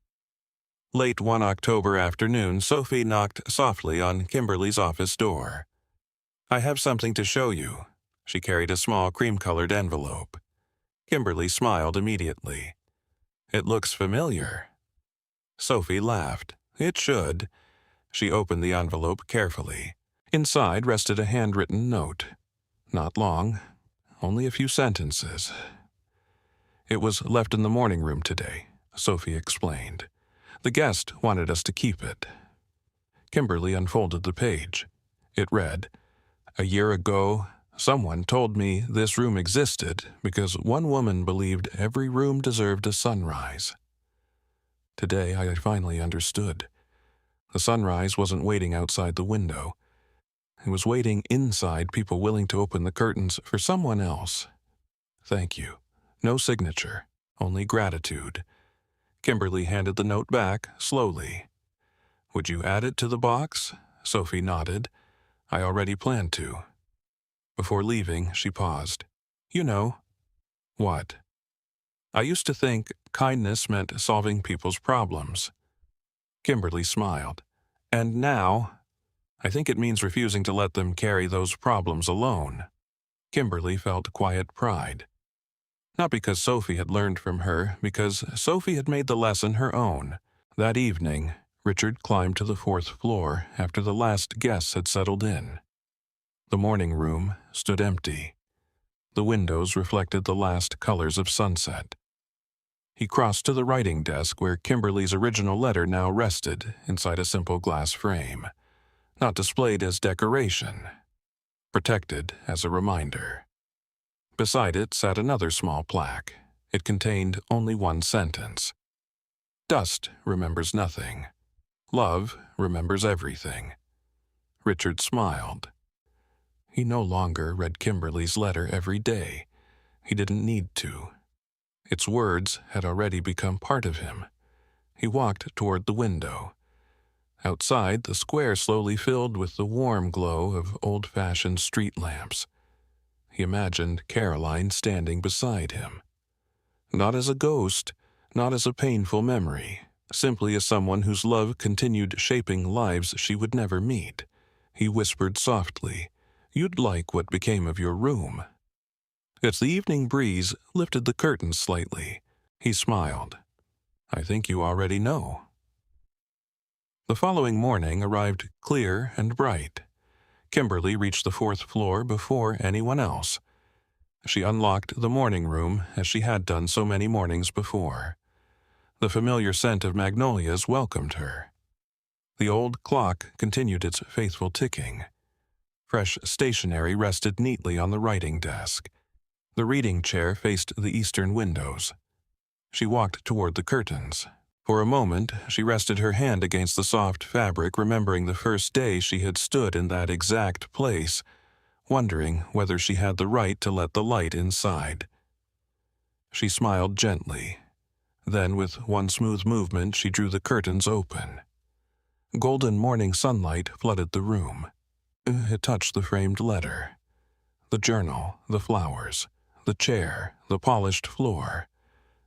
Late one October afternoon, Sophie knocked softly on Kimberly's office door. "I have something to show you." She carried a small cream-colored envelope. Kimberly smiled immediately. "It looks familiar." Sophie laughed. "It should. She opened the envelope carefully. Inside rested a handwritten note. Not long, only a few sentences. "It was left in the morning room today," Sophie explained. "The guest wanted us to keep it." Kimberly unfolded the page. It read, "A year ago, someone told me this room existed because one woman believed every room deserved a sunrise. Today I finally understood. The sunrise wasn't waiting outside the window. It was waiting inside people willing to open the curtains for someone else. Thank you. No signature, only gratitude." Kimberly handed the note back slowly. "Would you add it to the box?" Sophie nodded. "I already planned to." Before leaving, she paused. "You know." "What?" "I used to think kindness meant solving people's problems." Kimberly smiled. "And now, I think it means refusing to let them carry those problems alone." Kimberly felt quiet pride. Not because Sophie had learned from her, because Sophie had made the lesson her own. That evening, Richard climbed to the 4th floor after the last guests had settled in. The morning room stood empty. The windows reflected the last colors of sunset. He crossed to the writing desk where Kimberly's original letter now rested inside a simple glass frame, not displayed as decoration, protected as a reminder. Beside it sat another small plaque. It contained only one sentence. "Dust remembers nothing. Love remembers everything." Richard smiled. He no longer read Kimberly's letter every day. He didn't need to. Its words had already become part of him. He walked toward the window. Outside, the square slowly filled with the warm glow of old-fashioned street lamps. He imagined Caroline standing beside him. Not as a ghost, not as a painful memory, simply as someone whose love continued shaping lives she would never meet. He whispered softly, "You'd like what became of your room." As the evening breeze lifted the curtains slightly, he smiled. "I think you already know." The following morning arrived clear and bright. Kimberly reached the 4th floor before anyone else. She unlocked the morning room as she had done so many mornings before. The familiar scent of magnolias welcomed her. The old clock continued its faithful ticking. Fresh stationery rested neatly on the writing desk. The reading chair faced the eastern windows. She walked toward the curtains. For a moment, she rested her hand against the soft fabric, remembering the first day she had stood in that exact place, wondering whether she had the right to let the light inside. She smiled gently. Then, with one smooth movement, she drew the curtains open. Golden morning sunlight flooded the room. It touched the framed letter, the journal, the flowers, the chair, the polished floor.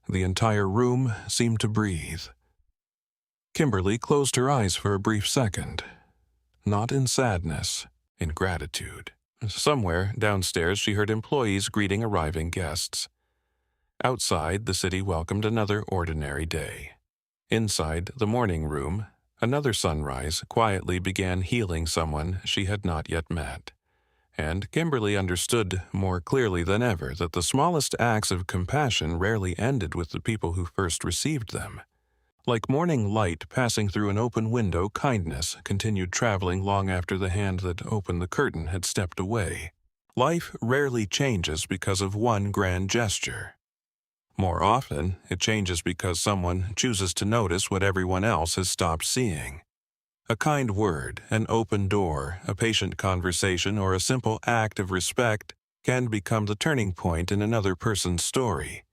The entire room seemed to breathe. Kimberly closed her eyes for a brief second. Not in sadness, in gratitude. Somewhere downstairs she heard employees greeting arriving guests. Outside, the city welcomed another ordinary day. Inside the morning room, another sunrise quietly began healing someone she had not yet met. And Kimberly understood more clearly than ever that the smallest acts of compassion rarely ended with the people who first received them. Like morning light passing through an open window, kindness continued traveling long after the hand that opened the curtain had stepped away. Life rarely changes because of one grand gesture. More often, it changes because someone chooses to notice what everyone else has stopped seeing. A kind word, an open door, a patient conversation, or a simple act of respect can become the turning point in another person's story.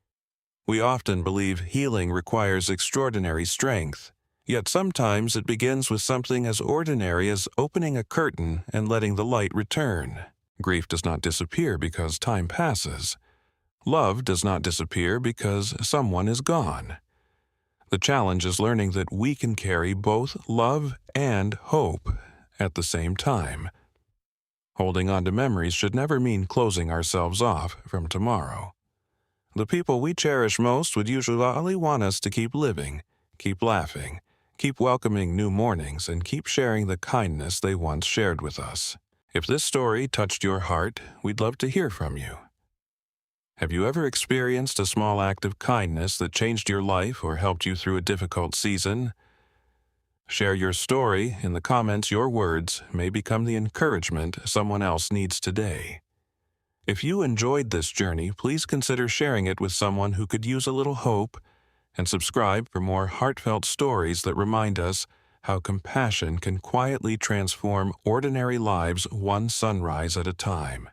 We often believe healing requires extraordinary strength, yet sometimes it begins with something as ordinary as opening a curtain and letting the light return. Grief does not disappear because time passes. Love does not disappear because someone is gone. The challenge is learning that we can carry both love and hope at the same time. Holding on to memories should never mean closing ourselves off from tomorrow. The people we cherish most would usually want us to keep living, keep laughing, Keep welcoming new mornings and keep sharing the kindness they once shared with us. If this story touched your heart, we'd love to hear from you. Have you ever experienced a small act of kindness that changed your life or helped you through a difficult season? Share your story in the comments. Your words may become the encouragement someone else needs today. If you enjoyed this journey, please consider sharing it with someone who could use a little hope, and subscribe for more heartfelt stories that remind us how compassion can quietly transform ordinary lives one sunrise at a time.